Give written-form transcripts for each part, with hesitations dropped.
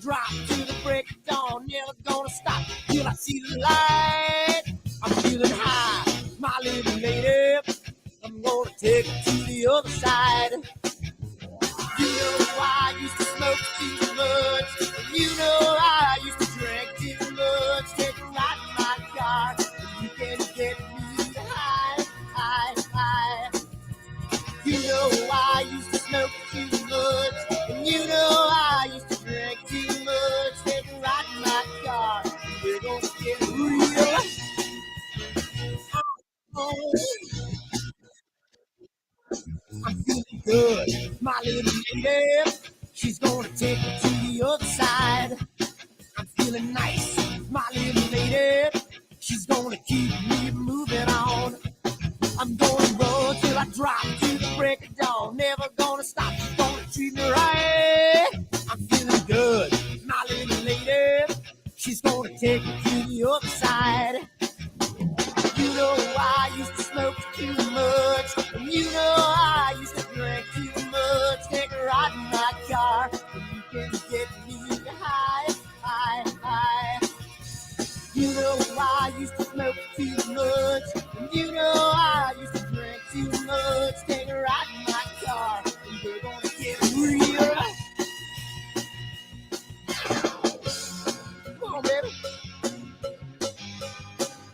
drop to the break of dawn. Never gonna stop till I see the light. I'm feeling high, my little lady. I'm gonna take it to the other side. You know I used to smoke too much. You know I used to drink too much. Take a ride in my car. You can get me high, high, high. You know I used to smoke too much. And you know I used to drink too much. Take a ride in my car. We're gonna get real. Oh. I'm feeling good, my little lady. She's gonna take me to the other side. I'm feeling nice, my little lady. She's gonna keep me moving on. I'm gonna run till I drop to the break of dawn. Never gonna stop, she's gonna treat me right. I'm feeling good, my little lady. She's gonna take me to the other side. You know I used to smoke too much, and you know I used to drink too much. Take a ride in my car, and you can get me high, high, high. You know I used to smoke too much, and you know I used to drink too much. Take a ride in my car, and we're gonna get real. Come on, baby.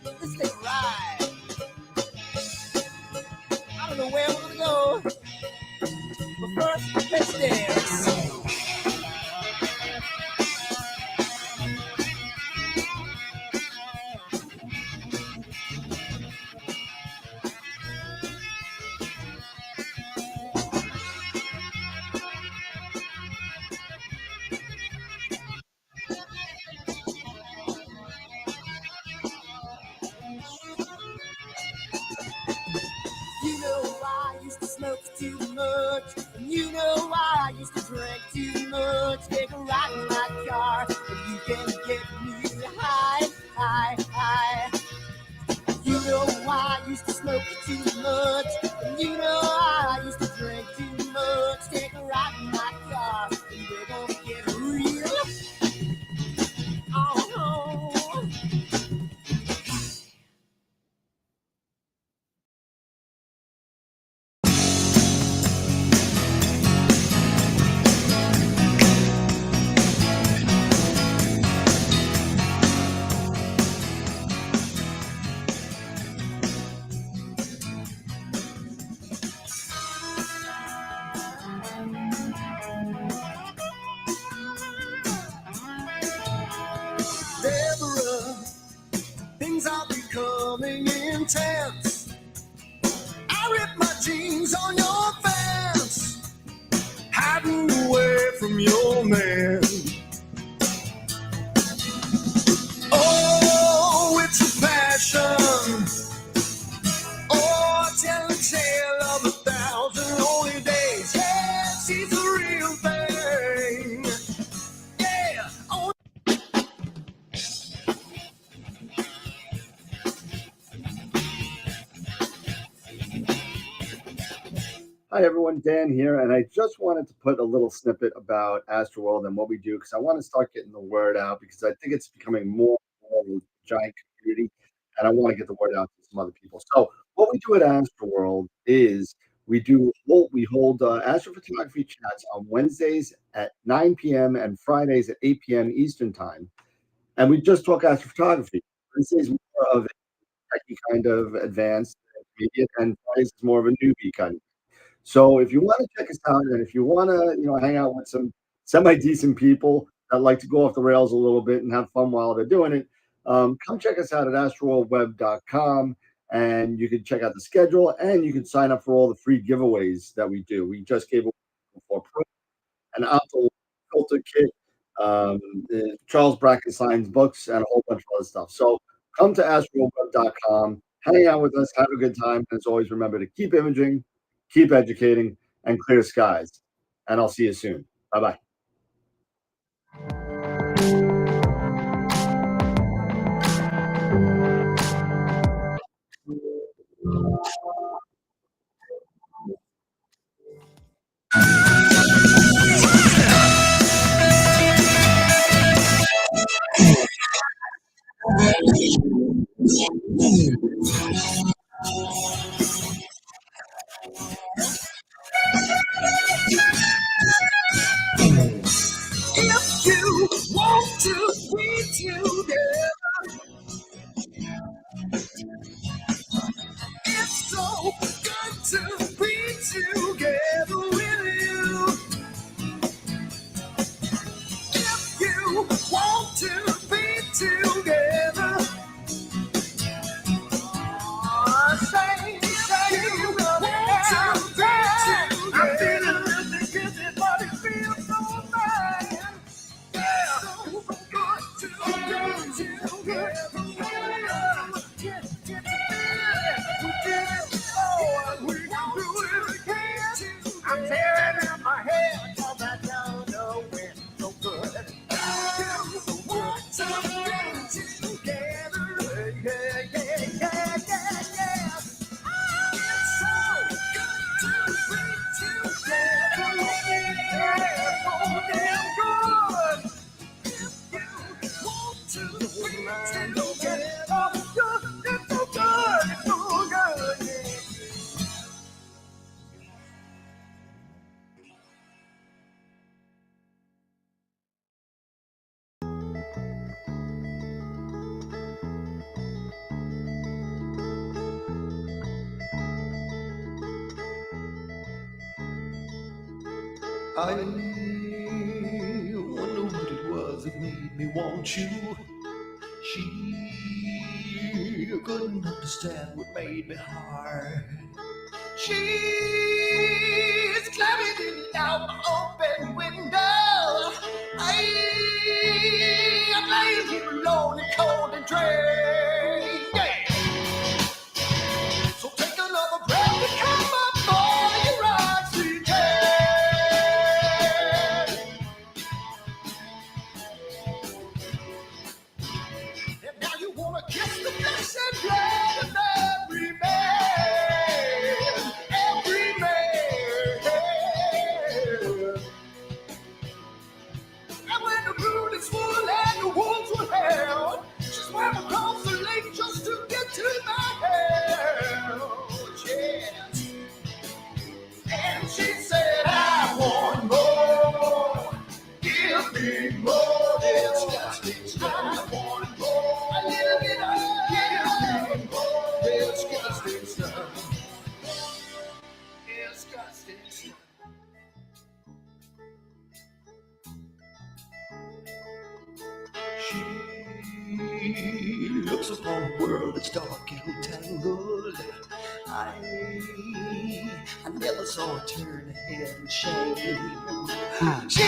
Let's take a ride. I don't know where we're gonna go, but first, let's dance. You know I used to smoke too much, and you know I used to drink too much. Take a ride in my car, and you can get me high, high, high. You know I used to smoke too much, and you know I used to drink too much. Take a ride in my car, and we're gonna get real. Oh, Deborah, things are becoming intense. I ripped my jeans on your fence, hiding away from your man. Oh, it's a passion. Oh, tell a tale of 1,000 lonely days. Yeah, she's the real thing. Yeah. Oh. Hi everyone, Dan here, and I just wanted to put a little snippet about AstroWorld and what we do because I want to start getting the word out because I think it's becoming more and more of a giant community, and I want to get the word out to some other people. So what we do at AstroWorld is we hold astrophotography chats on Wednesdays at 9 p.m. and Fridays at 8 p.m. Eastern time, and we just talk astrophotography. Wednesdays more of a techie kind of advanced intermediate, and Fridays is more of a newbie kind. So if you want to check us out, and if you want to, hang out with some semi-decent people that like to go off the rails a little bit and have fun while they're doing it, come check us out at astroworldweb.com, and you can check out the schedule, and you can sign up for all the free giveaways that we do. We just gave away for an optical filter kit, Charles Brackenstein's books, and a whole bunch of other stuff. So come to astroworldweb.com, hang out with us, have a good time, and as always, remember to keep imaging, keep educating, and clear skies. And I'll see you soon. Bye-bye. want to be together. It's so good to be together with you. If you want to be together, say you want to be together. I'm feeling a little bit guilty, but it feels so fine. Yeah, so good to be together. I'm tearing out my head, cause I don't know when so good. So want to be together. Yeah, yeah, yeah, yeah, yeah. It's so good to be together. Yeah, so damn good. If you want to be together, it's so good, it's so good, yeah. I wonder what it was that made me want you. She couldn't understand what made me hard. She's climbing in and out my open window. I'm laying here alone and cold and drained. Yeah. So take another breath and come up for your oxygen. And now you wanna kiss the flesh and blood of every man, every man. And when the moon is full and the wolves were held, she swam across the lake just to get to my house. Yes. And she said, I want more. Give me more. I want more. A little bit of. Give me more. Disgusting stuff. Disgusting stuff. She looks upon a world that's dark and tangled. I never saw her turn her head and shame. She's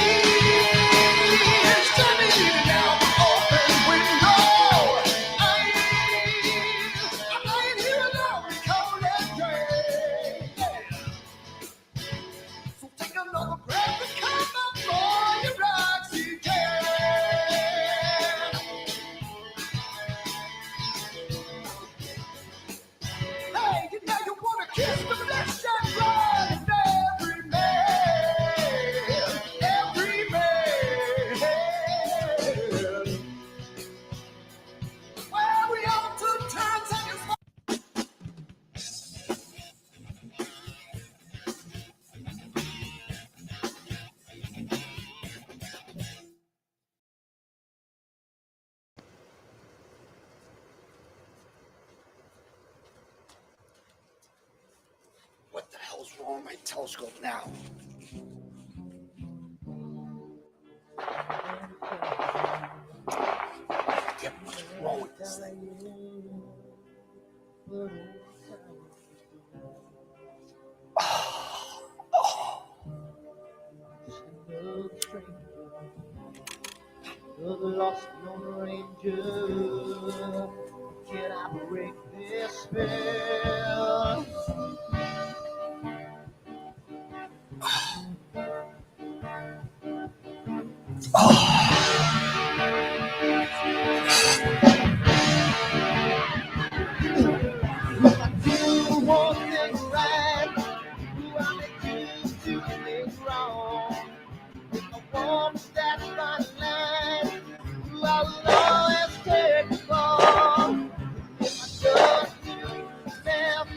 standing in and out the open window. I'm lying here alone in cold and gray. So take another breath and come up for your oxygen. Hey, you know you wanna kiss the flesh and blood of every man, every man. Well, we all took turns and it's What the hell's wrong with my telescope now? What's wrong with this thing? The lost Lone Ranger, can I break this spell? You want things right, I make you do things wrong. If I want that fine line, I will always take the fall. If I just do myself,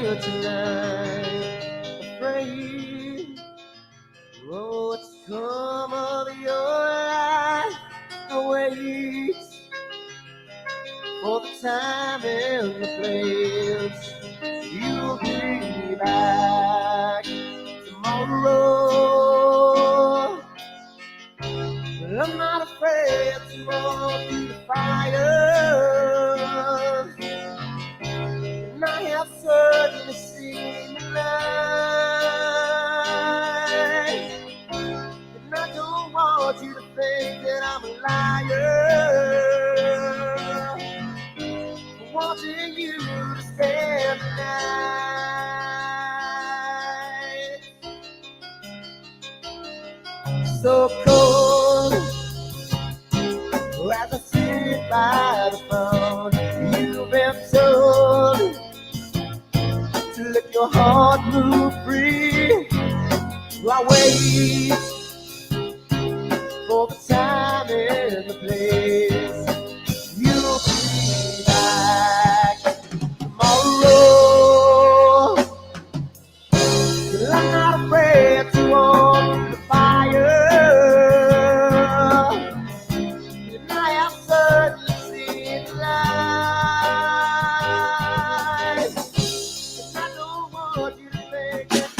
good tonight, afraid. Oh, what's come of your life? Wait for the time and the place. You'll be back tomorrow. But I'm not afraid to walk through the fire. And I have certainly seen the light. And I don't want you to think that I'm a liar. I'm wanting you to spend the night. So cold as I sit by the phone. You've been told to let your heart move free. I wait for the time and the place. You'll be back tomorrow. Well, I'm not afraid to walk through the fire. And I have certainly seen the light. And I don't want you to think that.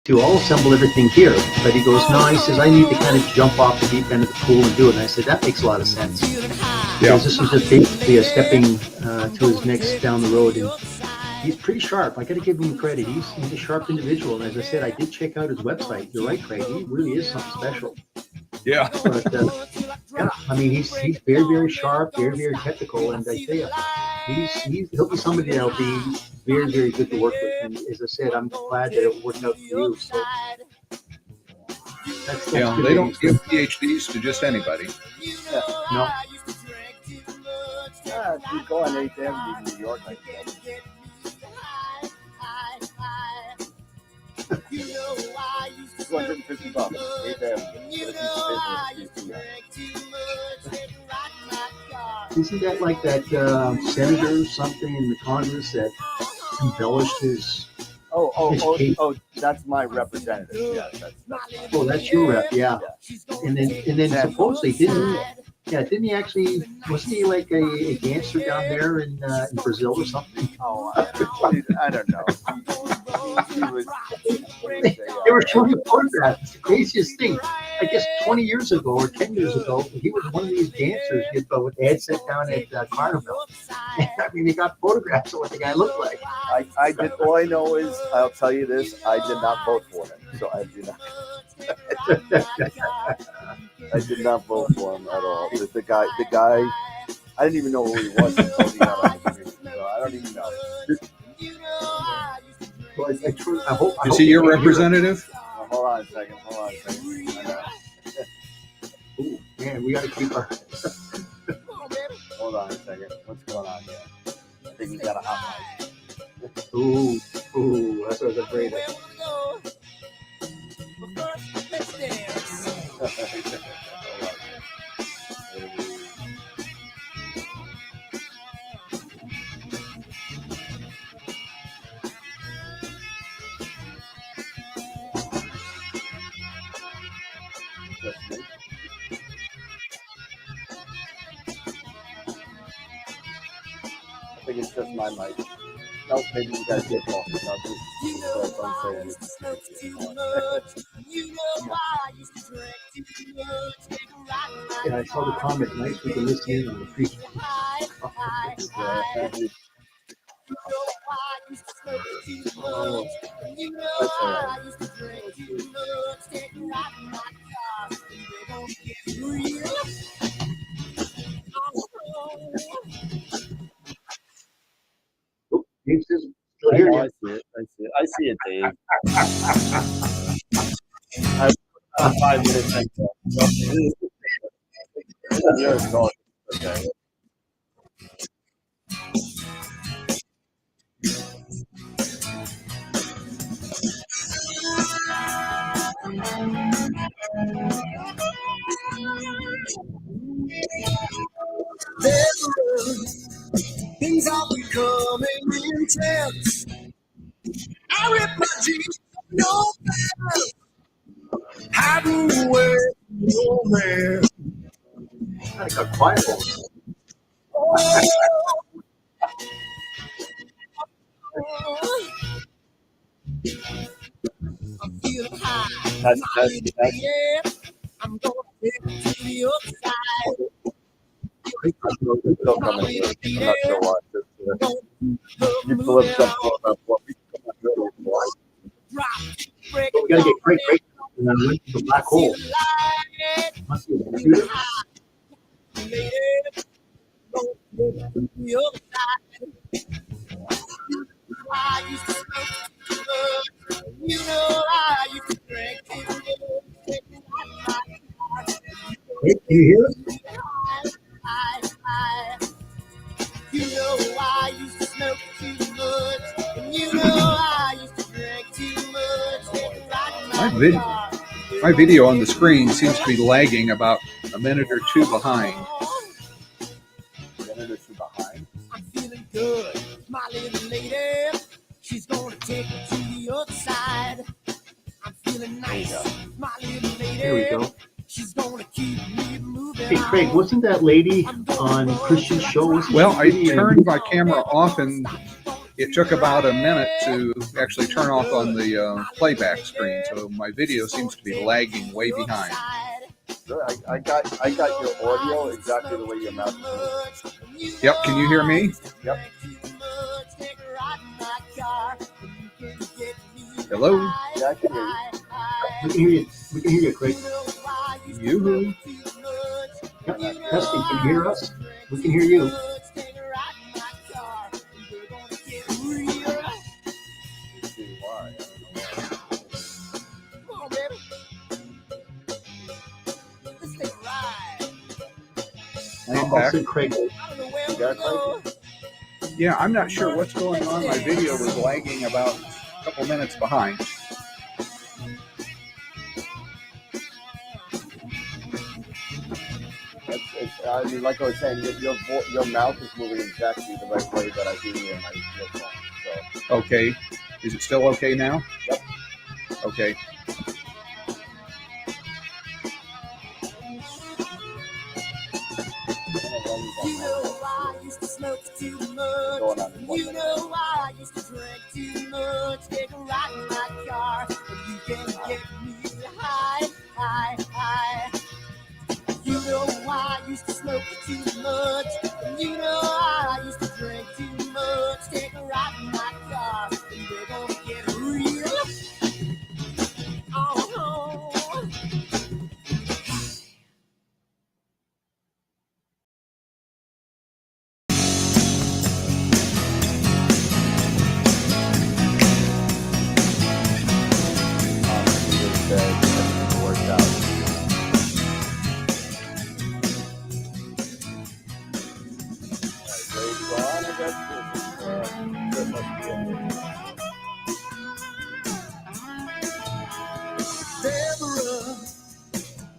To all assemble everything here, but he goes, no, he says, I need to kind of jump off the deep end of the pool and do it. And I said, that makes a lot of sense. Because this was just basically a stepping to his next down the road. And he's pretty sharp. I got to give him credit. He's a sharp individual. And as I said, I did check out his website. You're right, Craig. He really is something special. Yeah. But yeah, I mean, he's very, very sharp, very, very technical. And I tell you, he'll be somebody that'll be very, very good to work with. And as I said, I'm glad that it worked out for you. So that's Yeah, good they don't news. give PhDs to just anybody. No. If you go on 8th Avenue in New York like that. 250 bucks, 8th Avenue. Isn't that like that senator or something in the Congress that embellished his? Oh, that's my representative. Yeah, That's your rep, yeah. And then supposedly didn't he actually, wasn't he like a gangster down there in Brazil or something? Oh, I don't know. He was. They were showing the photograph. It's the craziest thing. I guess 20 years ago or 10 years ago, he was one of these dancers with the headset down at Carnival. I mean, they got photographs of what the guy looked like. I did. All I know is, I'll tell you this: I did not vote for him, so I do not. I did not vote for him at all. The guy. I didn't even know who he was until he got on the screen. So I don't even know. Well, I hope. Is he your representative? Hold on a second. Ooh, man, we got to keep our. Hold on a second. What's going on here? I think he's got a hot mic. Ooh, that's what I was afraid of. I think it's just my mic. No, maybe you guys get off. No, Yeah, I saw the comment. Nice we can listen in on the pre. Oh, Dave says, still here. I see it, Dave. 5 minutes. You're going. Okay. Things are becoming intense. I rip my jeans, no pants, hiding away from your man. I got quiet. I'm feeling high. That's Yeah, I'm gonna take it to the other side. still coming through. I'm not sure why. Just, keep the lips up close up. Well, we can come out really Drop, break, We gotta get Craig and then went to the black hole. Must be a computer. lady. Gonna take it to the other side. I used to smoke too much. You know I used to drink too much. Hey, can you hear us? You know I used to smoke too much, and you know I used to drink too much. My video on the screen seems to be lagging about a minute or two behind. I'm feeling good, my little lady. She's gonna take me to the other side. I'm feeling nice, my little lady. There we go. She's gonna keep me moving. Hey, Craig, wasn't that lady on Christian's show? Well, I turned my camera off and it took about a minute to actually turn off on the playback screen, so my video seems to be lagging way behind. I got your audio exactly the way your mouth is. Yep, can you hear me? Yep. Hello? Yeah, I can hear you. We can hear you. We can hear you, Craig. Yoo-hoo. Yep. Testing, can you hear us? We can hear you. I'm back. Also, Craig. Yeah, I'm not sure what's going on. My video was lagging about a couple minutes behind. I mean, like I was saying, your mouth is moving exactly the right way that I do in my earphone. So. Okay. Is it still okay now? Yep. Okay. You know I used to smoke too much. You know I used to drink too much. Take a ride in my car, and you can get me high, high, high. You know I used to smoke too much. And you know I used to drink too much. Take a ride in my car, and we're gonna get real. Oh. Deborah,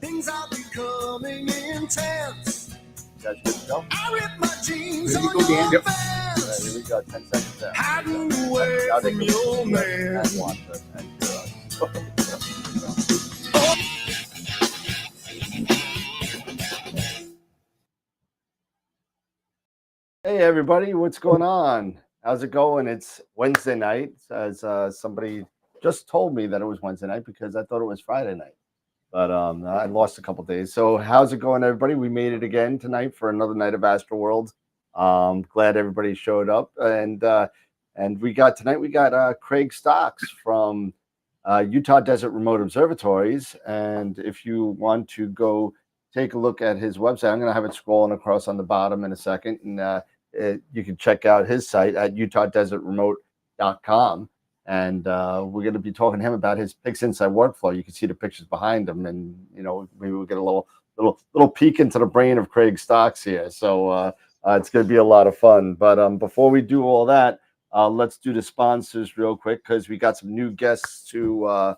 things are becoming intense. You guys good to go? I rip my jeans Ready to on go, Dan? your Yep. fence. All right, here we go. 10 seconds out. Hiding away Now they from can your see us man. and watch us and hear us. Hey everybody, what's going on? How's it going? It's Wednesday night, as somebody just told me that it was Wednesday night because I thought it was Friday night. But I lost a couple days. So how's it going, everybody? We made it again tonight for another night of AstroWorld. Glad everybody showed up, and we got Craig Stocks from Utah Desert Remote Observatories. And if you want to go take a look at his website, I'm going to have it scrolling across on the bottom in a second, and you can check out his site at utahdesertremote.com. and we're going to be talking to him about his PixInsight Workflow. You can see the pictures behind him, and maybe we'll get a little peek into the brain of Craig Stocks here. So it's going to be a lot of fun. But before we do all that, let's do the sponsors real quick, because we got some new guests to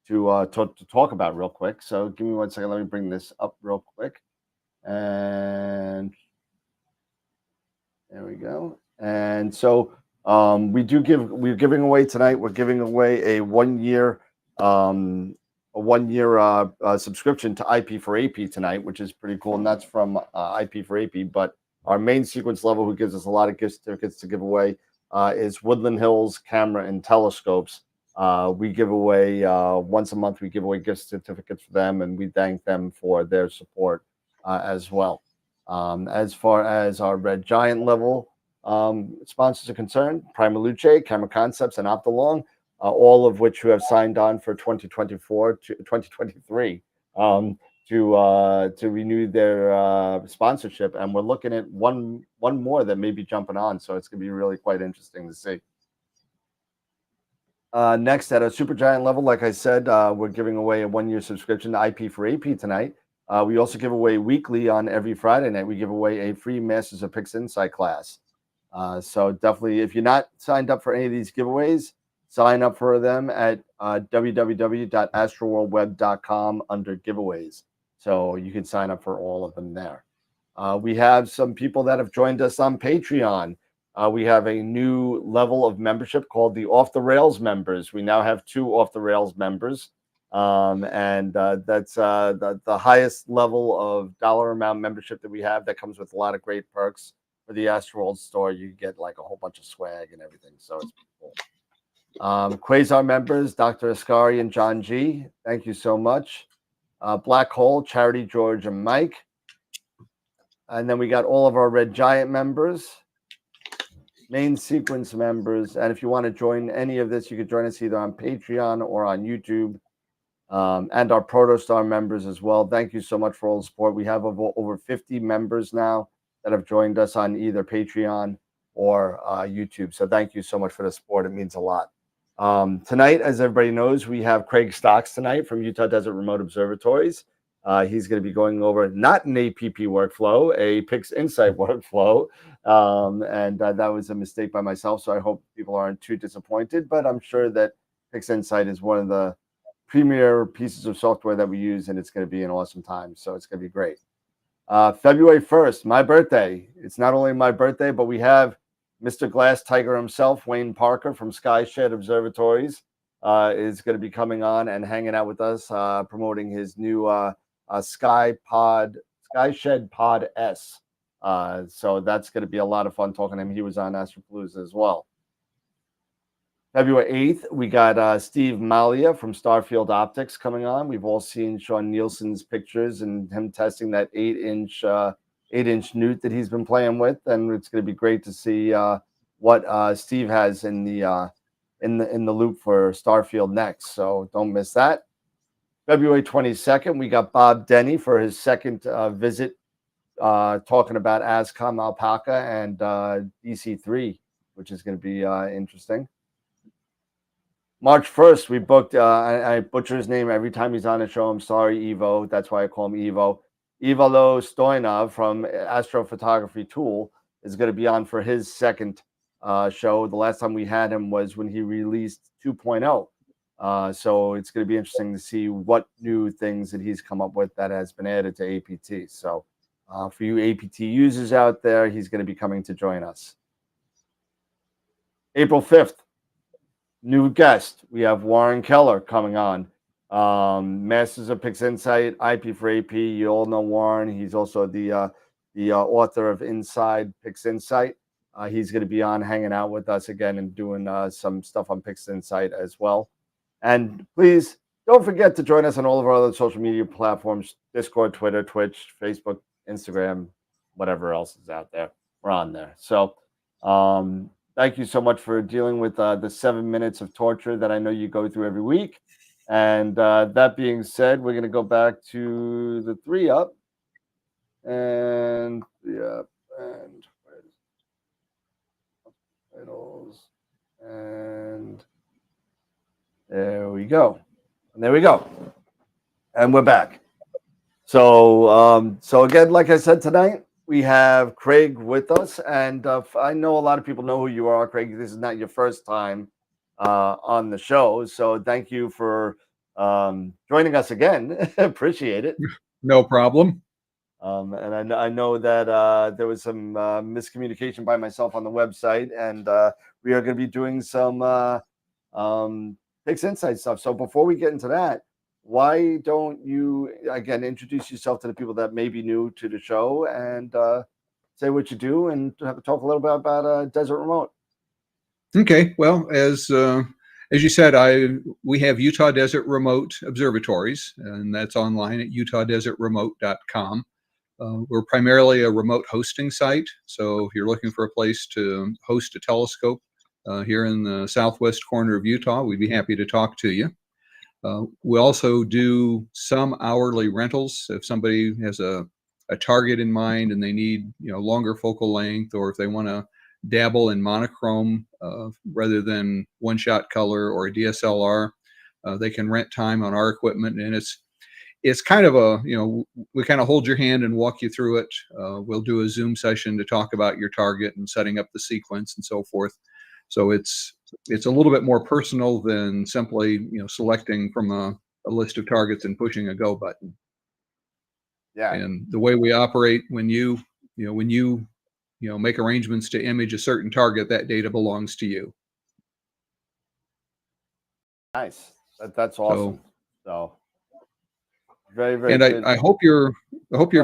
talk about real quick. So give me 1 second. Let me bring this up real quick. And there we go. And so we're giving away tonight. We're giving away a 1 year subscription to IP for AP tonight, which is pretty cool. And that's from IP for AP. But our main sequence level, who gives us a lot of gift certificates to give away, is Woodland Hills Camera and Telescopes. We give away once a month. We give away gift certificates for them, and we thank them for their support as well. As far as our Red Giant level sponsors are concerned, Prima Luce, Camera Concepts, and Optolong, all of which who have signed on for 2024 to 2023 to renew their sponsorship, and we're looking at one more that may be jumping on, so it's going to be really quite interesting to see. Next, at a Supergiant level, like I said, we're giving away a 1 year subscription to IP for AP tonight. We also give away weekly on every Friday night. We give away a free Masters of PixInsight class. So definitely, if you're not signed up for any of these giveaways, sign up for them at www.astroworldweb.com under giveaways. So you can sign up for all of them there. We have some people that have joined us on Patreon. We have a new level of membership called the Off the Rails members. We now have 2 Off the Rails members. And that's the highest level of dollar amount membership that we have. That comes with a lot of great perks for the AstroWorld store. You get like a whole bunch of swag and everything. So it's cool. Quasar members, Dr. Ascari and John G. Thank you so much. Black Hole, Charity, George, and Mike. And then we got all of our Red Giant members, main sequence members. And if you want to join any of this, you could join us either on Patreon or on YouTube. And our Protostar members as well. Thank you so much for all the support. We have over 50 members now that have joined us on either Patreon or YouTube. So thank you so much for the support. It means a lot. Tonight, as everybody knows, we have Craig Stocks tonight from Utah Desert Remote Observatories. He's going to be going over not an APP workflow, a PixInsight workflow. And that was a mistake by myself. So I hope people aren't too disappointed. But I'm sure that PixInsight is one of the premier pieces of software that we use, and it's going to be an awesome time. So it's going to be great. February 1st, my birthday. It's not only my birthday, but we have Mr. Glass Tiger himself, Wayne Parker from Skyshed Observatories, is going to be coming on and hanging out with us, promoting his new Skyshed Pod S. So that's going to be a lot of fun talking to him. He was on Astropalooza as well. February 8th, we got Steve Malia from Starfield Optics coming on. We've all seen Sean Nielsen's pictures and him testing that 8-inch newt that he's been playing with, and it's going to be great to see what Steve has in the loop for Starfield next. So don't miss that. February 22nd, we got Bob Denny for his second visit, talking about ASCOM Alpaca and DC3, which is going to be interesting. March 1st, we booked, I butcher his name every time he's on the show. I'm sorry, Ivo. That's why I call him Ivo. Ivalo Stoyanov from Astrophotography Tool is going to be on for his second show. The last time we had him was when he released 2.0. So it's going to be interesting to see what new things that he's come up with that has been added to APT. So for you APT users out there, he's going to be coming to join us. April 5th. New guest, we have Warren Keller coming on. Masters of PixInsight, IP for AP. You all know Warren. He's also the author of Inside PixInsight. He's going to be on hanging out with us again and doing some stuff on PixInsight as well. And please don't forget to join us on all of our other social media platforms: Discord, Twitter, Twitch, Facebook, Instagram, whatever else is out there. We're on there. So thank you so much for dealing with the 7 minutes of torture that I know you go through every week. And that being said, we're going to go back to the 3-up. And 3-up. And titles. And There we go. And there we go. And we're back. So, so again, like I said tonight, we have Craig with us, and I know a lot of people know who you are, Craig. This is not your first time on the show, so thank you for joining us again. Appreciate it. No problem. And I know that there was some miscommunication by myself on the website, and we are going to be doing some PixInsight stuff. So before we get into that, why don't you again introduce yourself to the people that may be new to the show and say what you do and talk a little bit about Desert Remote. Okay. Well, as you said, we have Utah Desert Remote Observatories, and that's online at utahdesertremote.com. We're primarily a remote hosting site. So if you're looking for a place to host a telescope here in the southwest corner of Utah, we'd be happy to talk to you. We also do some hourly rentals. If somebody has a target in mind and they need longer focal length, or if they want to dabble in monochrome rather than one-shot color or a DSLR, they can rent time on our equipment, and it's kind of a we kind of hold your hand and walk you through it. We'll do a Zoom session to talk about your target and setting up the sequence and so forth. So it's a little bit more personal than simply selecting from a list of targets and pushing a go button. Yeah. And the way we operate, when you make arrangements to image a certain target, that data belongs to you. Nice. That's awesome. So very, very and good. I hope your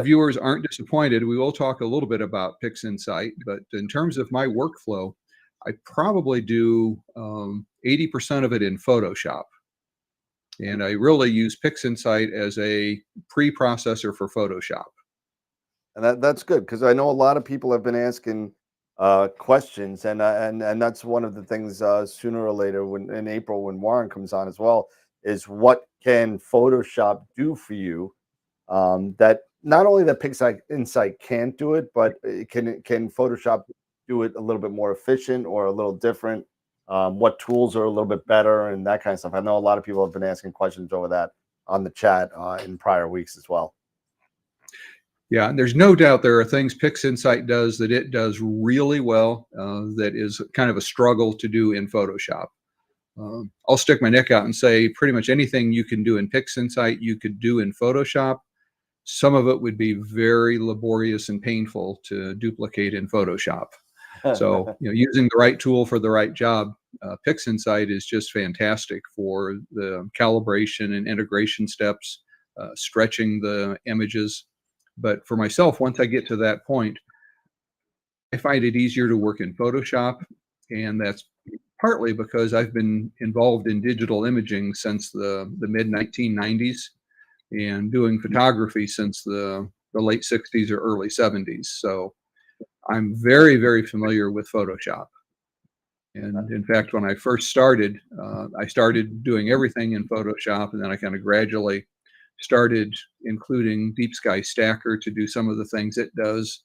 viewers aren't disappointed. We will talk a little bit about PixInsight, but in terms of my workflow, I probably do 80% of it in Photoshop. And I really use PixInsight as a pre-processor for Photoshop. And that's good, because I know a lot of people have been asking questions, and that's one of the things sooner or later, when in April when Warren comes on as well, is what can Photoshop do for you that not only that PixInsight can't do it, but can Photoshop do it a little bit more efficient or a little different? What tools are a little bit better and that kind of stuff. I know a lot of people have been asking questions over that on the chat in prior weeks as well. Yeah, and there's no doubt there are things PixInsight does that it does really well that is kind of a struggle to do in Photoshop. I'll stick my neck out and say pretty much anything you can do in PixInsight, you could do in Photoshop. Some of it would be very laborious and painful to duplicate in Photoshop. So, using the right tool for the right job, PixInsight is just fantastic for the calibration and integration steps, stretching the images. But for myself, once I get to that point, I find it easier to work in Photoshop, and that's partly because I've been involved in digital imaging since the mid-1990s and doing photography since the late 60s or early 70s. So I'm very, very familiar with Photoshop. And in fact, when I first started, I started doing everything in Photoshop, and then I kind of gradually started including Deep Sky Stacker to do some of the things it does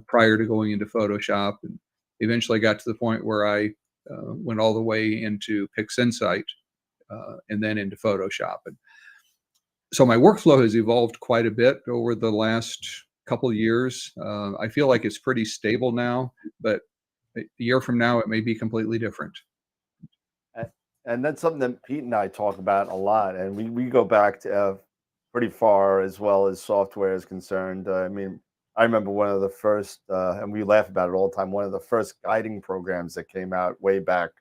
prior to going into Photoshop, and eventually got to the point where I went all the way into PixInsight and then into Photoshop. And so my workflow has evolved quite a bit over the last couple years. I feel like it's pretty stable now, but a year from now, it may be completely different. And that's something that Pete and I talk about a lot. And we go back to pretty far as well as software is concerned. I mean, I remember one of the first, and we laugh about it all the time, one of the first guiding programs that came out way back.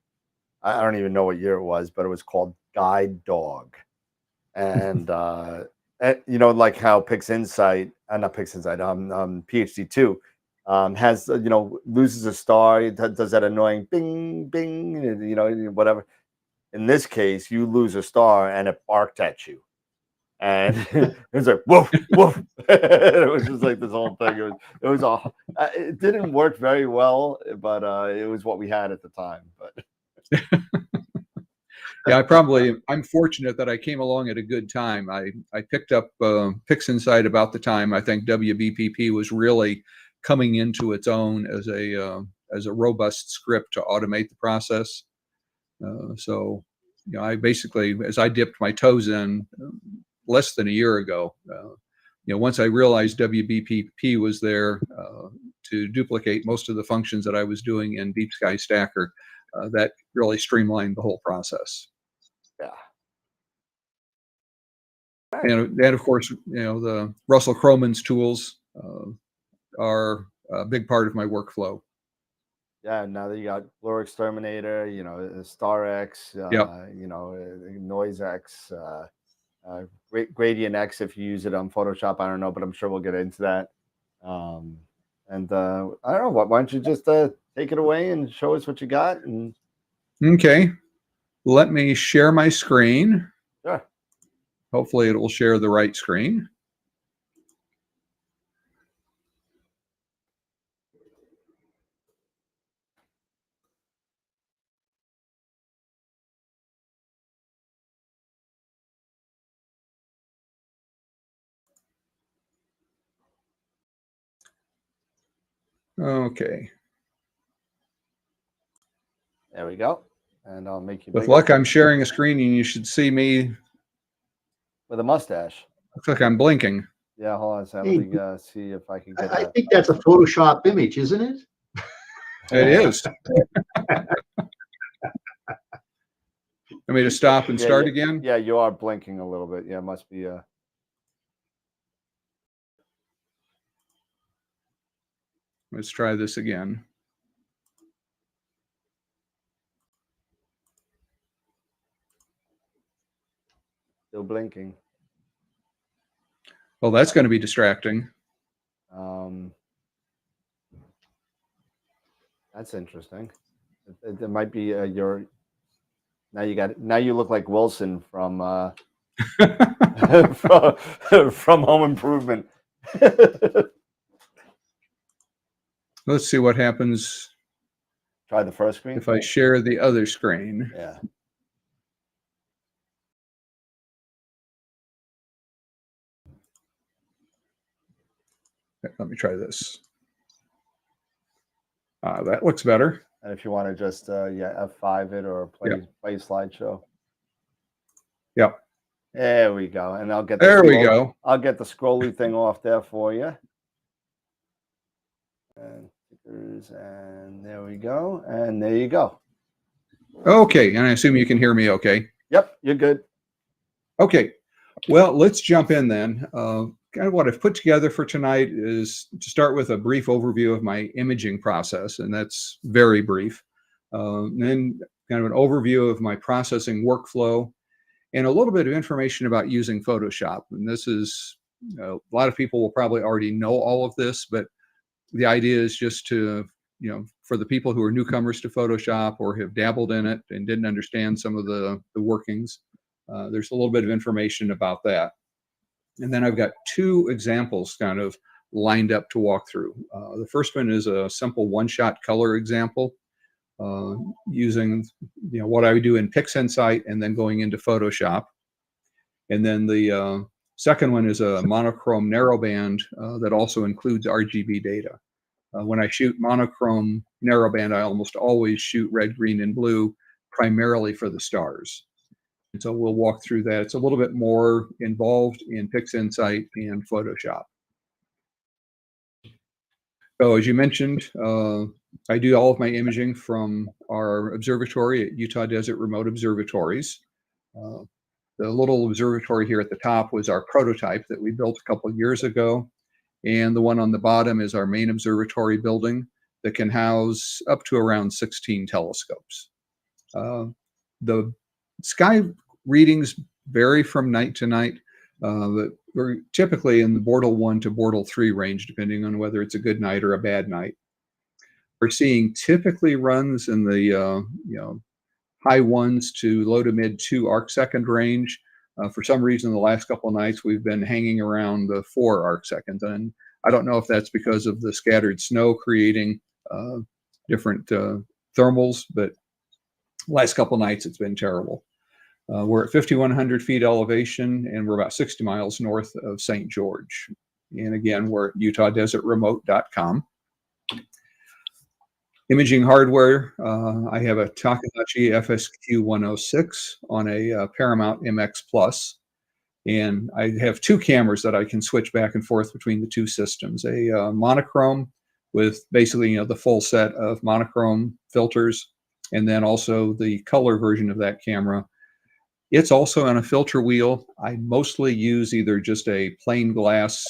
I don't even know what year it was, but it was called Guide Dog. And, like how PixInsight, not PixInsight, PhD2 has, loses a star, it does that annoying bing, bing, whatever. In this case, you lose a star and it barked at you. And it was like, woof, woof. It was just like this whole thing. It didn't work very well, but it was what we had at the time. But yeah, I'm fortunate that I came along at a good time. I picked up PixInsight about the time I think WBPP was really coming into its own as a robust script to automate the process. So I basically, as I dipped my toes in less than a year ago, once I realized WBPP was there to duplicate most of the functions that I was doing in Deep Sky Stacker, that really streamlined the whole process. Yeah. And of course, the Russell Croman's tools are a big part of my workflow. Yeah, now that you got Blur Exterminator, StarX, Yep. NoiseX, Gradient X if you use it on Photoshop. I don't know, but I'm sure we'll get into that. And I don't know, why don't you just take it away and show us what you got? And Okay, let me share my screen. Sure. Hopefully it will share the right screen. Okay. There we go. And I'll make you With bigger. luck, I'm sharing a screen and you should see me With a mustache. looks like I'm blinking. Yeah, hold on a second. Hey, Let me see if I can get I that. think that's a Photoshop image, isn't it? It is. Want me to stop and start again? Yeah, you are blinking a little bit. Yeah, it must be Let's try this again. still blinking. Well, that's going to be distracting. That's interesting. It might be your. Now you look like Wilson from from Home Improvement. Let's see what happens Try the first screen. if I share the other screen. Yeah. Let me try this. That looks better. And if you want to just F5 it or play slideshow. Yep. There we go. And I'll get There we go. I'll get the scrolly thing off there for you. And stickers, and there we go. And there you go. Okay, and I assume you can hear me okay. Yep, you're good. Okay, well, let's jump in then. Kind of what I've put together for tonight is to start with a brief overview of my imaging process, and that's very brief. Then kind of an overview of my processing workflow, and a little bit of information about using Photoshop. And this is, a lot of people will probably already know all of this, but the idea is just to, for the people who are newcomers to Photoshop or have dabbled in it and didn't understand some of the workings, there's a little bit of information about that. And then I've got two examples kind of lined up to walk through. The first one is a simple one-shot color example using what I would do in PixInsight and then going into Photoshop. And then the second one is a monochrome narrowband that also includes RGB data. When I shoot monochrome narrowband, I almost always shoot red, green, and blue, primarily for the stars. And so we'll walk through that. It's a little bit more involved in PixInsight and Photoshop. So as you mentioned, I do all of my imaging from our observatory at Utah Desert Remote Observatories. The little observatory here at the top was our prototype that we built a couple of years ago. And the one on the bottom is our main observatory building that can house up to around 16 telescopes. The sky readings vary from night to night, but we're typically in the Bortle 1 to Bortle 3 range, depending on whether it's a good night or a bad night. We're seeing typically runs in the high 1s to low to mid 2 arcsecond range. For some reason, the last couple of nights we've been hanging around the 4 arcseconds, and I don't know if that's because of the scattered snow creating different thermals, but last couple of nights it's been terrible. We're at 5,100 feet elevation, and we're about 60 miles north of St. George. And again, we're at UtahDesertRemote.com. Imaging hardware, I have a Takahashi FSQ-106 on a Paramount MX Plus, and I have two cameras that I can switch back and forth between the two systems. A monochrome with basically the full set of monochrome filters, and then also the color version of that camera. It's also on a filter wheel. I mostly use either just a plain glass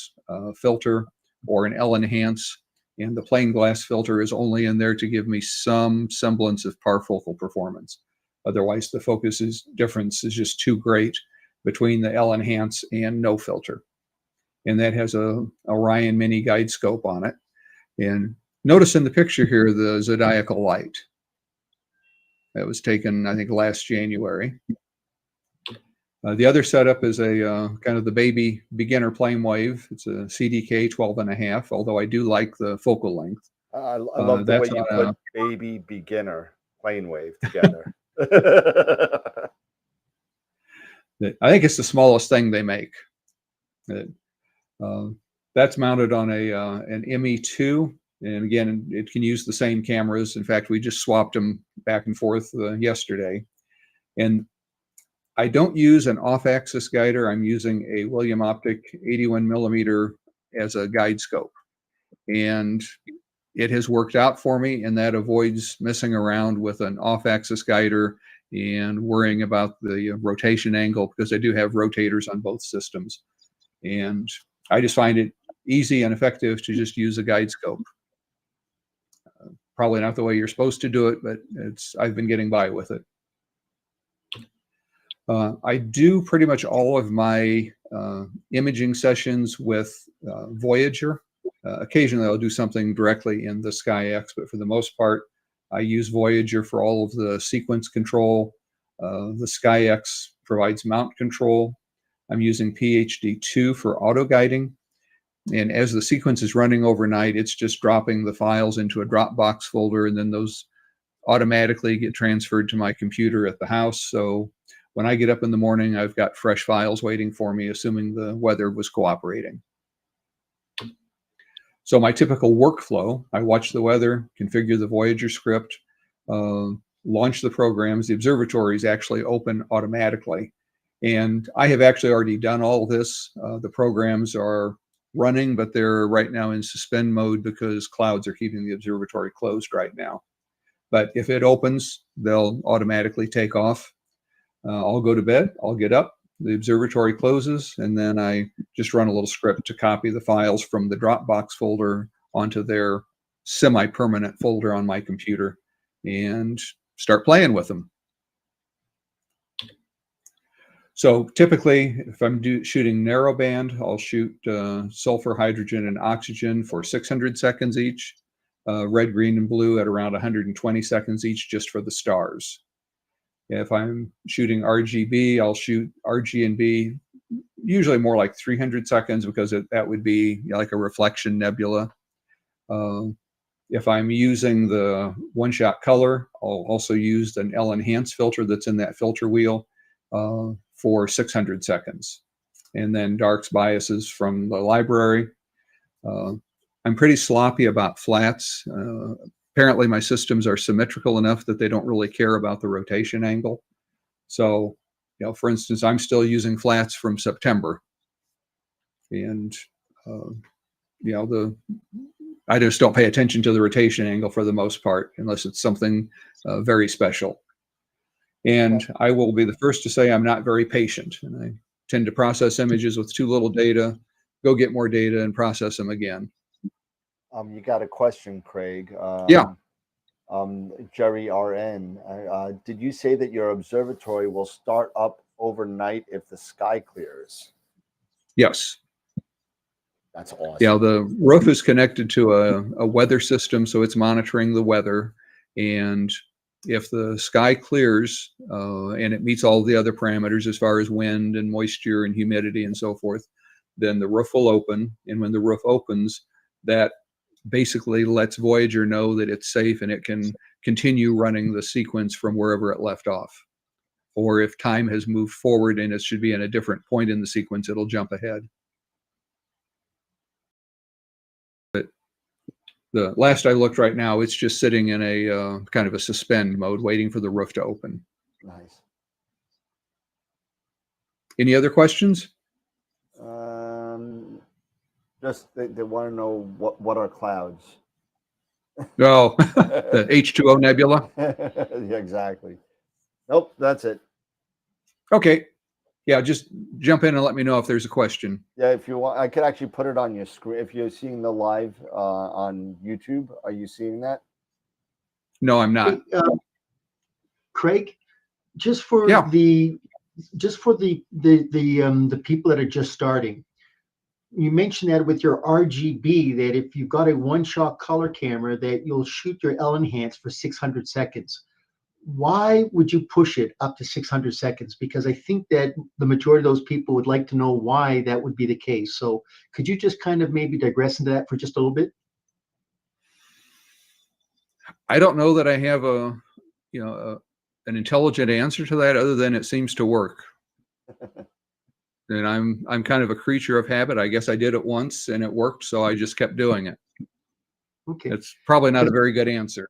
filter or an L-enhance, and the plain glass filter is only in there to give me some semblance of parfocal performance. Otherwise, the focus difference is just too great between the L-enhance and no filter. And that has a Orion mini guide scope on it. And notice in the picture here the zodiacal light. That was taken, I think, last January. The other setup is a kind of the baby beginner plane wave. It's a CDK 12.5, although I do like the focal length. I love the way That's you on put baby beginner plane wave together. I think it's the smallest thing they make. That's mounted on an ME2, and again, it can use the same cameras. In fact, we just swapped them back and forth yesterday. And I don't use an off-axis guider. I'm using a William Optic 81 millimeter as a guide scope. And it has worked out for me, and that avoids messing around with an off-axis guider and worrying about the rotation angle, because I do have rotators on both systems. And I just find it easy and effective to just use a guide scope. Probably not the way you're supposed to do it, but I've been getting by with it. I do pretty much all of my imaging sessions with Voyager. Occasionally I'll do something directly in the SkyX, but for the most part, I use Voyager for all of the sequence control. The SkyX provides mount control. I'm using PhD2 for auto guiding. And as the sequence is running overnight, it's just dropping the files into a Dropbox folder, and then those automatically get transferred to my computer at the house. So when I get up in the morning, I've got fresh files waiting for me, assuming the weather was cooperating. So my typical workflow, I watch the weather, configure the Voyager script, launch the programs. The observatories actually open automatically. And I have actually already done all this. The programs are running, but they're right now in suspend mode because clouds are keeping the observatory closed right now. But if it opens, they'll automatically take off. I'll go to bed, I'll get up, the observatory closes, and then I just run a little script to copy the files from the Dropbox folder onto their semi-permanent folder on my computer and start playing with them. So typically, if I'm shooting narrowband, I'll shoot sulfur, hydrogen, and oxygen for 600 seconds each, red, green, and blue at around 120 seconds each just for the stars. If I'm shooting RGB, I'll shoot RG and B, usually more like 300 seconds because that would be like a reflection nebula. If I'm using the one-shot color, I'll also use an L-enhance filter that's in that filter wheel for 600 seconds. And then darks, biases from the library. I'm pretty sloppy about flats. Apparently my systems are symmetrical enough that they don't really care about the rotation angle. So, for instance, I'm still using flats from September. And, I just don't pay attention to the rotation angle for the most part, unless it's something very special. And I will be the first to say I'm not very patient. And I tend to process images with too little data, go get more data and process them again. You got a question, Craig. Yeah. Jerry RN, did you say that your observatory will start up overnight if the sky clears? Yes. That's awesome. Yeah, the roof is connected to a weather system, so it's monitoring the weather. And if the sky clears and it meets all the other parameters as far as wind and moisture and humidity and so forth, then the roof will open. And when the roof opens, that basically lets Voyager know that it's safe and it can continue running the sequence from wherever it left off. Or if time has moved forward and it should be in a different point in the sequence, it'll jump ahead. But The last I looked right now, it's just sitting in a kind of a suspend mode, waiting for the roof to open. Nice. Any other questions? Just they want to know what are clouds. No, the H2O nebula. Yeah, exactly. Nope, that's it. Okay. Yeah, just jump in and let me know if there's a question. Yeah, if you want, I could actually put it on your screen. If you're seeing the live on YouTube, are you seeing that? No, I'm not. Hey, Craig, just for Yeah. the people that are just starting, you mentioned that with your RGB, that if you've got a one-shot color camera, that you'll shoot your L enhance for 600 seconds. Why would you push it up to 600 seconds? Because I think that the majority of those people would like to know why that would be the case. So could you just kind of maybe digress into that for just a little bit? I don't know that I have an intelligent answer to that, other than it seems to work. And I'm kind of a creature of habit. I guess I did it once and it worked, so I just kept doing it. Okay. It's probably not a very good answer.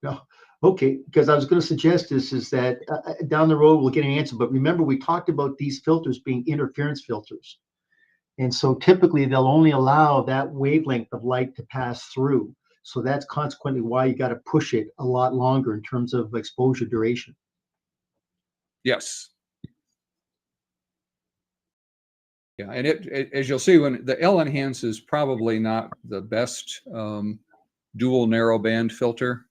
No. Okay, because I was going to suggest is that down the road we'll get an answer. But remember, we talked about these filters being interference filters. And so typically they'll only allow that wavelength of light to pass through. So that's consequently why you got to push it a lot longer in terms of exposure duration. Yes. Yeah, and it as you'll see, when the L enhance is probably not the best dual narrowband filter.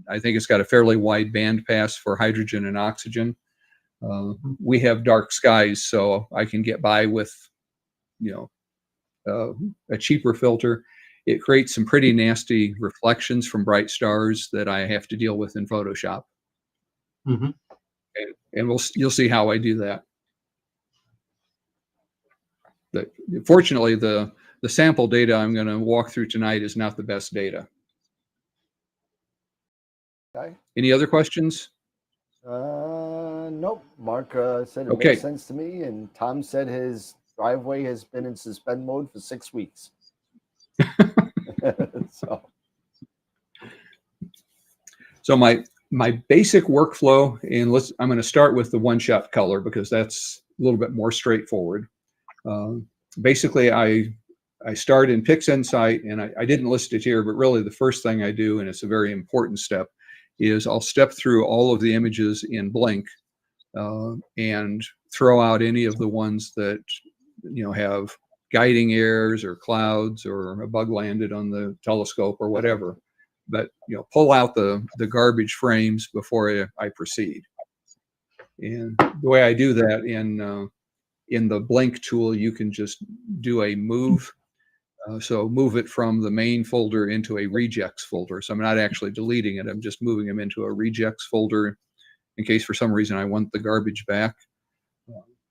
I think it's got a fairly wide band pass for hydrogen and oxygen. We have dark skies, so I can get by with, a cheaper filter. It creates some pretty nasty reflections from bright stars that I have to deal with in Photoshop. Mm-hmm. And you'll see how I do that. But fortunately, the sample data I'm going to walk through tonight is not the best data. Okay. Any other questions? Nope. Mark said it Okay. makes sense to me, and Tom said his driveway has been in suspend mode for 6 weeks. So my basic workflow, and I'm going to start with the one-shot color because that's a little bit more straightforward. Basically, I start in PixInsight, and I didn't list it here, but really the first thing I do, and it's a very important step, is I'll step through all of the images in Blink and throw out any of the ones that have guiding errors or clouds or a bug landed on the telescope or whatever. But pull out the garbage frames before I proceed. And the way I do that in the Blink tool, you can just do a move. So move it from the main folder into a rejects folder. So I'm not actually deleting it. I'm just moving them into a rejects folder in case for some reason I want the garbage back.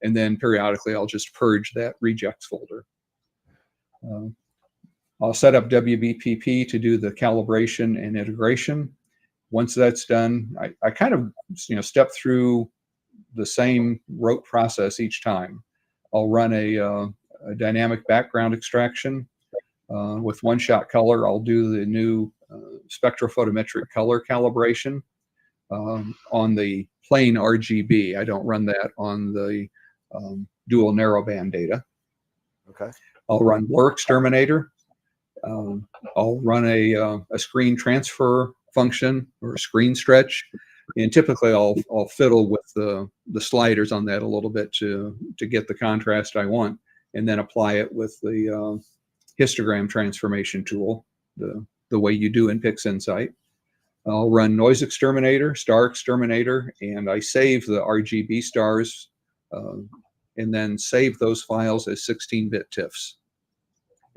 And then periodically I'll just purge that rejects folder. I'll set up WBPP to do the calibration and integration. Once that's done, I kind of step through the same rote process each time. I'll run a dynamic background extraction. With one-shot color, I'll do the new spectrophotometric color calibration on the plain RGB. I don't run that on the dual narrowband data. Okay. I'll run blur exterminator. I'll run a screen transfer function or a screen stretch, and typically I'll fiddle with the sliders on that a little bit to get the contrast I want, and then apply it with the histogram transformation tool, the way you do in PixInsight. I'll run noise exterminator, star exterminator, and I save the RGB stars and then save those files as 16-bit TIFFs.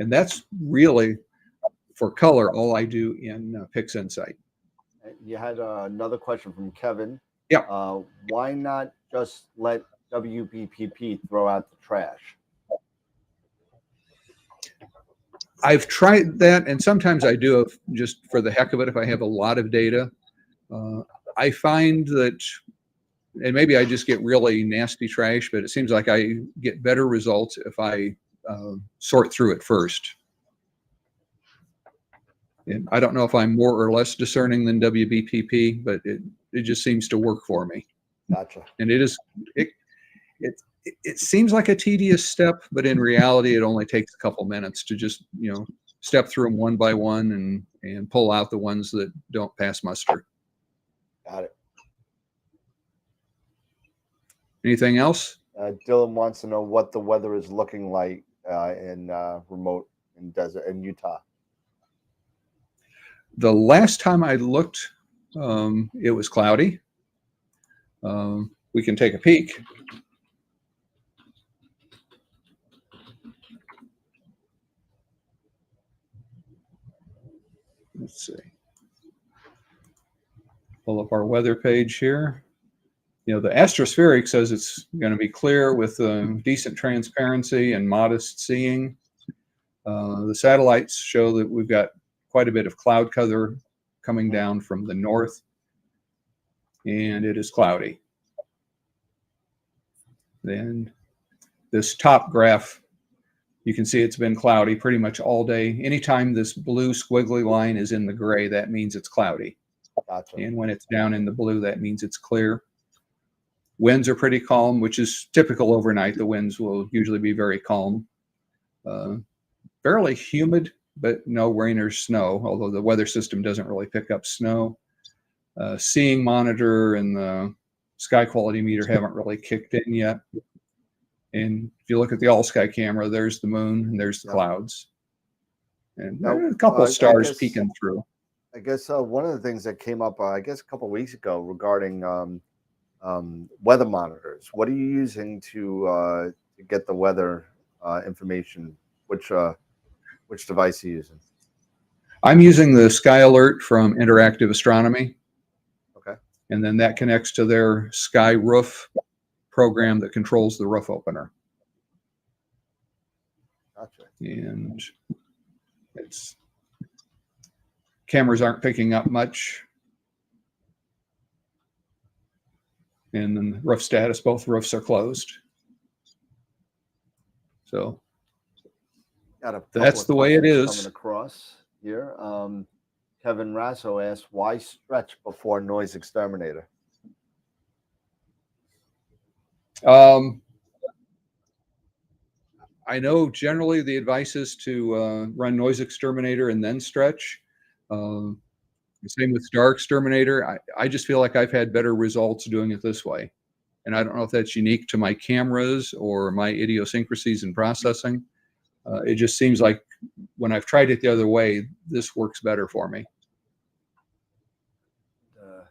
And that's really, for color, all I do in PixInsight. You had another question from Kevin. Yeah. Why not just let WBPP throw out the trash? I've tried that, and sometimes I do it just for the heck of it if I have a lot of data. I find that, and maybe I just get really nasty trash, but it seems like I get better results if I sort through it first. And I don't know if I'm more or less discerning than WBPP, but it just seems to work for me. Gotcha. And it seems like a tedious step, but in reality, it only takes a couple minutes to just, step through them one by one and pull out the ones that don't pass muster. Got it. Anything else? Dylan wants to know what the weather is looking like in remote in Utah. The last time I looked, it was cloudy. We can take a peek. Let's see. Pull up our weather page here. The Astrospheric says it's going to be clear with decent transparency and modest seeing. The satellites show that we've got quite a bit of cloud cover coming down from the north, and it is cloudy. Then this top graph, you can see it's been cloudy pretty much all day. Anytime this blue squiggly line is in the gray, that means it's cloudy. Gotcha. And when it's down in the blue, that means it's clear. Winds are pretty calm, which is typical overnight. The winds will usually be very calm. Fairly humid, but no rain or snow, although the weather system doesn't really pick up snow. Seeing monitor and the sky quality meter haven't really kicked in yet. And if you look at the all-sky camera, there's the moon and there's the clouds. And there are a couple of stars peeking through. I guess one of the things that came up, I guess, a couple of weeks ago regarding weather monitors. What are you using to get the weather information? Which device are you using? I'm using the Sky Alert from Interactive Astronomy. Okay. And then that connects to their Sky Roof program that controls the roof opener. Gotcha. And cameras aren't picking up much. And then the roof status, both roofs are closed. So that's the way it is. Coming across here. Kevin Rasso asked, why stretch before noise exterminator? I know generally the advice is to run noise exterminator and then stretch. Same with star exterminator. I just feel like I've had better results doing it this way. And I don't know if that's unique to my cameras or my idiosyncrasies in processing. It just seems like when I've tried it the other way, this works better for me.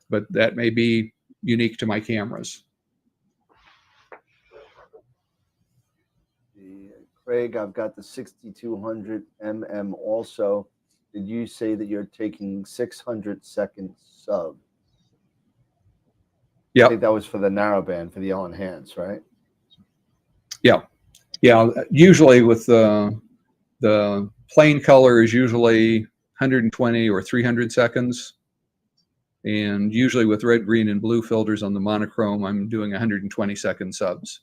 But that may be unique to my cameras. Craig, I've got the 6200 mm also. Did you say that you're taking 600-second sub? Yeah. I think that was for the narrowband, for the all-enhanced, right? Yeah. Yeah. Usually with the plain color is usually 120 or 300 seconds. And usually with red, green, and blue filters on the monochrome, I'm doing 120-second subs.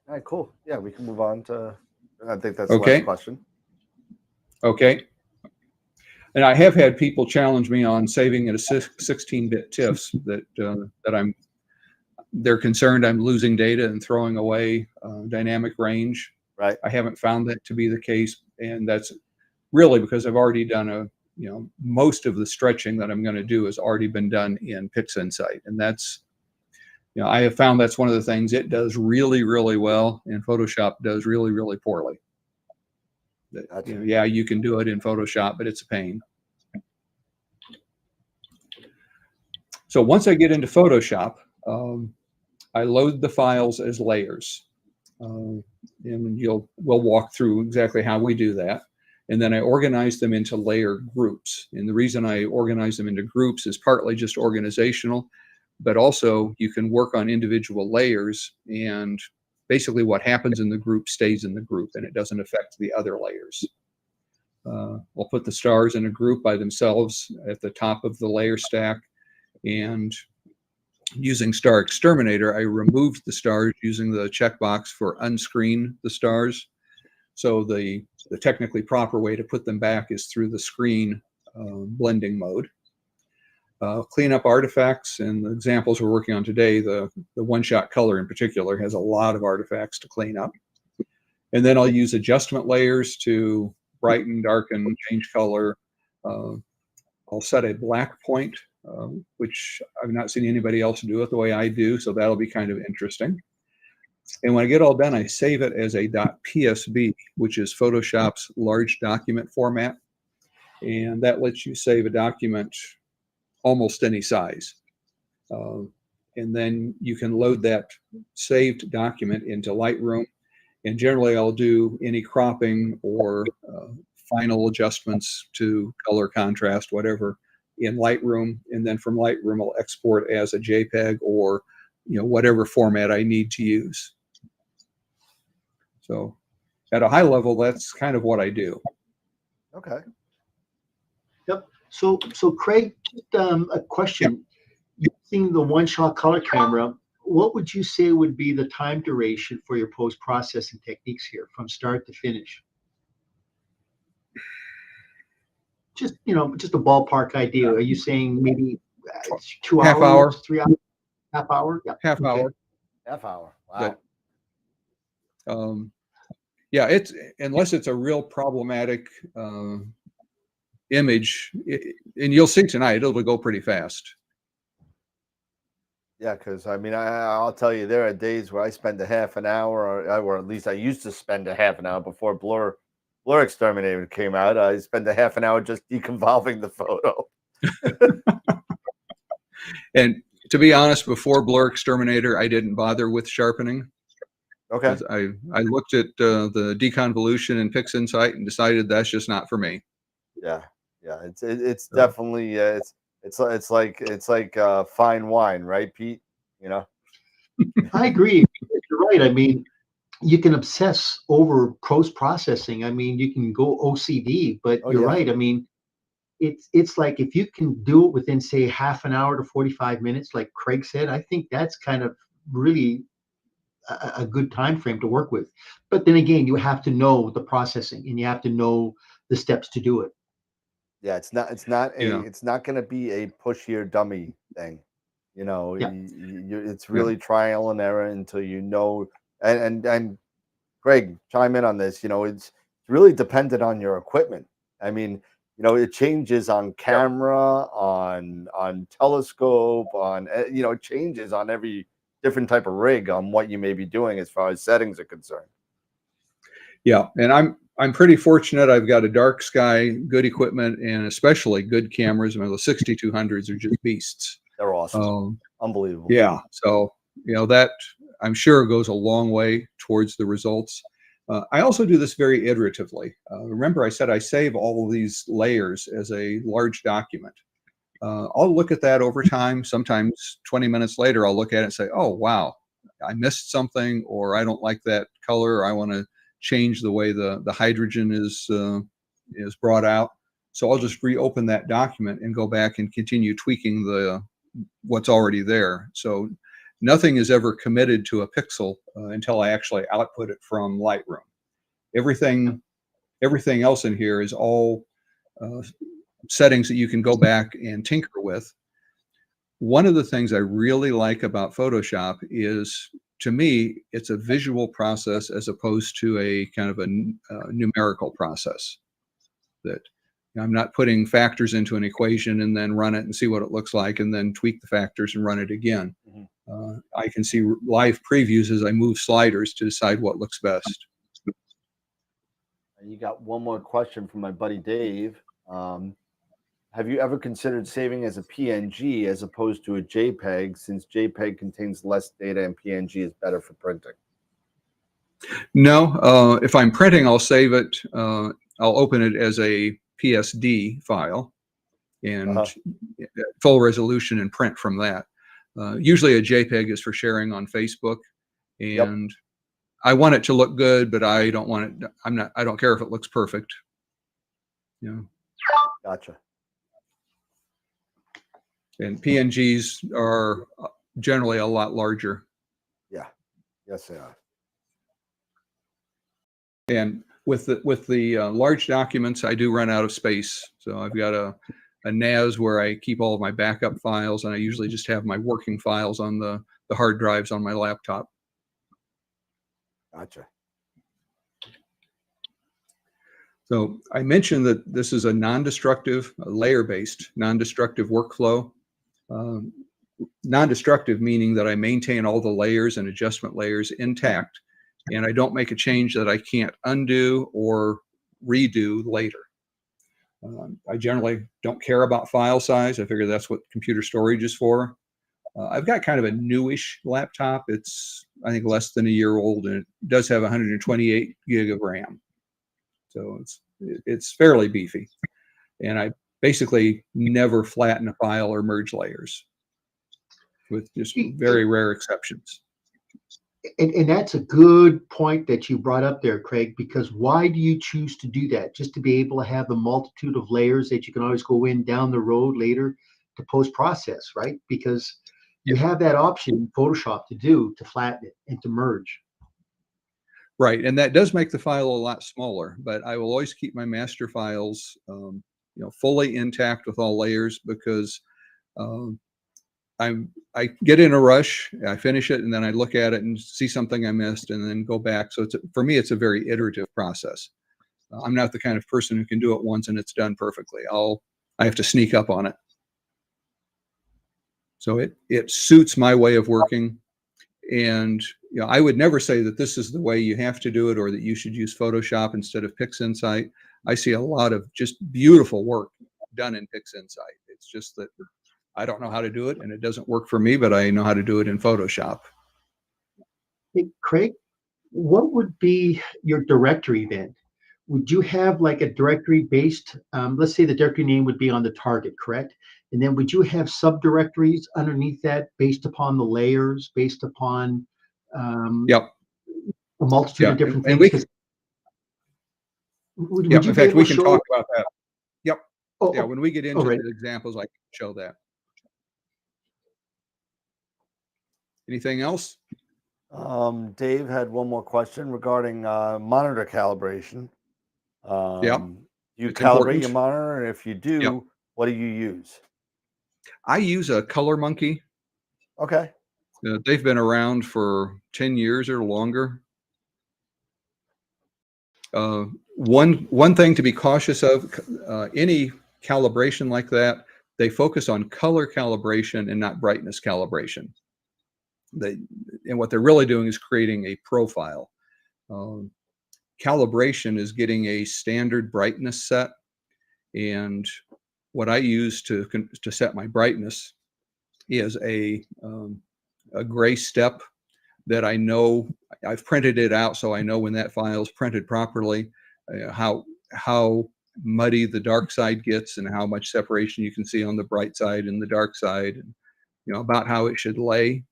All right, cool. Yeah, we can move on to, I think that's the last question. Okay. And I have had people challenge me on saving at a 16-bit TIFFs that they're concerned I'm losing data and throwing away dynamic range. Right. I haven't found that to be the case. And that's really because I've already done most of the stretching that I'm going to do has already been done in PixInsight. And that's, I have found that's one of the things it does really, really well, and Photoshop does really, really poorly. Gotcha. Yeah, you can do it in Photoshop, but it's a pain. So once I get into Photoshop, I load the files as layers, and we'll walk through exactly how we do that. And then I organize them into layer groups. And the reason I organize them into groups is partly just organizational, but also you can work on individual layers, and basically what happens in the group stays in the group and it doesn't affect the other layers. We'll put the stars in a group by themselves at the top of the layer stack, and using Star Exterminator, I removed the stars using the checkbox for unscreen the stars. So the technically proper way to put them back is through the screen blending mode. Clean up artifacts, and the examples we're working on today, the one-shot color in particular has a lot of artifacts to clean up. And then I'll use adjustment layers to brighten, darken, change color. I'll set a black point, which I've not seen anybody else do it the way I do, so that'll be kind of interesting. And when I get all done, I save it as a .psb, which is Photoshop's large document format. And that lets you save a document almost any size. And then you can load that saved document into Lightroom. And generally, I'll do any cropping or final adjustments to color, contrast, whatever, in Lightroom. And then from Lightroom, I'll export as a JPEG or whatever format I need to use. So at a high level, that's kind of what I do. Okay. Yep. So Craig, just a question. Using the one-shot color camera, what would you say would be the time duration for your post-processing techniques here from start to finish? Just just a ballpark idea. Are you saying maybe 2 hours, Half hour. 3 hours, half hour? Yeah. Half hour. Half hour. Wow. But, yeah, it's unless it's a real problematic image, and you'll see tonight, it'll go pretty fast. Yeah, because I mean, I'll tell you, there are days where I spend a half an hour, or at least I used to spend a half an hour before Blur Exterminator came out. I spent a half an hour just deconvolving the photo. And to be honest, before Blur Exterminator, I didn't bother with sharpening. Okay. I looked at the deconvolution in PixInsight and decided that's just not for me. Yeah, it's definitely it's like fine wine, right, Pete? I agree. You're right. I mean, you can obsess over post-processing. I mean, you can go OCD, but you're right. I mean, it's like if you can do it within, say, half an hour to 45 minutes, like Craig said, I think that's kind of really a good time frame to work with. But then again, you have to know the processing and you have to know the steps to do it. Yeah, it's not going to be a push here dummy thing. It's really trial and error until you know. And Greg, chime in on this. It's really dependent on your equipment. I mean, it changes on camera, on telescope, on it changes on every different type of rig on what you may be doing as far as settings are concerned. Yeah, and I'm pretty fortunate. I've got a dark sky, good equipment, and especially good cameras. I mean, the 6200s are just beasts. They're awesome. Unbelievable. Yeah, so that I'm sure goes a long way towards the results. I also do this very iteratively. Remember, I said I save all of these layers as a large document. I'll look at that over time. Sometimes 20 minutes later, I'll look at it and say, oh, wow, I missed something, or I don't like that color, or I want to change the way the hydrogen is brought out. So I'll just reopen that document and go back and continue tweaking what's already there. So nothing is ever committed to a pixel until I actually output it from Lightroom. Everything else in here is all settings that you can go back and tinker with. One of the things I really like about Photoshop is, to me, it's a visual process as opposed to a kind of a numerical process. That I'm not putting factors into an equation and then run it and see what it looks like and then tweak the factors and run it again. I can see live previews as I move sliders to decide what looks best. And you got one more question from my buddy Dave. Have you ever considered saving as a PNG as opposed to a JPEG, since JPEG contains less data and PNG is better for printing? No, if I'm printing, I'll save it. I'll open it as a PSD file and full resolution and print from that. Usually a JPEG is for sharing on Facebook, and I want it to look good, but I don't want it. I don't care if it looks perfect. Gotcha. And PNGs are generally a lot larger. Yeah. Yes, they are. And with the large documents, I do run out of space. So I've got a NAS where I keep all of my backup files, and I usually just have my working files on the hard drives on my laptop. Gotcha. So I mentioned that this is a non-destructive, layer-based, non-destructive workflow. Non-destructive meaning that I maintain all the layers and adjustment layers intact, and I don't make a change that I can't undo or redo later. I generally don't care about file size. I figure that's what computer storage is for. I've got kind of a newish laptop. It's, I think, less than a year old, and it does have 128 gig of RAM. So it's fairly beefy. And I basically never flatten a file or merge layers, with just very rare exceptions. And that's a good point that you brought up there, Craig, because why do you choose to do that? Just to be able to have the multitude of layers that you can always go in down the road later to post-process, right? Because you have that option in Photoshop to flatten it and to merge. Right, and that does make the file a lot smaller, but I will always keep my master files, fully intact with all layers, because I get in a rush, I finish it, and then I look at it and see something I missed, and then go back. So for me, it's a very iterative process. I'm not the kind of person who can do it once and it's done perfectly. I have to sneak up on it. So it suits my way of working. And I would never say that this is the way you have to do it, or that you should use Photoshop instead of PixInsight. I see a lot of just beautiful work done in PixInsight. It's just that I don't know how to do it, and it doesn't work for me, but I know how to do it in Photoshop. Hey, Craig, what would be your directory then? Would you have like a directory based, let's say the directory name would be on the target, correct? And then would you have subdirectories underneath that based upon the layers, based upon Yep. a multitude of different things? And we can, would in you be fact, able we to can show? talk about that. Yep. Oh, Yeah, when we get into right. the examples, I can show that. Anything else? Dave had one more question regarding monitor calibration. Yeah, You it's calibrate important. your monitor, and if you do, Yep. what do you use? I use a Color Monkey. Okay. They've been around for 10 years or longer. One thing to be cautious of, any calibration like that, they focus on color calibration and not brightness calibration. And what they're really doing is creating a profile. Calibration is getting a standard brightness set, and what I use to set my brightness is a gray step that I know I've printed it out, so I know when that file is printed properly, how muddy the dark side gets, and how much separation you can see on the bright side and the dark side, and about how it should lay.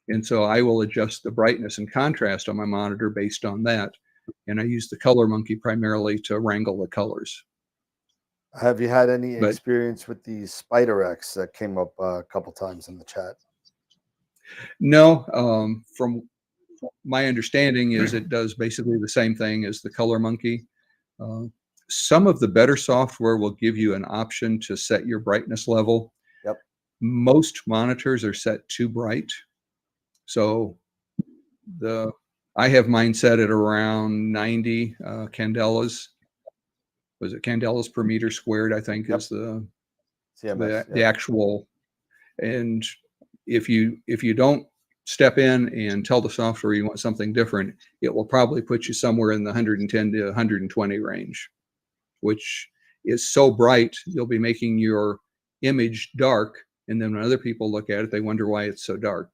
And so I will adjust the brightness and contrast on my monitor based on that. And I use the Color Monkey primarily to wrangle the colors. Have you had any But experience with the SpiderX that came up a couple times in the chat? no, from my understanding is it does basically the same thing as the Color Monkey. Some of the better software will give you an option to set your brightness level. Yep. Most monitors are set too bright. So I have mine set at around 90 candelas. Was it candelas per meter squared? I think is the CMS, the actual. And if you don't step in and tell the software you want something different, it will probably put you somewhere in the 110 to 120 range, which is so bright you'll be making your image dark, and then when other people look at it, they wonder why it's so dark.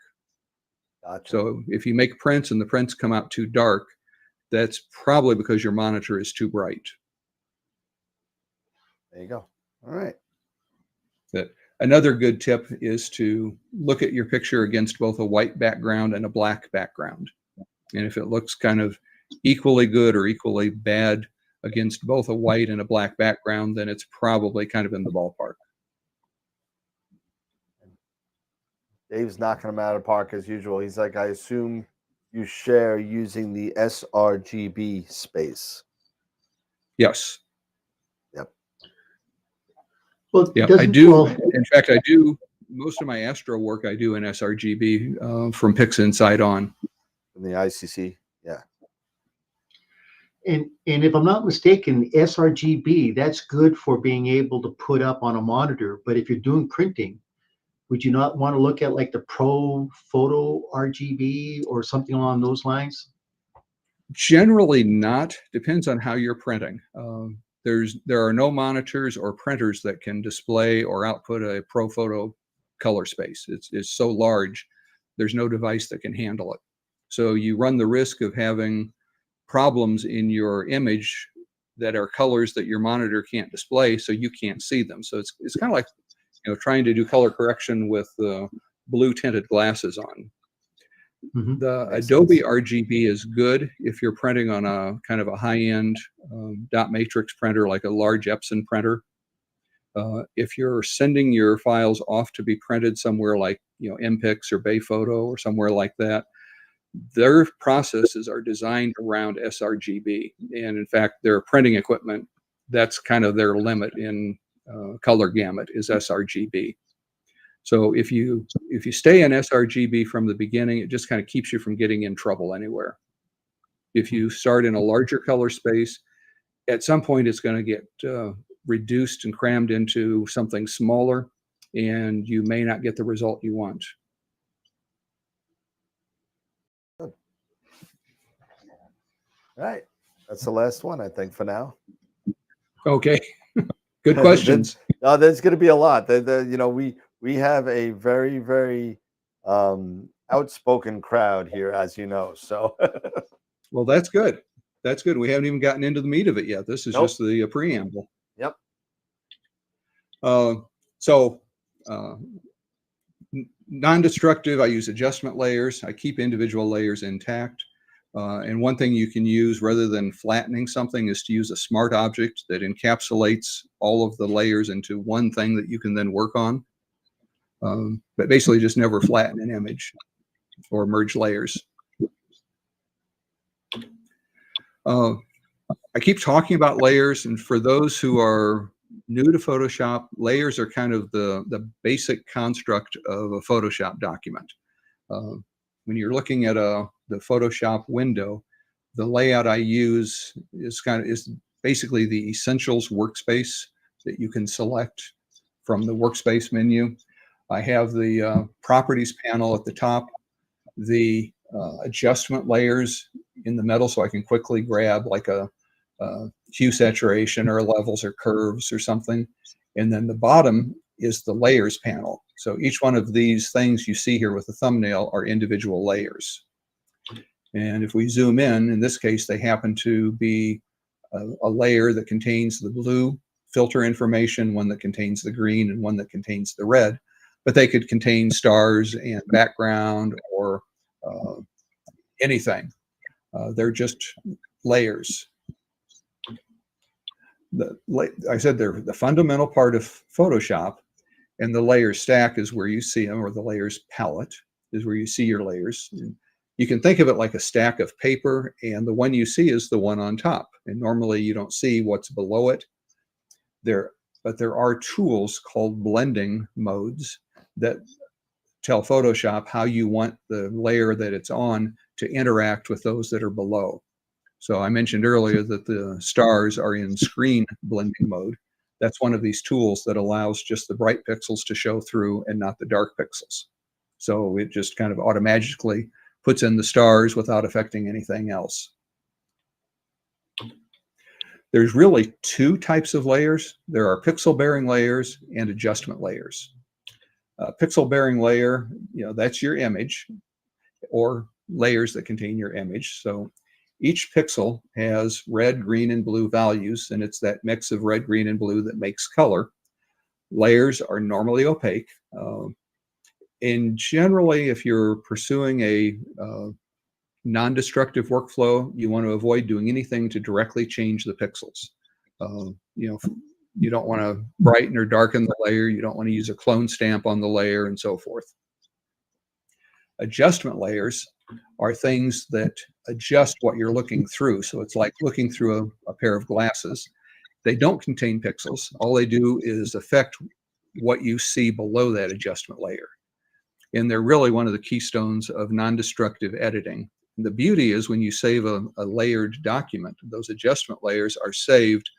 Gotcha. So if you make prints and the prints come out too dark, that's probably because your monitor is too bright. There you go. All right. Another good tip is to look at your picture against both a white background and a black background. And if it looks kind of equally good or equally bad against both a white and a black background, then it's probably kind of in the ballpark. Dave's knocking them out of the park as usual. He's like, I assume you share using the sRGB space. Yes. Yep. Well, Yeah, I doesn't do. well, In fact, I do most of my Astro work I do in sRGB from PixInsight on. In the ICC. Yeah. and if I'm not mistaken, sRGB, that's good for being able to put up on a monitor. But if you're doing printing, would you not want to look at like the Pro Photo RGB or something along those lines? Generally not. Depends on how you're printing. There are no monitors or printers that can display or output a Pro Photo color space. It's so large, there's no device that can handle it. So you run the risk of having problems in your image that are colors that your monitor can't display, so you can't see them. So it's kind of like, you know, trying to do color correction with blue tinted glasses on. Mhm. The Makes Adobe sense. RGB is good if you're printing on a kind of a high-end dot matrix printer, like a large Epson printer. If you're sending your files off to be printed somewhere like, you know, MPix or Bayphoto or somewhere like that, their processes are designed around sRGB. And in fact, their printing equipment, that's kind of their limit in color gamut is sRGB. So if you stay in sRGB from the beginning, it just kind of keeps you from getting in trouble anywhere. If you start in a larger color space, at some point it's going to get reduced and crammed into something smaller, and you may not get the result you want. All right. That's the last one, I think, for now. Okay. Good questions. No, there's going to be a lot. You know, we have a very, very outspoken crowd here, as you know. So, Well, that's good. That's good. We haven't even gotten into the meat of it yet. This is Nope. just the preamble. Yep. Non-destructive, I use adjustment layers. I keep individual layers intact. And one thing you can use rather than flattening something is to use a smart object that encapsulates all of the layers into one thing that you can then work on. But basically just never flatten an image or merge layers. I keep talking about layers, and for those who are new to Photoshop, layers are kind of the basic construct of a Photoshop document. When you're looking at the Photoshop window, the layout I use is basically the Essentials workspace that you can select from the workspace menu. I have the properties panel at the top, the adjustment layers in the middle, so I can quickly grab like a hue saturation or levels or curves or something. And then the bottom is the layers panel. So each one of these things you see here with the thumbnail are individual layers. And if we zoom in this case, they happen to be a layer that contains the blue filter information, one that contains the green, and one that contains the red. But they could contain stars and background or anything. They're just layers. I said they're the fundamental part of Photoshop, and the layer stack is where you see them, or the layers palette is where you see your layers. And you can think of it like a stack of paper, and the one you see is the one on top. And normally you don't see what's below it. But there are tools called blending modes that tell Photoshop how you want the layer that it's on to interact with those that are below. So I mentioned earlier that the stars are in screen blending mode. That's one of these tools that allows just the bright pixels to show through and not the dark pixels. So it just kind of automatically puts in the stars without affecting anything else. There's really two types of layers. There are pixel-bearing layers and adjustment layers. Pixel-bearing layer, that's your image, or layers that contain your image. So each pixel has red, green, and blue values, and it's that mix of red, green, and blue that makes color. Layers are normally opaque. And generally, if you're pursuing a non-destructive workflow, you want to avoid doing anything to directly change the pixels. You don't want to brighten or darken the layer. You don't want to use a clone stamp on the layer and so forth. Adjustment layers are things that adjust what you're looking through. So it's like looking through a pair of glasses. They don't contain pixels. All they do is affect what you see below that adjustment layer. And they're really one of the keystones of non-destructive editing. And the beauty is when you save a layered document, those adjustment layers are saved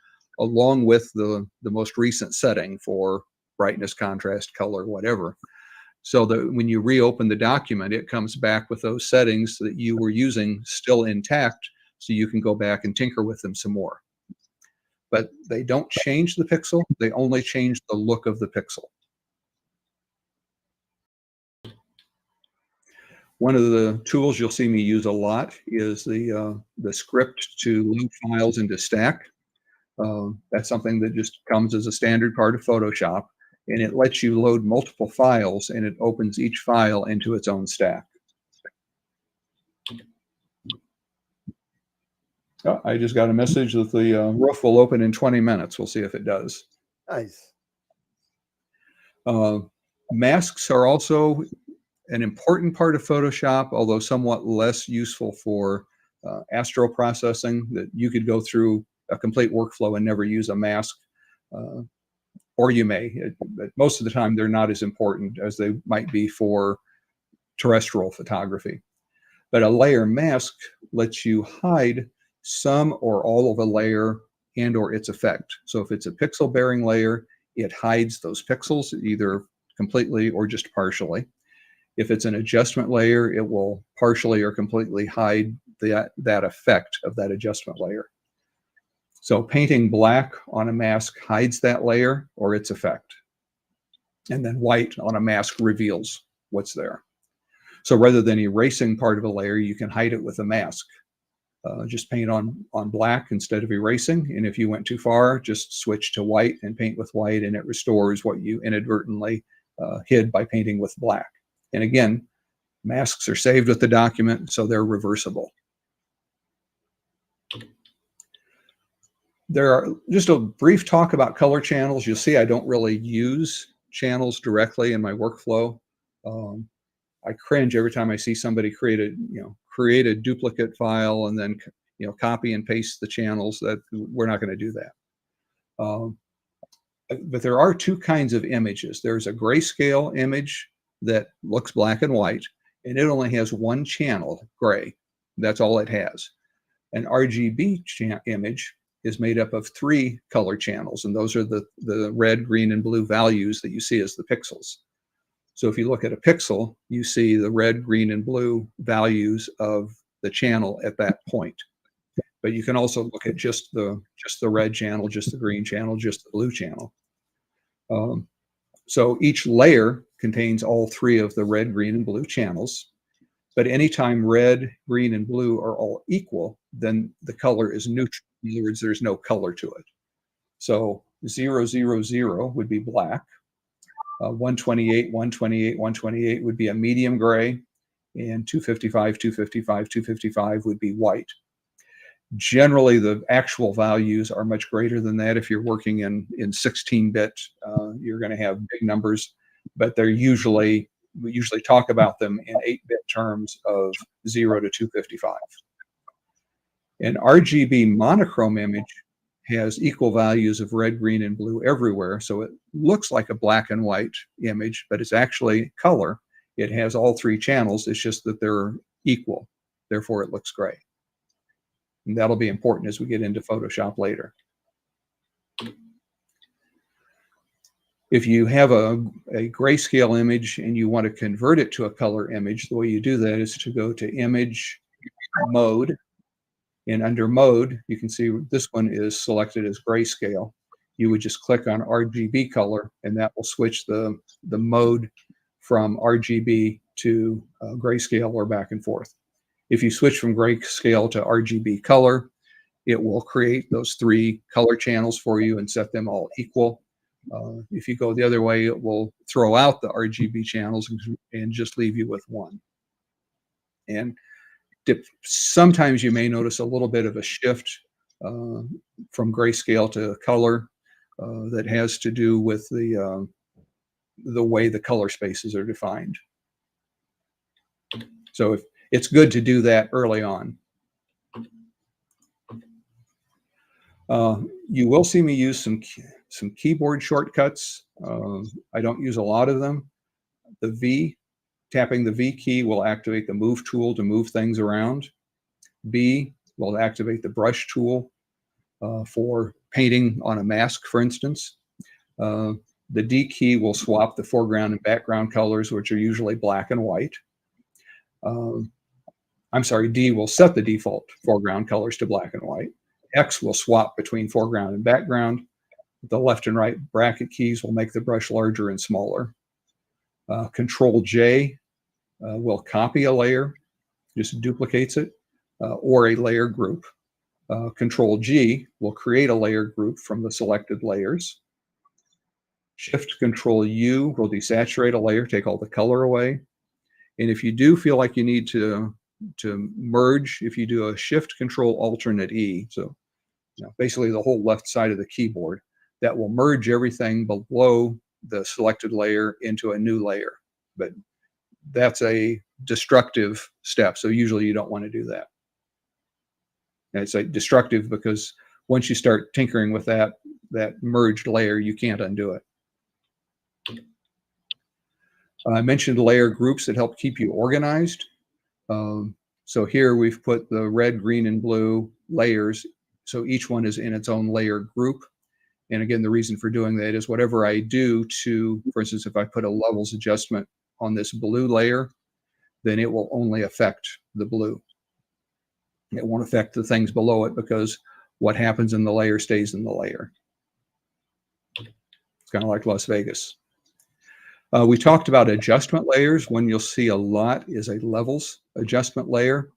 along with the most recent setting for brightness, contrast, color, whatever. So that when you reopen the document, it comes back with those settings that you were using still intact, so you can go back and tinker with them some more. But they don't change the pixel, they only change the look of the pixel. One of the tools you'll see me use a lot is the script to load files into Stack. That's something that just comes as a standard part of Photoshop, and it lets you load multiple files, and it opens each file into its own stack. Oh, I just got a message that the roof will open in 20 minutes. We'll see if it does. Nice. Masks are also an important part of Photoshop, although somewhat less useful for astro processing, that you could go through a complete workflow and never use a mask. Or you may, but most of the time they're not as important as they might be for terrestrial photography. But a layer mask lets you hide some or all of a layer and or its effect. So if it's a pixel bearing layer, it hides those pixels either completely or just partially. If it's an adjustment layer, it will partially or completely hide that effect of that adjustment layer. So painting black on a mask hides that layer or its effect. And then white on a mask reveals what's there. So rather than erasing part of a layer, you can hide it with a mask. Just paint on black instead of erasing. And if you went too far, just switch to white and paint with white, and it restores what you inadvertently hid by painting with black. And again, masks are saved with the document, so they're reversible. There are just a brief talk about color channels. You'll see I don't really use channels directly in my workflow. I cringe every time I see somebody create a duplicate file and then copy and paste the channels. That we're not going to do that. But there are two kinds of images. There's a grayscale image that looks black and white, and it only has one channel, gray. That's all it has. An RGB image is made up of 3 color channels, and those are the red, green, and blue values that you see as the pixels. So if you look at a pixel, you see the red, green, and blue values of the channel at that point. But you can also look at just the red channel, just the green channel, just the blue channel. So each layer contains all 3 of the red, green, and blue channels. But anytime red, green, and blue are all equal, then the color is neutral. In other words, there's no color to it. So 0, 0, 0 would be black. 128, 128, 128 would be a medium gray. And 255, 255, 255 would be white. Generally, the actual values are much greater than that. If you're working in 16-bit, you're going to have big numbers, but we usually talk about them in 8-bit terms of 0 to 255. An RGB monochrome image has equal values of red, green, and blue everywhere, so it looks like a black and white image, but it's actually color. It has all 3 channels. It's just that they're equal. Therefore, it looks gray. And that'll be important as we get into Photoshop later. If you have a grayscale image and you want to convert it to a color image, the way you do that is to go to Image, Mode, and under Mode, you can see this one is selected as grayscale. You would just click on RGB color, and that will switch the mode from RGB to grayscale or back and forth. If you switch from grayscale to RGB color, it will create those 3 color channels for you and set them all equal. If you go the other way, it will throw out the RGB channels and just leave you with 1. And sometimes you may notice a little bit of a shift from grayscale to color that has to do with the way the color spaces are defined. So if it's good to do that early on. You will see me use some keyboard shortcuts. I don't use a lot of them. Tapping the V key will activate the move tool to move things around. B will activate the brush tool for painting on a mask, for instance. The D key will swap the foreground and background colors, which are usually black and white. I'm sorry, D will set the default foreground colors to black and white. X will swap between foreground and background. The left and right bracket keys will make the brush larger and smaller. Control J will copy a layer, just duplicates it, or a layer group. Control G will create a layer group from the selected layers. Shift Control U will desaturate a layer, take all the color away. And if you do feel like you need to merge, if you do a Shift Control Alternate E, so basically the whole left side of the keyboard, that will merge everything below the selected layer into a new layer. But that's a destructive step, so usually you don't want to do that. And it's destructive because once you start tinkering with that merged layer, you can't undo it. I mentioned layer groups that help keep you organized. So here we've put the red, green, and blue layers. So each one is in its own layer group. And again, the reason for doing that is whatever I do to, for instance, if I put a levels adjustment on this blue layer, then it will only affect the blue. It won't affect the things below it because what happens in the layer stays in the layer. It's kind of like Las Vegas. We talked about adjustment layers. One you'll see a lot is a levels adjustment layer.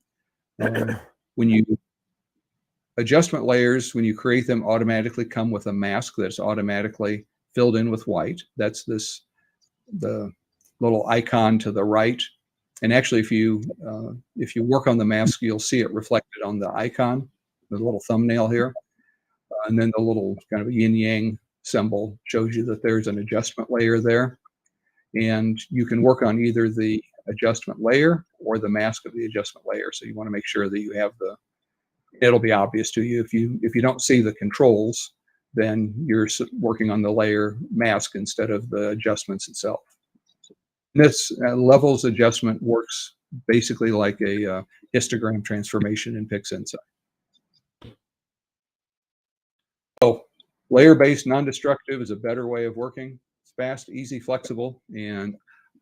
Adjustment layers, when you create them, automatically come with a mask that's automatically filled in with white. That's the little icon to the right. And actually, if you work on the mask, you'll see it reflected on the icon, the little thumbnail here. And then the little kind of yin-yang symbol shows you that there's an adjustment layer there. And you can work on either the adjustment layer or the mask of the adjustment layer. So you want to make sure that you have it'll be obvious to you. If you don't see the controls, then you're working on the layer mask instead of the adjustments itself. This levels adjustment works basically like a histogram transformation in PixInsight. So layer-based non-destructive is a better way of working. It's fast, easy, flexible, and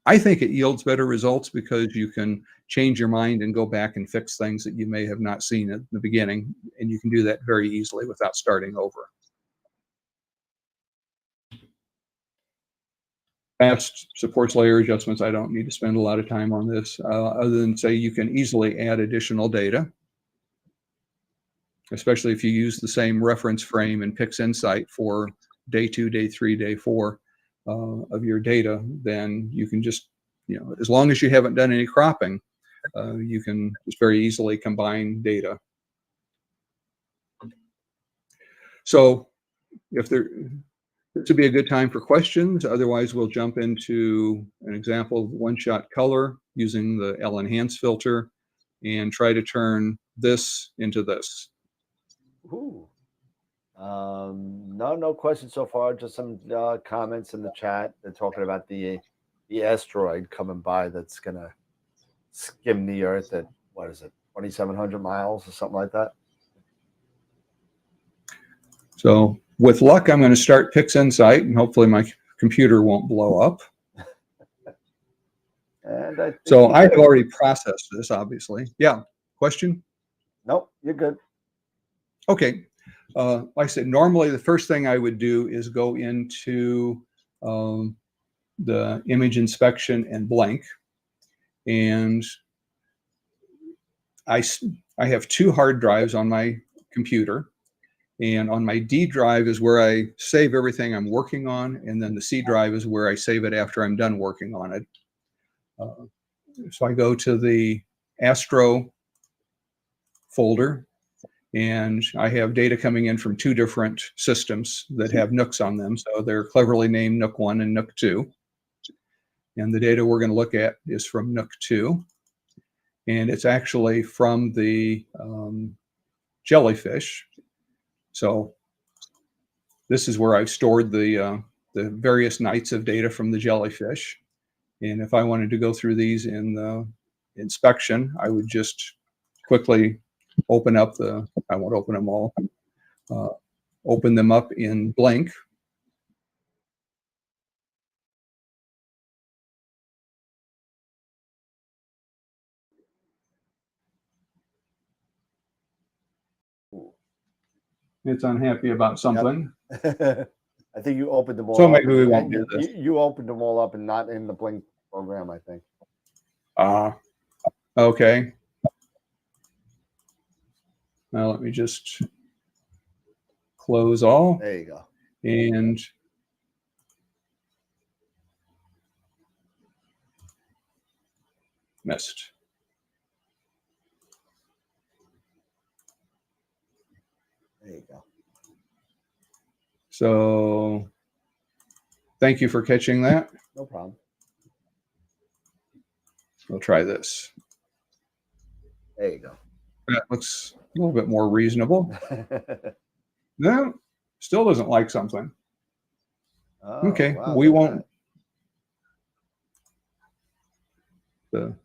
I think it yields better results because you can change your mind and go back and fix things that you may have not seen at the beginning, and you can do that very easily without starting over. Fast supports layer adjustments. I don't need to spend a lot of time on this, other than say you can easily add additional data, especially if you use the same reference frame in PixInsight for day 2, day 3, day 4 of your data. Then you can just, as long as you haven't done any cropping, you can just very easily combine data. So this would be a good time for questions. Otherwise, we'll jump into an example of one-shot color using the L-Enhance filter and try to turn this into this. Ooh. No questions so far. Just some comments in the chat. They're talking about the asteroid coming by that's gonna skim the Earth at, what is it, 2,700 miles or something like that. So with luck, I'm going to start PixInsight, and hopefully my computer won't blow up. And I have already processed this, obviously. Yeah. Question? Nope, you're good. Okay. Like I said, normally the first thing I would do is go into the image inspection and blank. And I have 2 hard drives on my computer. And on my D drive is where I save everything I'm working on. And then the C drive is where I save it after I'm done working on it. So I go to the Astro folder. And I have data coming in from 2 different systems that have NUCs on them. So they're cleverly named NUC 1 and NUC 2. And the data we're going to look at is from NUC 2. and it's actually from the jellyfish. So this is where I've stored the various nights of data from the jellyfish. And if I wanted to go through these in the inspection, I would just quickly open up I won't open them all, open them up in Blink. It's unhappy about something. Yep. I think you opened them all So up. maybe we won't do this. You opened them all up and not in the Blink program, I think. Okay. Now let me just close all. There you go. And missed. There you go. So thank you for catching that. No problem. We'll try this. There you go. That looks a little bit more reasonable. No, still doesn't like something. Oh, Okay, wow, we look at won't.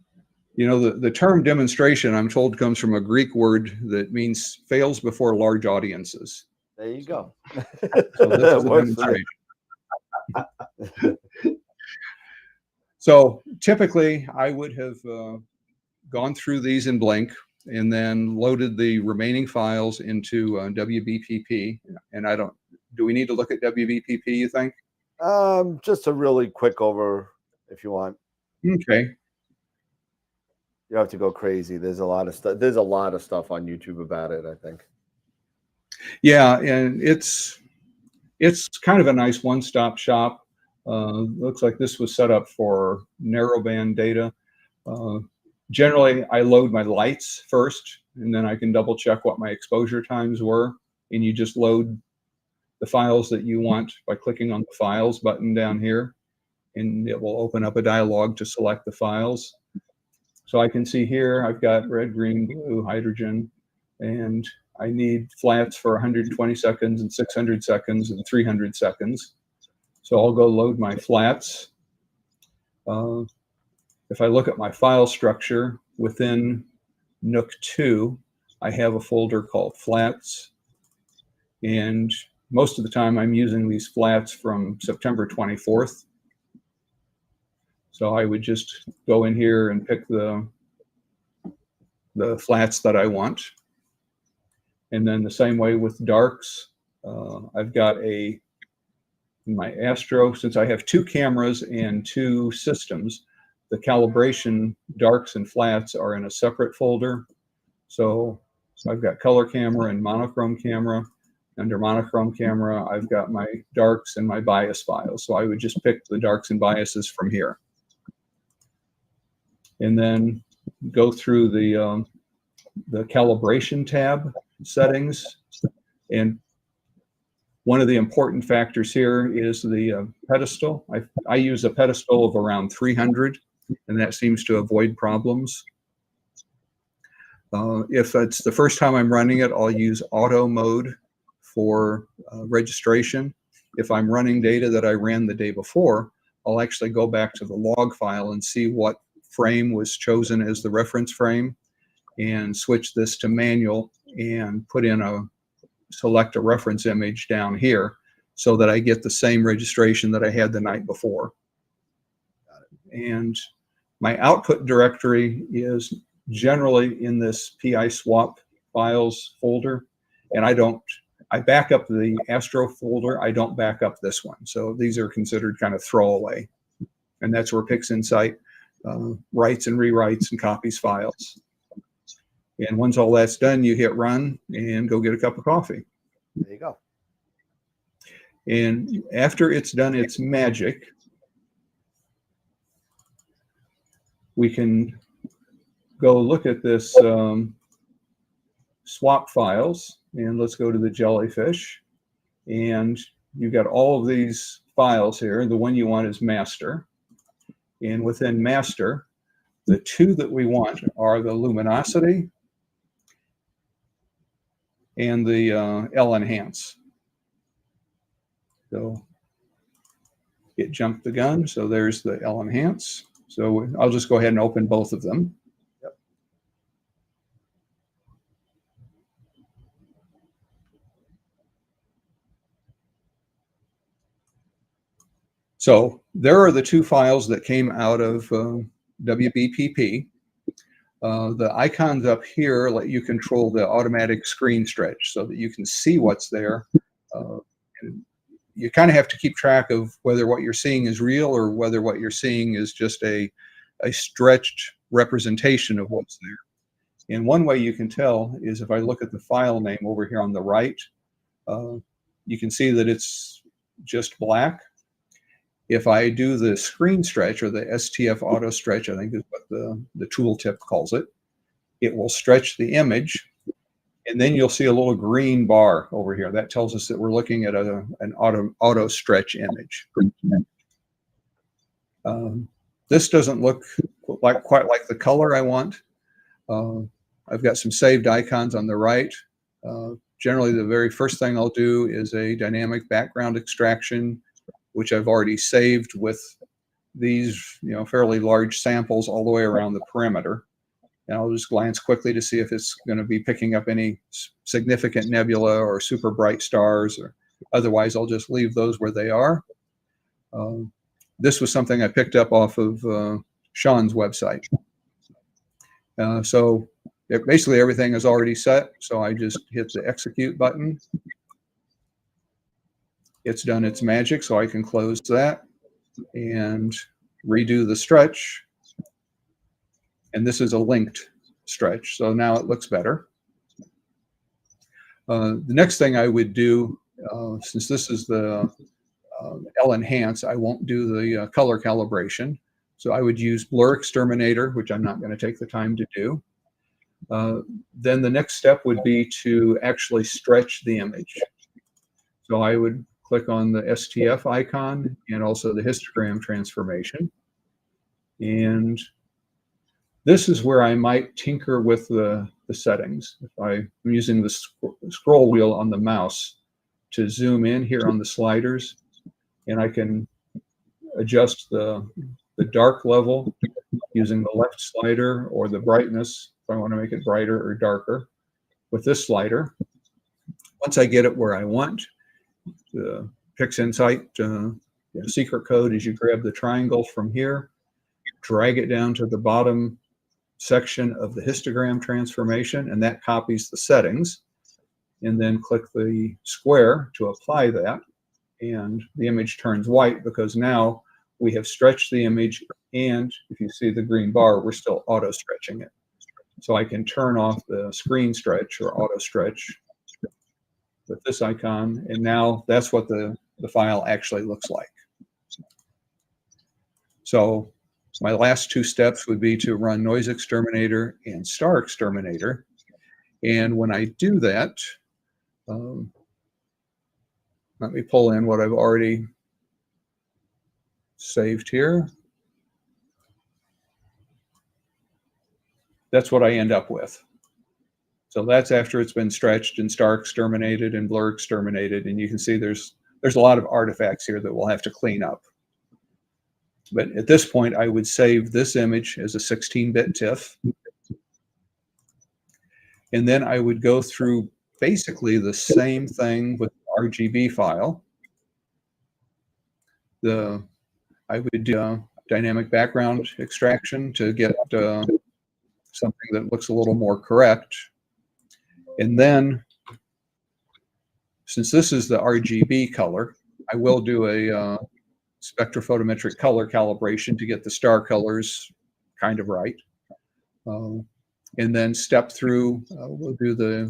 The term demonstration, I'm told, comes from a Greek word that means fails before large audiences. that. There you go. So this is a Works for me. demonstration. So typically, I would have gone through these in Blink and then loaded the remaining files into WBPP. And do we need to look at WBPP, you think? Just a really quick over, if you want. Okay. You don't have to go crazy. There's a lot of stuff. There's a lot of stuff on YouTube about it, I think. Yeah, and it's kind of a nice one-stop shop. Looks like this was set up for narrowband data. Generally, I load my lights first, and then I can double check what my exposure times were. And you just load the files that you want by clicking on the Files button down here, and it will open up a dialog to select the files. So I can see here I've got red, green, blue, hydrogen, and I need flats for 120 seconds and 600 seconds and 300 seconds. So I'll go load my flats. If I look at my file structure within Nook 2, I have a folder called Flats. And most of the time I'm using these flats from September 24th. So I would just go in here and pick the flats that I want. And then the same way with darks, I've got in my Astro, since I have 2 cameras and 2 systems, the calibration darks and flats are in a separate folder. So I've got color camera and monochrome camera. Under monochrome camera, I've got my darks and my bias files. So I would just pick the darks and biases from here. And then go through the calibration tab settings. And one of the important factors here is the pedestal. I use a pedestal of around 300, and that seems to avoid problems. If it's the first time I'm running it, I'll use auto mode for registration. If I'm running data that I ran the day before, I'll actually go back to the log file and see what frame was chosen as the reference frame and switch this to manual and select a reference image down here so that I get the same registration that I had the night before. And my output directory is generally in this PI swap files folder, and I back up the Astro folder. I don't back up this one. So these are considered kind of throwaway. And that's where PixInsight writes and rewrites and copies files. And once all that's done, you hit run and go get a cup of coffee. There you go. And after it's done its magic, we can go look at this swap files. And let's go to the jellyfish. And you've got all of these files here. The one you want is master. And within master, the two that we want are the luminosity and the L enhance. So it jumped the gun. So there's the L enhance. So I'll just go ahead and open both of them. So there are the two files that came out of WBPP. The icons up here let you control the automatic screen stretch so that you can see what's there. And you kind of have to keep track of whether what you're seeing is real or whether what you're seeing is just a stretched representation of what's there. And one way you can tell is if I look at the file name over here on the right, you can see that it's just black. If I do the screen stretch, or the STF auto stretch, I think is what the tooltip calls it, it will stretch the image, and then you'll see a little green bar over here. That tells us that we're looking at an auto stretch image. This doesn't look quite like the color I want. I've got some saved icons on the right. Generally, the very first thing I'll do is a dynamic background extraction, which I've already saved with these, fairly large samples all the way around the perimeter. And I'll just glance quickly to see if it's going to be picking up any significant nebula or super bright stars, or otherwise I'll just leave those where they are. This was something I picked up off of Sean's website. So basically everything is already set. So I just hit the execute button. It's done its magic, so I can close that and redo the stretch. And this is a linked stretch, so now it looks better. The next thing I would do, since this is the L enhance, I won't do the color calibration. So I would use blur exterminator, which I'm not going to take the time to do. Then the next step would be to actually stretch the image. So I would click on the STF icon and also the histogram transformation. And this is where I might tinker with the settings. If I'm using the scroll wheel on the mouse to zoom in here on the sliders, and I can adjust the dark level using the left slider, or the brightness if I want to make it brighter or darker with this slider. Once I get it where I want, the PixInsight secret code is you grab the triangle from here, drag it down to the bottom section of the histogram transformation, and that copies the settings, and then click the square to apply that, and the image turns white because now we have stretched the image, and if you see the green bar, we're still auto stretching it. So I can turn off the screen stretch or auto stretch with this icon, and now that's what the file actually looks like. So my last two steps would be to run noise exterminator and star exterminator. And when I do that, let me pull in what I've already saved here. That's what I end up with. So that's after it's been stretched and star exterminated and blur exterminated. And you can see there's a lot of artifacts here that we'll have to clean up. But at this point, I would save this image as a 16-bit TIFF. And then I would go through basically the same thing with the RGB file. I would do dynamic background extraction to get something that looks a little more correct. And then, since this is the RGB color, I will do a spectrophotometric color calibration to get the star colors kind of right. And then step through, we'll do the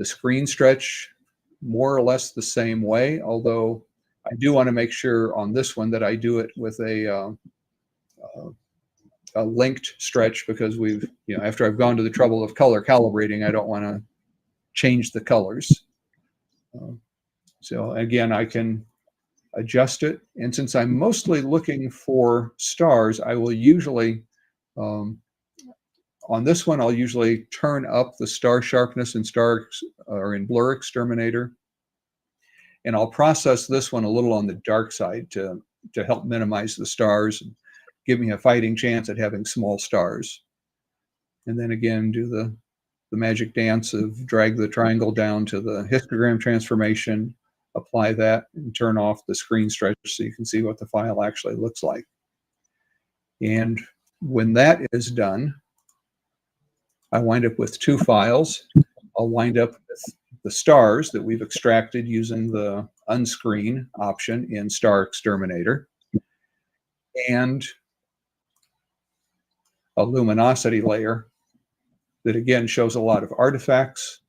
screen stretch more or less the same way, although I do want to make sure on this one that I do it with a linked stretch, because we've, after I've gone to the trouble of color calibrating, I don't want to change the colors. So again, I can adjust it. And since I'm mostly looking for stars, I will usually, on this one, I'll usually turn up the star sharpness in blur exterminator. And I'll process this one a little on the dark side to help minimize the stars and give me a fighting chance at having small stars. And then again, do the magic dance of drag the triangle down to the histogram transformation, apply that, and turn off the screen stretch so you can see what the file actually looks like. And when that is done, I wind up with two files. I'll wind up with the stars that we've extracted using the unscreen option in Star Exterminator, and a luminosity layer that again shows a lot of artifacts.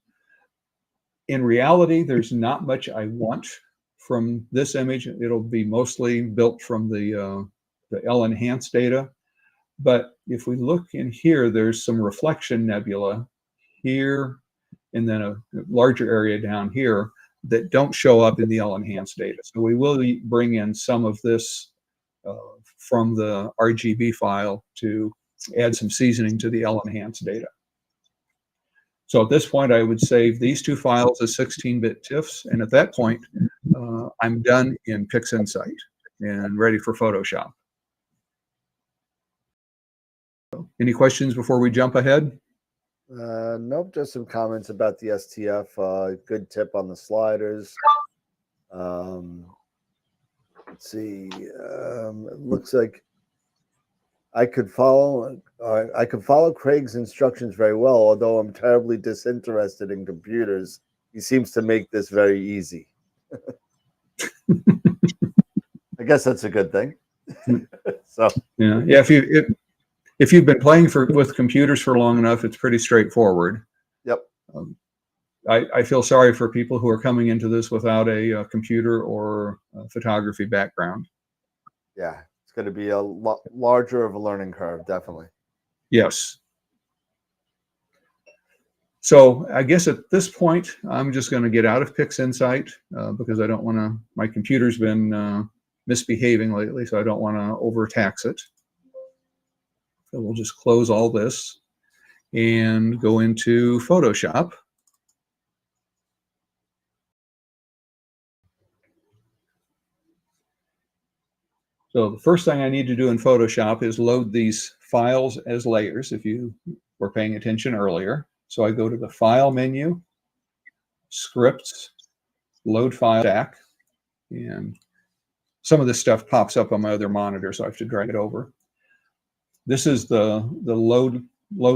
In reality, there's not much I want from this image. It'll be mostly built from the L-enhanced data. But if we look in here, there's some reflection nebula here, and then a larger area down here that don't show up in the L-enhanced data. So we will bring in some of this from the RGB file to add some seasoning to the L-enhanced data. So at this point, I would save these two files as 16-bit TIFFs, and at that point, I'm done in PixInsight and ready for Photoshop. Any questions before we jump ahead? Nope, just some comments about the STF. Good tip on the sliders. Let's see. It looks like I could follow Craig's instructions very well, although I'm terribly disinterested in computers. He seems to make this very easy. I guess that's a good thing. So yeah. If you've been playing with computers for long enough, it's pretty straightforward. Yep. I feel sorry for people who are coming into this without a computer or a photography background. Yeah, it's going to be a lot larger of a learning curve, definitely. Yes. So I guess at this point, I'm just going to get out of PixInsight because I don't want to, my computer's been misbehaving lately, so I don't want to overtax it. So we'll just close all this and go into Photoshop. So the first thing I need to do in Photoshop is load these files as layers, if you were paying attention earlier. So I go to the File menu, Scripts, Load File Stack, and some of this stuff pops up on my other monitor, so I have to drag it over. This is the load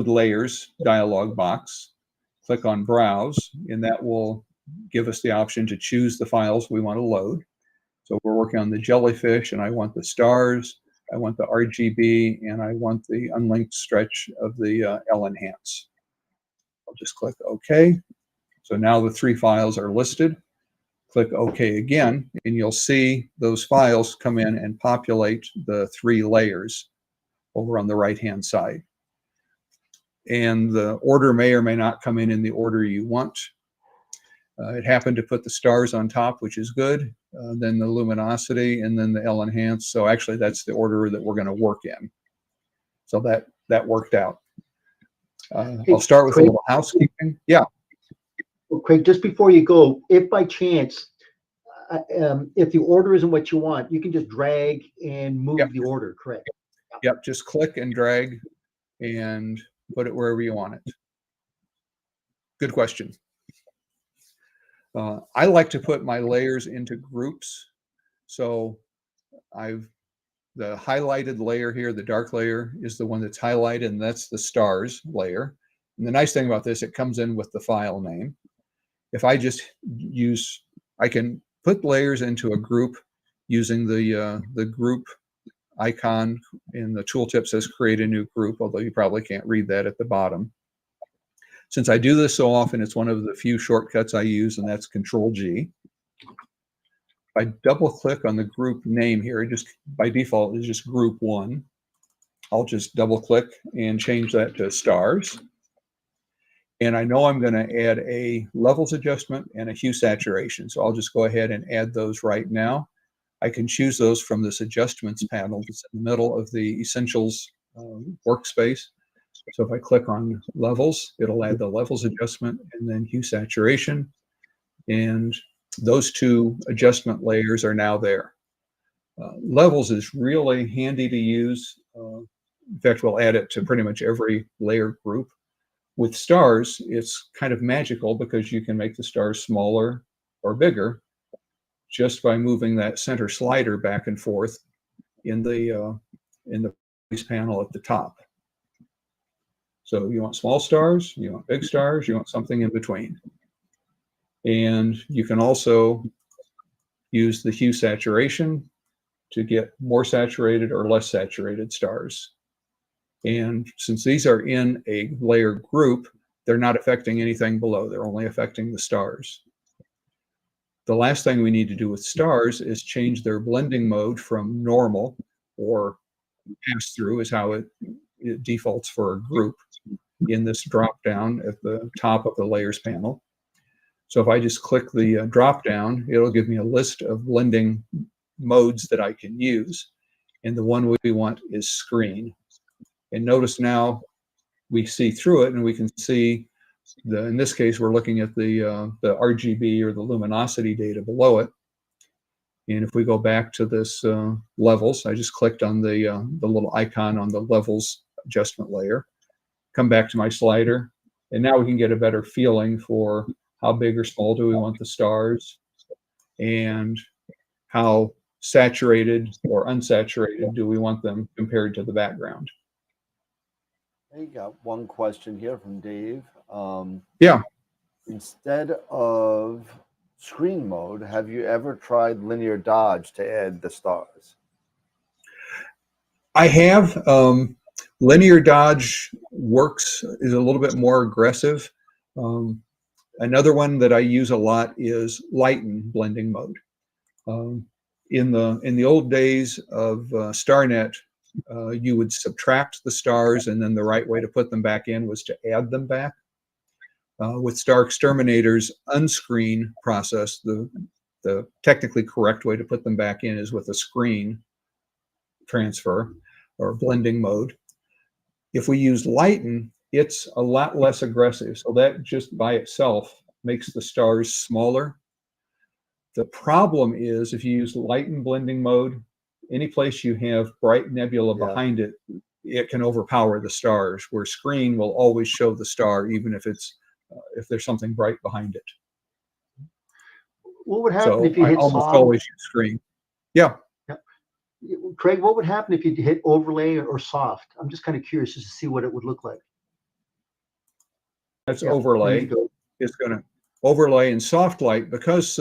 layers dialog box. Click on Browse, and that will give us the option to choose the files we want to load. So we're working on the jellyfish, and I want the stars, I want the RGB, and I want the unlinked stretch of the L-enhance. I'll just click OK. So now the three files are listed. Click OK again, and you'll see those files come in and populate the three layers over on the right-hand side. And the order may or may not come in the order you want. It happened to put the stars on top, which is good, then the luminosity, and then the L-enhance. So actually, that's the order that we're going to work in. So that worked out. I'll start with Craig, a little housekeeping. Yeah. Well, Craig, just before you go, if by chance, if the order isn't what you want, you can just drag and move the order, correct? Yep, just click and drag and put it wherever you want it. Good question. I like to put my layers into groups. So the highlighted layer here, the dark layer, is the one that's highlighted, and that's the stars layer. And the nice thing about this, it comes in with the file name. If I just I can put layers into a group using the group icon in the tooltip says create a new group, although you probably can't read that at the bottom. Since I do this so often, it's one of the few shortcuts I use, and that's Control-G. If I double click on the group name here, it just by default is just group 1. I'll just double click and change that to stars. And I know I'm going to add a levels adjustment and a hue saturation. So I'll just go ahead and add those right now. I can choose those from this adjustments panel that's in the middle of the Essentials workspace. So if I click on levels, it'll add the levels adjustment and then hue saturation. And those two adjustment layers are now there. Levels is really handy to use. In fact, we'll add it to pretty much every layer group. With stars, it's kind of magical because you can make the stars smaller or bigger just by moving that center slider back and forth in the panel at the top. So you want small stars, you want big stars, you want something in between. And you can also use the hue saturation to get more saturated or less saturated stars. And since these are in a layer group, they're not affecting anything below. They're only affecting the stars. The last thing we need to do with stars is change their blending mode from normal, or pass-through is how it defaults for a group, in this drop-down at the top of the layers panel. So if I just click the drop-down, it'll give me a list of blending modes that I can use. And the one we want is screen. And notice now we see through it and we can see in this case, we're looking at the RGB or the luminosity data below it. And if we go back to this levels, I just clicked on the little icon on the levels adjustment layer, come back to my slider, and now we can get a better feeling for how big or small do we want the stars, and how saturated or unsaturated do we want them compared to the background. I got one question here from Dave. Yeah. Instead of screen mode, have you ever tried linear dodge to add the stars? I have. Linear dodge is a little bit more aggressive. Another one that I use a lot is lighten blending mode. In the old days of StarNet, you would subtract the stars, and then the right way to put them back in was to add them back. With Star Exterminator's unscreen process, the technically correct way to put them back in is with a screen transfer or blending mode. If we use lighten, it's a lot less aggressive. So that just by itself makes the stars smaller. The problem is if you use lighten blending mode, any place you have bright nebula behind it, it can overpower the stars, where screen will always show the star even if it's if there's something bright behind it. What would happen if you I hit almost soft? always use screen. Yeah. Craig, what would happen if you hit overlay or soft? I'm just kind of curious just to see what it would look like. That's overlay. It's going to overlay in soft light because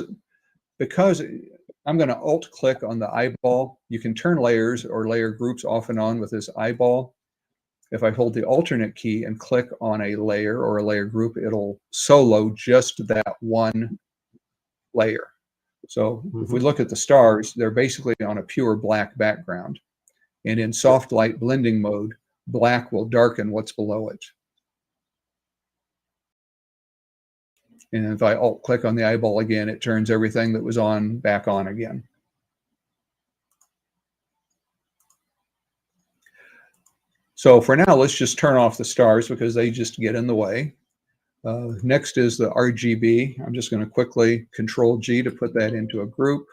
I'm going to alt click on the eyeball. You can turn layers or layer groups off and on with this eyeball. If I hold the alternate key and click on a layer or a layer group, it'll solo just that one layer. So if we look at the stars, they're basically on a pure black background. And in soft light blending mode, black will darken what's below it. And if I alt click on the eyeball again, it turns everything that was on back on again. So for now, let's just turn off the stars because they just get in the way. Next is the RGB. I'm just going to quickly Control G to put that into a group.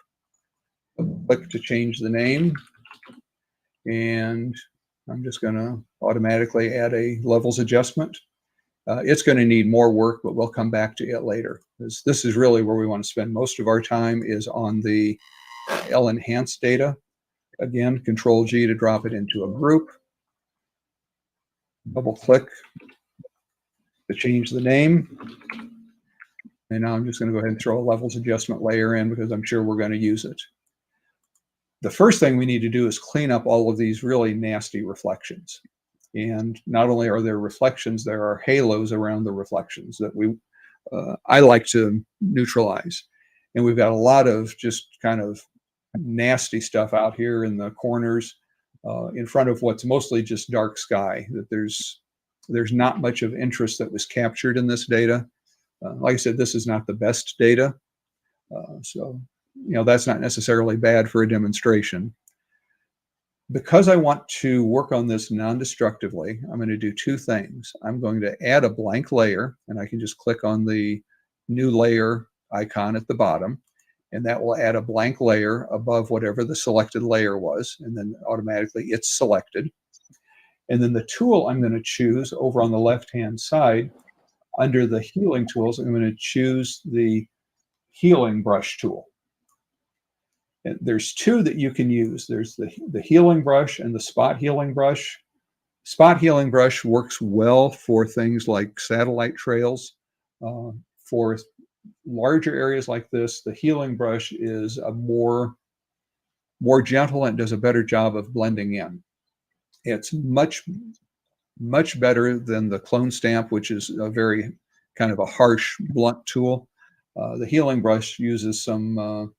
Click to change the name. And I'm just going to automatically add a levels adjustment. It's going to need more work, but we'll come back to it later. This is really where we want to spend most of our time, is on the L-enhanced data. Again, Control G to drop it into a group. Double click to change the name. And now I'm just going to go ahead and throw a levels adjustment layer in because I'm sure we're going to use it. The first thing we need to do is clean up all of these really nasty reflections. And not only are there reflections, there are halos around the reflections that I like to neutralize. And we've got a lot of just kind of nasty stuff out here in the corners in front of what's mostly just dark sky. That there's not much of interest that was captured in this data. Like I said, this is not the best data. So that's not necessarily bad for a demonstration. Because I want to work on this non-destructively, I'm going to do two things. I'm going to add a blank layer, and I can just click on the new layer icon at the bottom, and that will add a blank layer above whatever the selected layer was, and then automatically it's selected. And then the tool I'm going to choose over on the left-hand side, under the healing tools, I'm going to choose the healing brush tool. And there's two that you can use. There's the healing brush and the spot healing brush. Spot healing brush works well for things like satellite trails. For larger areas like this, the healing brush is a more gentle and does a better job of blending in. It's much better than the clone stamp, which is a very kind of a harsh, blunt tool. The healing brush uses some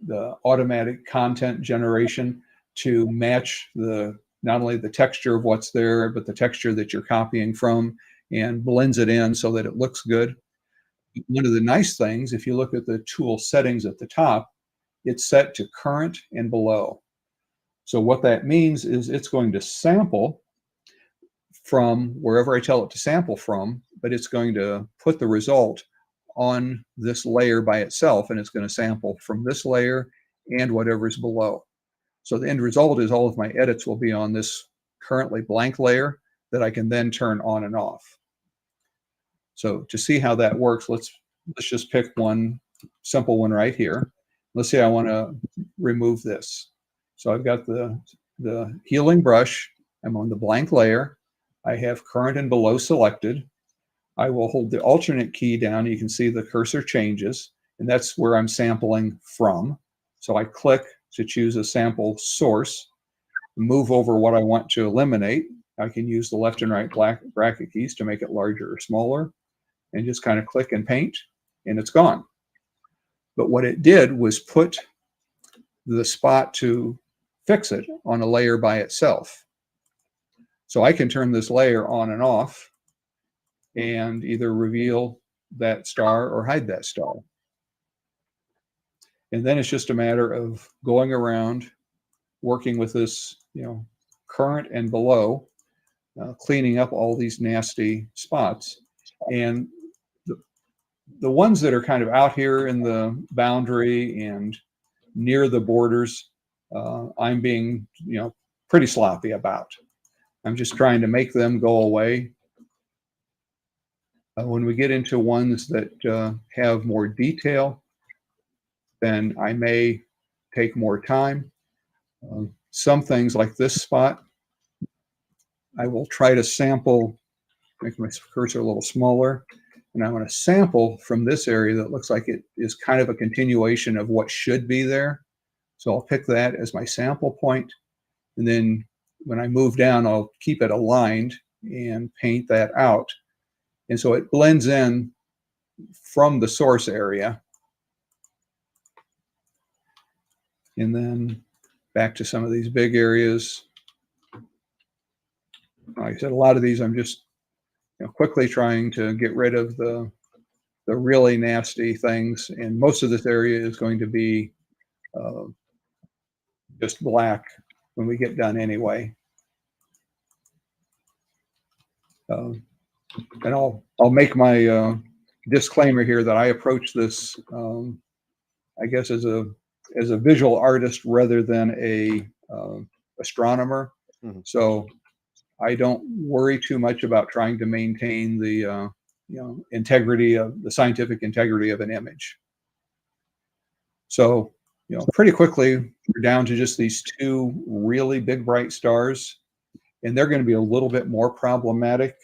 the automatic content generation to match not only the texture of what's there, but the texture that you're copying from, and blends it in so that it looks good. One of the nice things, if you look at the tool settings at the top, it's set to current and below. So what that means is it's going to sample from wherever I tell it to sample from, but it's going to put the result on this layer by itself, and it's going to sample from this layer and whatever's below. So the end result is all of my edits will be on this currently blank layer that I can then turn on and off. So to see how that works, let's just pick one simple one right here. Let's say I want to remove this. So I've got the healing brush. I'm on the blank layer. I have current and below selected. I will hold the alternate key down. You can see the cursor changes, and that's where I'm sampling from. So I click to choose a sample source, move over what I want to eliminate. I can use the left and right bracket keys to make it larger or smaller, and just kind of click and paint, and it's gone. But what it did was put the spot to fix it on a layer by itself. So I can turn this layer on and off and either reveal that star or hide that star. And then it's just a matter of going around, working with this, current and below, cleaning up all these nasty spots. And the ones that are kind of out here in the boundary and near the borders, I'm being, pretty sloppy about. I'm just trying to make them go away. When we get into ones that have more detail, then I may take more time. Some things like this spot, I will try to sample, make my cursor a little smaller, and I want to sample from this area that looks like it is kind of a continuation of what should be there. So I'll pick that as my sample point, and then when I move down, I'll keep it aligned and paint that out. And so it blends in from the source area. And then back to some of these big areas. Like I said, a lot of these I'm just quickly trying to get rid of the really nasty things. And most of this area is going to be just black when we get done anyway. And I'll make my disclaimer here that I approach this, I guess, as a visual artist rather than a astronomer. Mm-hmm. So I don't worry too much about trying to maintain the integrity of the scientific integrity of an image. So pretty quickly we're down to just these two really big bright stars, and they're going to be a little bit more problematic.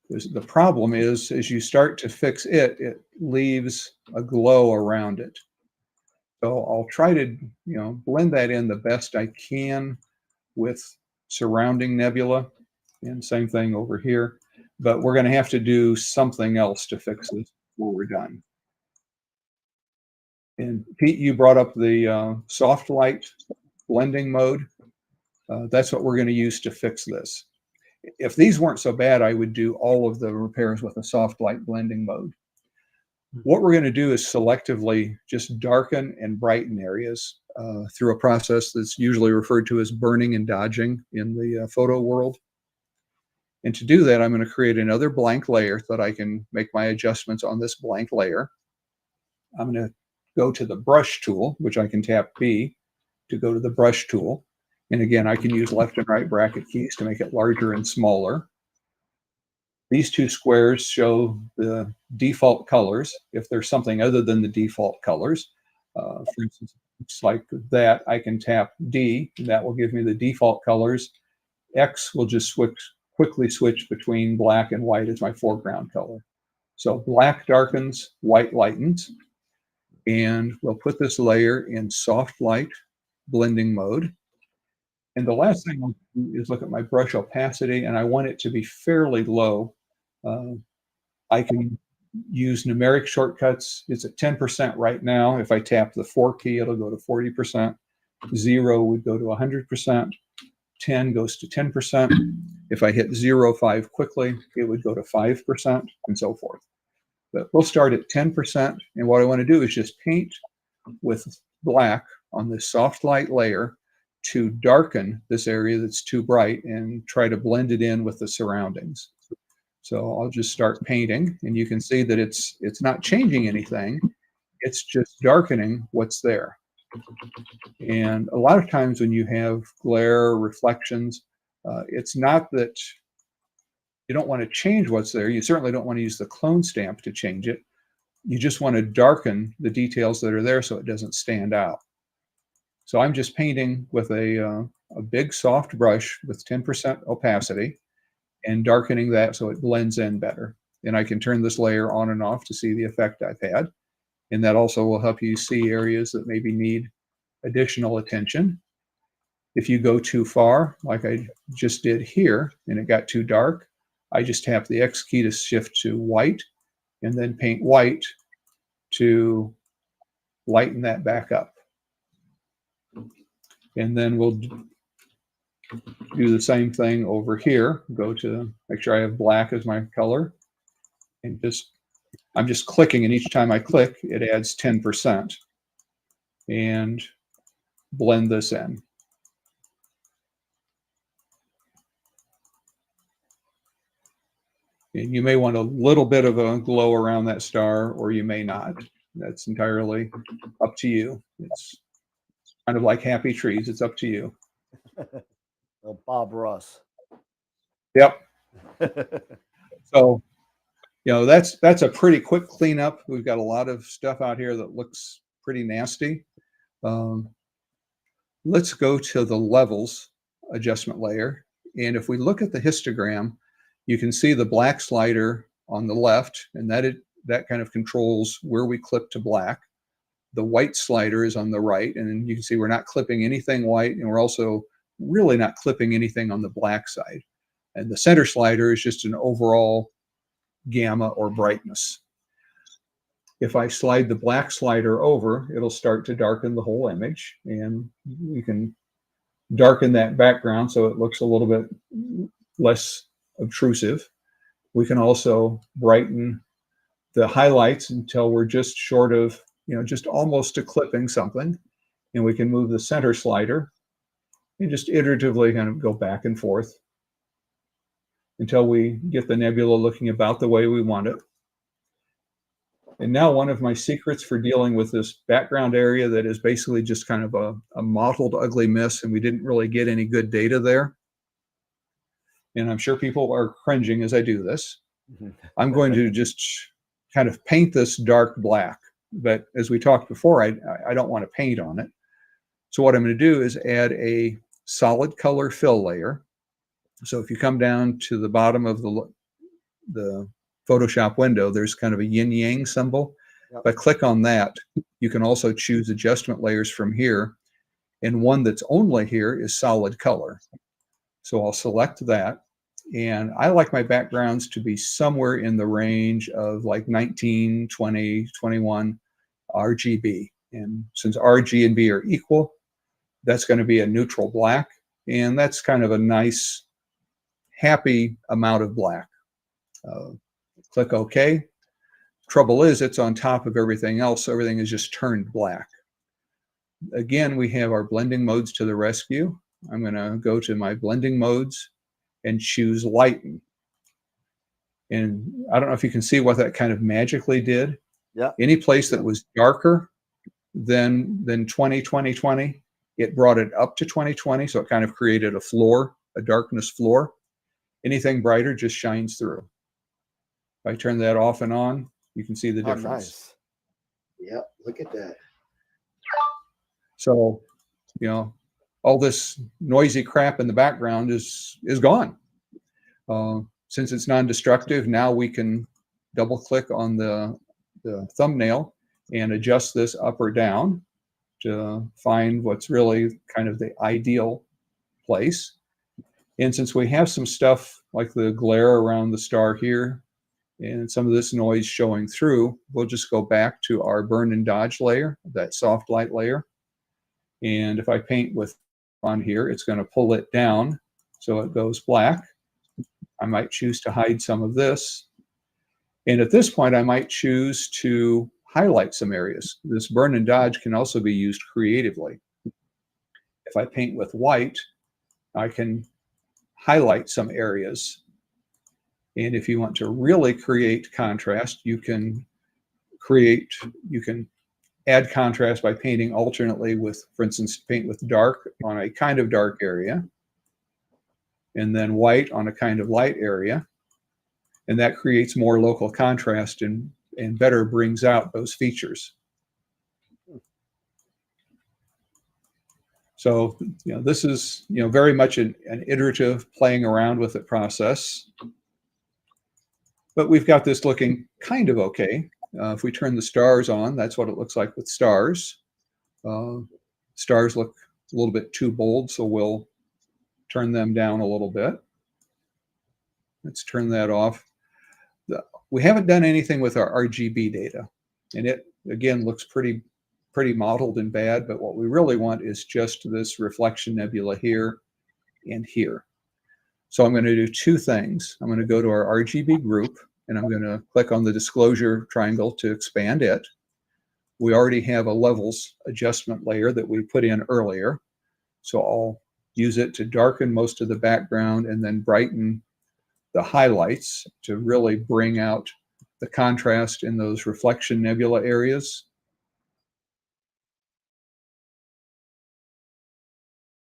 The problem is, as you start to fix it, it leaves a glow around it. So I'll try to, blend that in the best I can with surrounding nebula, and same thing over here. But we're going to have to do something else to fix this before we're done. And Pete, you brought up the soft light blending mode. That's what we're going to use to fix this. If these weren't so bad, I would do all of the repairs with a soft light blending mode. What we're going to do is selectively just darken and brighten areas through a process that's usually referred to as burning and dodging in the photo world. And to do that, I'm going to create another blank layer so that I can make my adjustments on this blank layer. I'm going to go to the brush tool, which I can tap B to go to the brush tool. And again, I can use left and right bracket keys to make it larger and smaller. These two squares show the default colors. If there's something other than the default colors, for instance, it's like that, I can tap D, and that will give me the default colors. X will just quickly switch between black and white as my foreground color. So black darkens, white lightens. And we'll put this layer in soft light blending mode. And the last thing I'll do is look at my brush opacity, and I want it to be fairly low. I can use numeric shortcuts. It's at 10% right now. If I tap the 4 key, it'll go to 40%. 0 would go to 100%. 10 goes to 10%. If I hit 0, 5 quickly, it would go to 5%, and so forth. But we'll start at 10%, and what I want to do is just paint with black on this soft light layer to darken this area that's too bright and try to blend it in with the surroundings. So I'll just start painting, and you can see that it's not changing anything. It's just darkening what's there. And a lot of times when you have glare, reflections, it's not that you don't want to change what's there. You certainly don't want to use the clone stamp to change it. You just want to darken the details that are there so it doesn't stand out. So I'm just painting with a big soft brush with 10% opacity and darkening that so it blends in better. And I can turn this layer on and off to see the effect I've had. And that also will help you see areas that maybe need additional attention. If you go too far, like I just did here, and it got too dark, I just tap the X key to shift to white and then paint white to lighten that back up. And then we'll do the same thing over here. Go to make sure I have black as my color. And I'm just clicking, and each time I click, it adds 10%. And blend this in. And you may want a little bit of a glow around that star, or you may not. That's entirely up to you. It's kind of like happy trees. It's up to you. Well, Bob Ross. Yep. So, that's a pretty quick cleanup. We've got a lot of stuff out here that looks pretty nasty. Let's go to the levels adjustment layer. And if we look at the histogram, you can see the black slider on the left, and that kind of controls where we clip to black. The white slider is on the right, and you can see we're not clipping anything white, and we're also really not clipping anything on the black side. And the center slider is just an overall gamma or brightness. If I slide the black slider over, it'll start to darken the whole image, and you can darken that background so it looks a little bit less obtrusive. We can also brighten the highlights until we're just short of, just almost to clipping something. And we can move the center slider and just iteratively kind of go back and forth until we get the nebula looking about the way we want it. And now one of my secrets for dealing with this background area that is basically just kind of a mottled ugly mess, and we didn't really get any good data there. And I'm sure people are cringing as I do this. I'm going to just kind of paint this dark black. But as we talked before, I don't want to paint on it. So what I'm going to do is add a solid color fill layer. So if you come down to the bottom of the Photoshop window, there's kind of a yin-yang symbol. Yep. If I click on that, you can also choose adjustment layers from here. And one that's only here is solid color. So I'll select that. And I like my backgrounds to be somewhere in the range of like 19, 20, 21 RGB. And since RG and B are equal, that's going to be a neutral black. And that's kind of a nice, happy amount of black. Click OK. Trouble is, it's on top of everything else, so everything is just turned black. Again, we have our blending modes to the rescue. I'm going to go to my blending modes and choose lighten. And I don't know if you can see what that kind of magically did. Yeah. Any place that was darker than 2020, it brought it up to 2020, so it kind of created a floor, a darkness floor. Anything brighter just shines through. If I turn that off and on, you can see the difference. Nice. Yep, look at that. So, you know, all this noisy crap in the background is gone. Since it's non-destructive, now we can double click on the thumbnail and adjust this up or down to find what's really kind of the ideal place. And since we have some stuff like the glare around the star here and some of this noise showing through, we'll just go back to our burn and dodge layer, that soft light layer. And if I paint with on here, it's going to pull it down so it goes black. I might choose to hide some of this. And at this point, I might choose to highlight some areas. This burn and dodge can also be used creatively. If I paint with white, I can highlight some areas. And if you want to really create contrast, you can add contrast by painting alternately with, for instance, paint with dark on a kind of dark area, and then white on a kind of light area. And that creates more local contrast and better brings out those features. So, you know, this is, you know, very much an iterative playing around with it process. But we've got this looking kind of okay. If we turn the stars on, that's what it looks like with stars. Stars look a little bit too bold, so we'll turn them down a little bit. Let's turn that off. We haven't done anything with our RGB data, and it, again, looks pretty mottled and bad, but what we really want is just this reflection nebula here and here. So I'm going to do two things. I'm going to go to our RGB group, and I'm going to click on the disclosure triangle to expand it. We already have a levels adjustment layer that we put in earlier, so I'll use it to darken most of the background and then brighten the highlights to really bring out the contrast in those reflection nebula areas.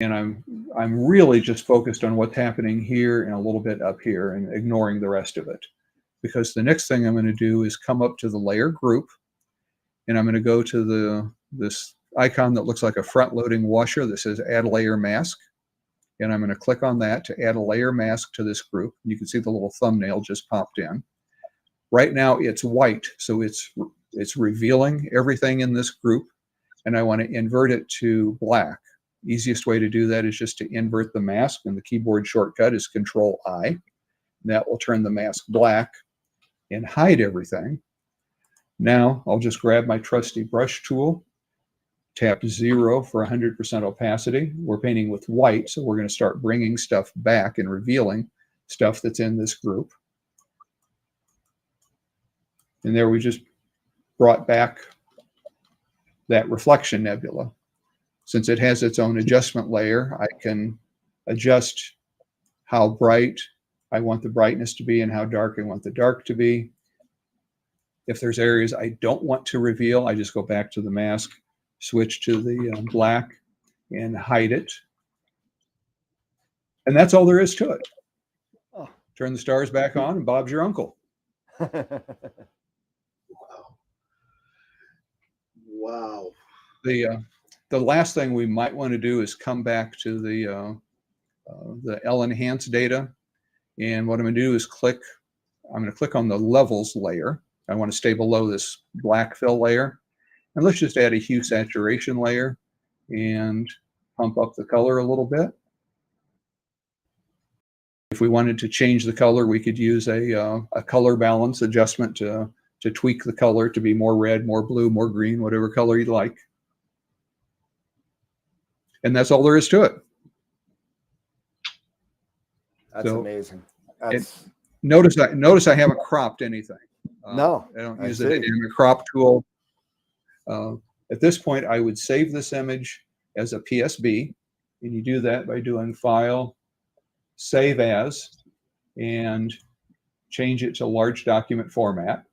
And I'm really just focused on what's happening here and a little bit up here and ignoring the rest of it. Because the next thing I'm going to do is come up to the layer group, and I'm going to go to this icon that looks like a front-loading washer that says Add Layer Mask. And I'm going to click on that to add a layer mask to this group. You can see the little thumbnail just popped in. Right now it's white, so it's revealing everything in this group, and I want to invert it to black. Easiest way to do that is just to invert the mask, and the keyboard shortcut is Control-I. That will turn the mask black and hide everything. Now I'll just grab my trusty brush tool, tap 0 for 100% opacity. We're painting with white, so we're going to start bringing stuff back and revealing stuff that's in this group. And there we just brought back that reflection nebula. Since it has its own adjustment layer, I can adjust how bright I want the brightness to be and how dark I want the dark to be. If there's areas I don't want to reveal, I just go back to the mask, switch to the black, and hide it. And that's all there is to it. Oh. Turn the stars back on, and Bob's your uncle. Wow. The last thing we might want to do is come back to the L-enhance data. And what I'm going to do is I'm going to click on the levels layer. I want to stay below this black fill layer. And let's just add a hue saturation layer and pump up the color a little bit. If we wanted to change the color, we could use a color balance adjustment to tweak the color to be more red, more blue, more green, whatever color you'd like. And that's all there is to it. That's So amazing. and That's notice I haven't cropped anything. no, I don't I use the see. dynamic crop tool. At this point, I would save this image as a PSB, and you do that by doing File, Save As, and change it to large document format,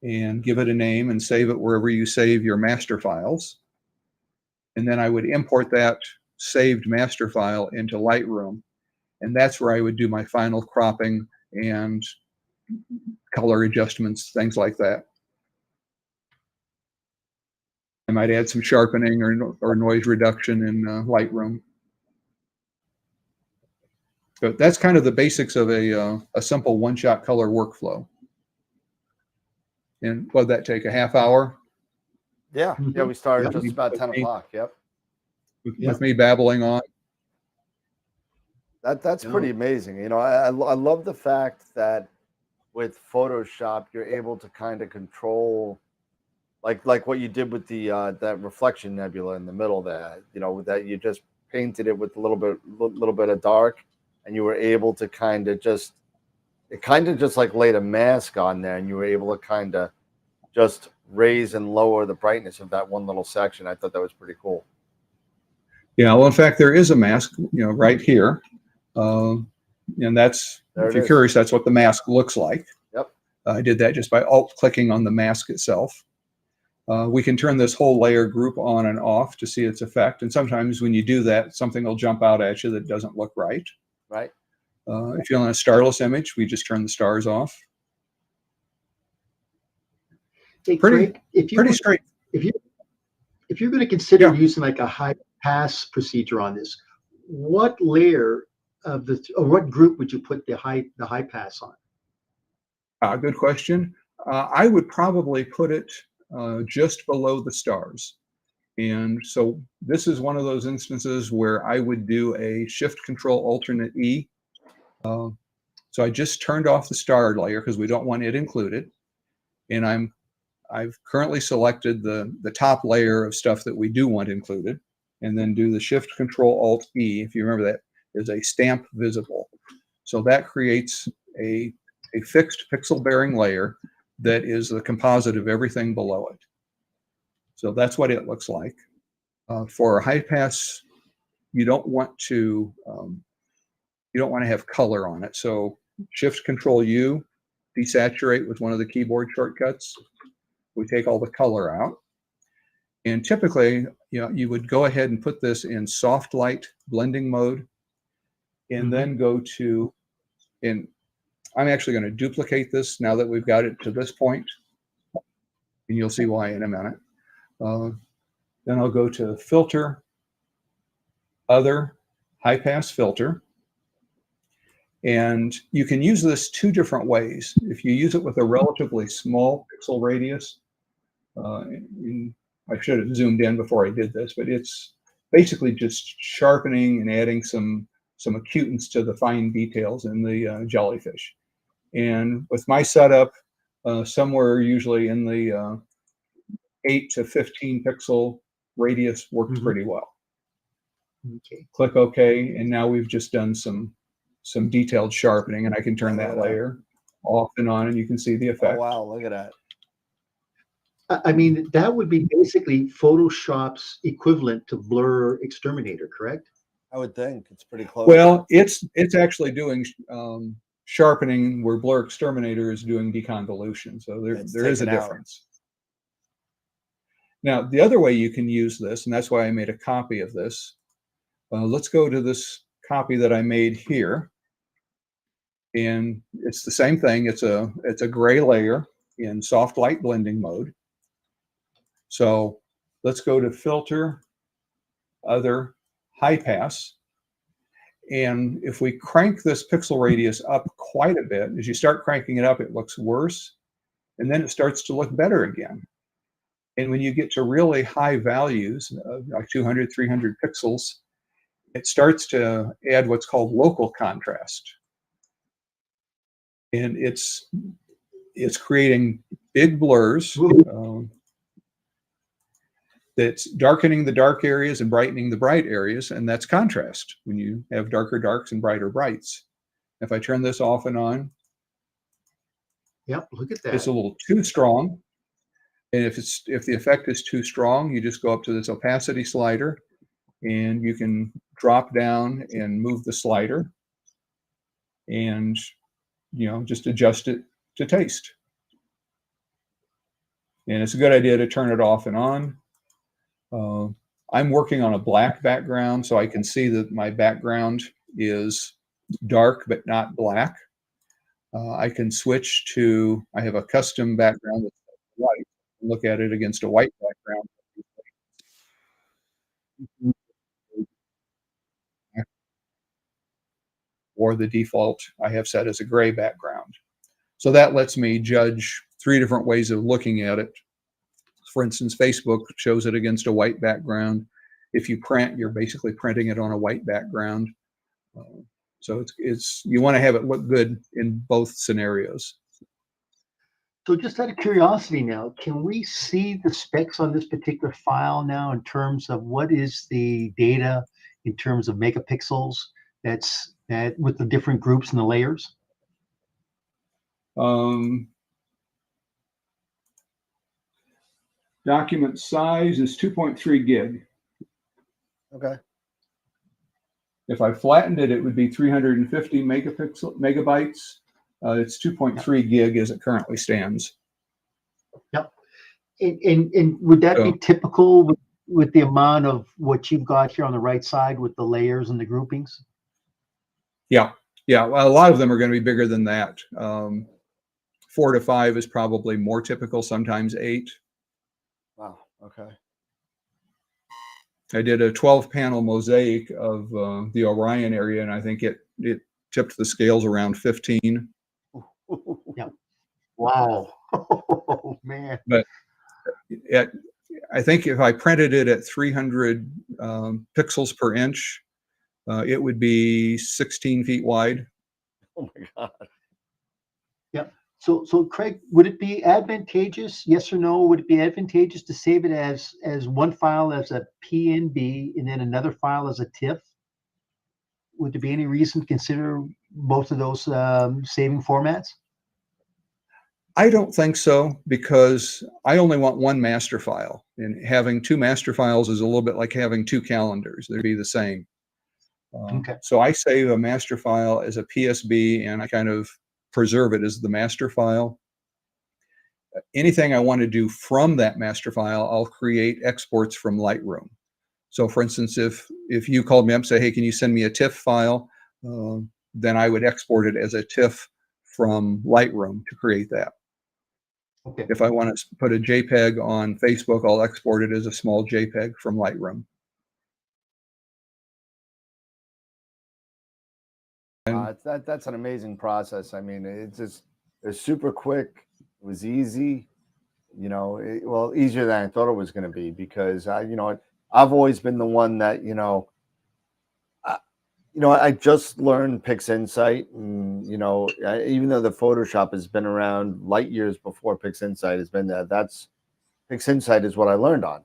and give it a name and save it wherever you save your master files. And then I would import that saved master file into Lightroom, and that's where I would do my final cropping and color adjustments, things like that. I might add some sharpening or noise reduction in Lightroom. So that's kind of the basics of a simple one-shot color workflow. And what did that take, a half hour? Yeah, yeah. We started Yep. just about 10 o'clock. Yep. With me babbling on. That's pretty amazing. You know, I love the fact that with Photoshop you're able to kind of control like what you did with the that reflection nebula in the middle there. You know, that you just painted it with a little bit of dark, and you were able to kind of just like laid a mask on there, and you were able to kind of just raise and lower the brightness of that one little section. I thought that was pretty cool. Yeah, well, in fact, there is a mask, right here. And that's, There if it you're is. curious, that's what the mask looks like. Yep. I did that just by alt-clicking on the mask itself. We can turn this whole layer group on and off to see its effect. And sometimes when you do that, something will jump out at you that doesn't look right. Right. If you're on a starless image, we just turn the stars off. Hey, Pretty- Craig, if you're going to consider Yeah. using like a high pass procedure on this, what layer of or what group would you put the high pass on? Good question. I would probably put it just below the stars. And so this is one of those instances where I would do a Shift Control Alternate E. So I just turned off the star layer because we don't want it included. And I've currently selected the top layer of stuff that we do want included, and then do the Shift Control Alt E. If you remember, that is a stamp visible. So that creates a fixed pixel bearing layer that is the composite of everything below it. So that's what it looks like. For a high pass, you don't want to have color on it. So Shift Control U, desaturate with one of the keyboard shortcuts. We take all the color out. And typically, you would go ahead and put this in soft light blending mode, and then go to, and I'm actually going to duplicate this now that we've got it to this point, and you'll see why in a minute. Then I'll go to Filter, Other, High Pass Filter. And you can use this two different ways. If you use it with a relatively small pixel radius, I should have zoomed in before I did this, but it's basically just sharpening and adding some acutance to the fine details in the jellyfish. And with my setup, somewhere usually in the 8 to 15 pixel radius works pretty well. Okay. Click OK, and now we've just done some detailed sharpening, and I can turn that layer off and on, and you can see the effect. Oh, wow, look at that. I mean, that would be basically Photoshop's equivalent to Blur Exterminator, correct? I would think it's pretty close. Well, it's actually doing sharpening where Blur Exterminator is doing deconvolution. So there is a difference. Now, the other way you can use this, and that's why I made a copy of this. Let's go to this copy that I made here. And it's the same thing. It's a gray layer in soft light blending mode. So let's go to Filter, Other, High Pass. And if we crank this pixel radius up quite a bit, as you start cranking it up, it looks worse. And then it starts to look better again. And when you get to really high values, like 200, 300 pixels, it starts to add what's called local contrast. And it's creating big blurs. That's darkening the dark areas and brightening the bright areas, and that's contrast when you have darker darks and brighter brights. If I turn this off and on, Yep, look at it's that. a little too strong. And if the effect is too strong, you just go up to this opacity slider, and you can drop down and move the slider, and just adjust it to taste. And it's a good idea to turn it off and on. I'm working on a black background, so I can see that my background is dark but not black. I can switch to, I have a custom background that's white. Look at it against a white background. Or the default I have set as a gray background. So that lets me judge 3 different ways of looking at it. For instance, Facebook shows it against a white background. If you print, you're basically printing it on a white background. So it's you want to have it look good in both scenarios. So just out of curiosity now, can we see the specs on this particular file now in terms of what is the data in terms of megapixels that with the different groups and the layers? Document size is 2.3 gig. Okay. If I flattened it, it would be 350 megabytes. It's 2.3 gig as it currently stands. Yep. And would that be typical with the amount of what you've got here on the right side with the layers and the groupings? Yeah. Well, a lot of them are going to be bigger than that. 4 to 5 is probably more typical, sometimes 8. Wow. Okay. I did a 12-panel mosaic of the Orion area, and I think it tipped the scales around 15. Yeah. Wow. Oh, man. But I think if I printed it at 300 pixels per inch, it would be 16 feet wide. Oh my God. Yep. So Craig, would it be advantageous, yes or no, would it be advantageous to save it as one file as a PNB and then another file as a TIFF? Would there be any reason to consider both of those saving formats? I don't think so, because I only want one master file, and having 2 master files is a little bit like having 2 calendars. They'd be the same. Okay. So I save a master file as a PSB, and I kind of preserve it as the master file. Anything I want to do from that master file, I'll create exports from Lightroom. So for instance, if you called me up and say, hey, can you send me a TIFF file? Then I would export it as a TIFF from Lightroom to create that. Okay. If I want to put a JPEG on Facebook, I'll export it as a small JPEG from Lightroom. That's an amazing process. I mean, it's super quick. It was easy, well, easier than I thought it was going to be, because I've always been the one that, I just learned PixInsight, and, even though the Photoshop has been around light years before PixInsight has been there, PixInsight is what I learned on.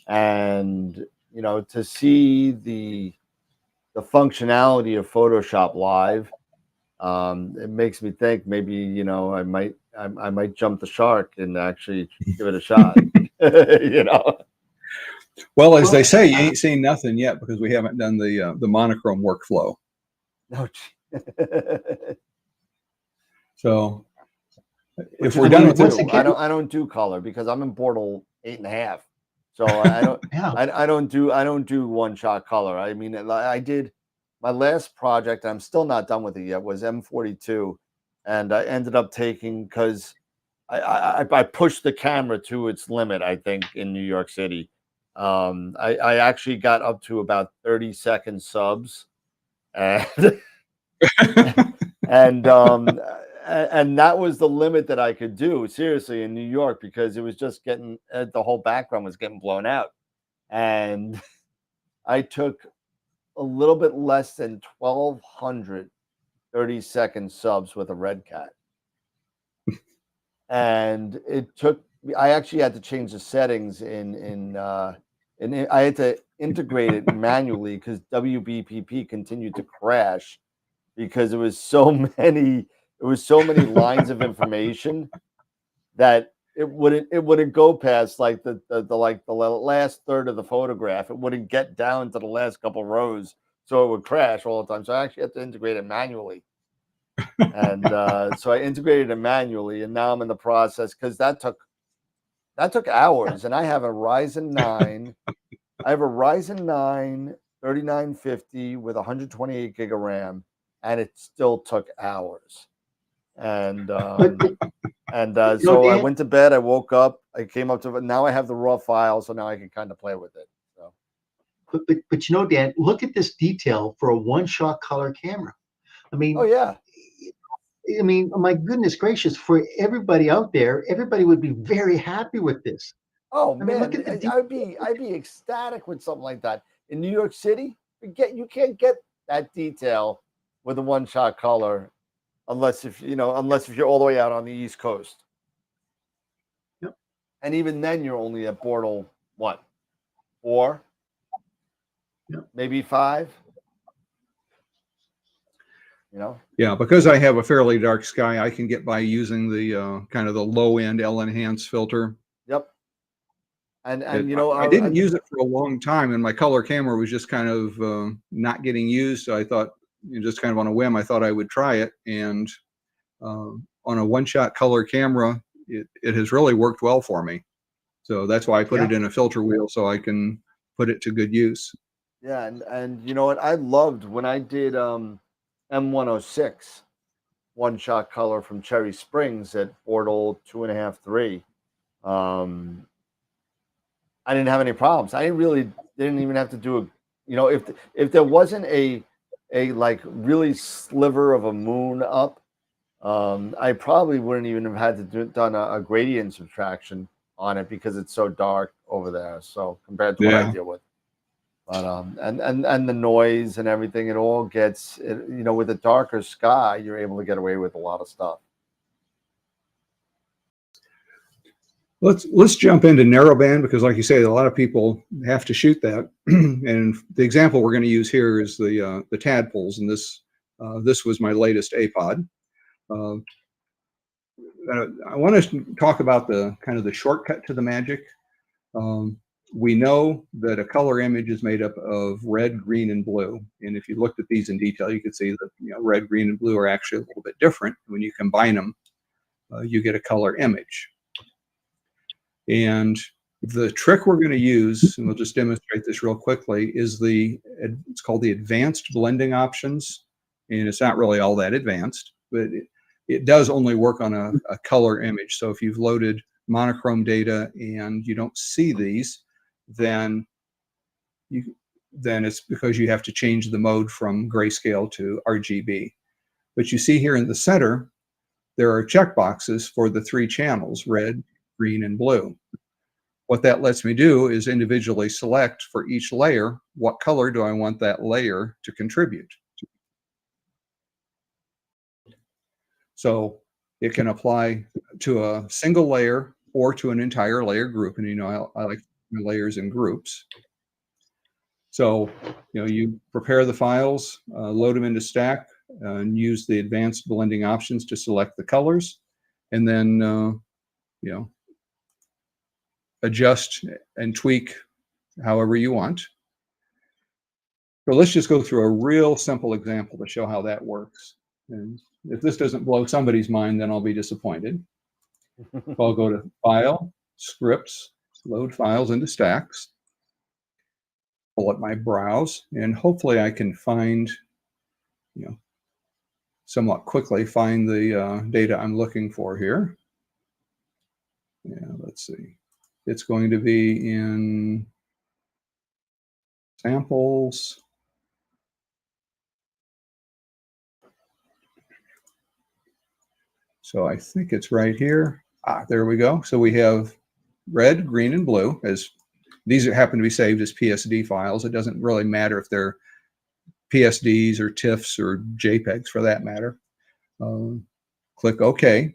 And, to see the functionality of Photoshop live, it makes me think maybe, I might jump the shark and actually give it a shot. Well, as they say, you ain't seen nothing yet, because we haven't done the monochrome workflow. No. So if we're done with this, I don't do color, because I'm in Bortle 8.5. So I don't I don't do one-shot color. I mean, I did my last project, I'm still not done with it yet, was M42, and I ended up taking, because I pushed the camera to its limit, I think, in New York City. I actually got up to about 30-second subs, and and that was the limit that I could do, seriously, in New York, because it was just getting, the whole background was getting blown out. And I took a little bit less than 1,200 30-second subs with a Red Cat. And I actually had to change the settings and I had to integrate it manually, because WBPP continued to crash. because it was so many lines of information that it wouldn't go past like the last third of the photograph. It wouldn't get down to the last couple rows, so it would crash all the time. So I actually had to integrate it manually. And so I integrated it manually, and now I'm in the process because that took hours. And I have a Ryzen 9. I have a Ryzen 9 3950 with 128 gig of RAM, and it still took hours. And so I Dan, went to bed. I woke up. I came up to it. Now I have the raw file, so now I can kind of play with it. So. but Dan, look at this detail for a one-shot color camera. I mean, Oh yeah. My goodness gracious, for everybody out there, everybody would be very happy with this. Oh I mean, look man, at the I'd be ecstatic with something like that. In New York City, you can't get that detail with a one-shot color unless if you're all the way out on the East Coast. Yep. And even then you're only at Bortle, what? 4? Yep. Maybe 5. Yeah, because I have a fairly dark sky, I can get by using the kind of the low end L-enhance filter. Yep. And I didn't use it for a long time, and my color camera was just kind of not getting used. So I thought, just kind of on a whim, I thought I would try it. And on a one-shot color camera, it has really worked well for me. So that's why I put it in a filter wheel so I can put it to good use. Yeah, and you know what? I loved when I did M106 one-shot color from Cherry Springs at Bortle 2.5, 3. I didn't have any problems. I really didn't even have to do if there wasn't a like really sliver of a moon up, I probably wouldn't even have had to done a gradient subtraction on it because it's so dark over there. So compared to what I deal with. But and the noise and everything, it all gets with a darker sky, you're able to get away with a lot of stuff. Let's jump into narrowband because, like you say, a lot of people have to shoot that. And the example we're going to use here is the tadpoles, and this was my latest APOD. I want to talk about the kind of the shortcut to the magic. We know that a color image is made up of red, green, and blue. And if you looked at these in detail, you could see that red, green, and blue are actually a little bit different. When you combine them, you get a color image. And the trick we're going to use, and we'll just demonstrate this real quickly, is it's called the advanced blending options. And it's not really all that advanced, but it does only work on a color image. So if you've loaded monochrome data and you don't see these, then it's because you have to change the mode from grayscale to RGB. But you see here in the center, there are checkboxes for the 3 channels, red, green, and blue. What that lets me do is individually select for each layer, what color do I want that layer to contribute. So it can apply to a single layer or to an entire layer group. And I like layers in groups. So you prepare the files, load them into Stack, and use the advanced blending options to select the colors, and then adjust and tweak however you want. So let's just go through a real simple example to show how that works. And if this doesn't blow somebody's mind, then I'll be disappointed. So I'll go to File, Scripts, Load Files into Stacks, pull up my browse, and hopefully I can find, somewhat quickly find the data I'm looking for here. Yeah, let's see. It's going to be in samples. So I think it's right here. There we go. So we have red, green, and blue. As these happen to be saved as PSD files. It doesn't really matter if they're PSDs or TIFFs or JPEGs for that matter. Click OK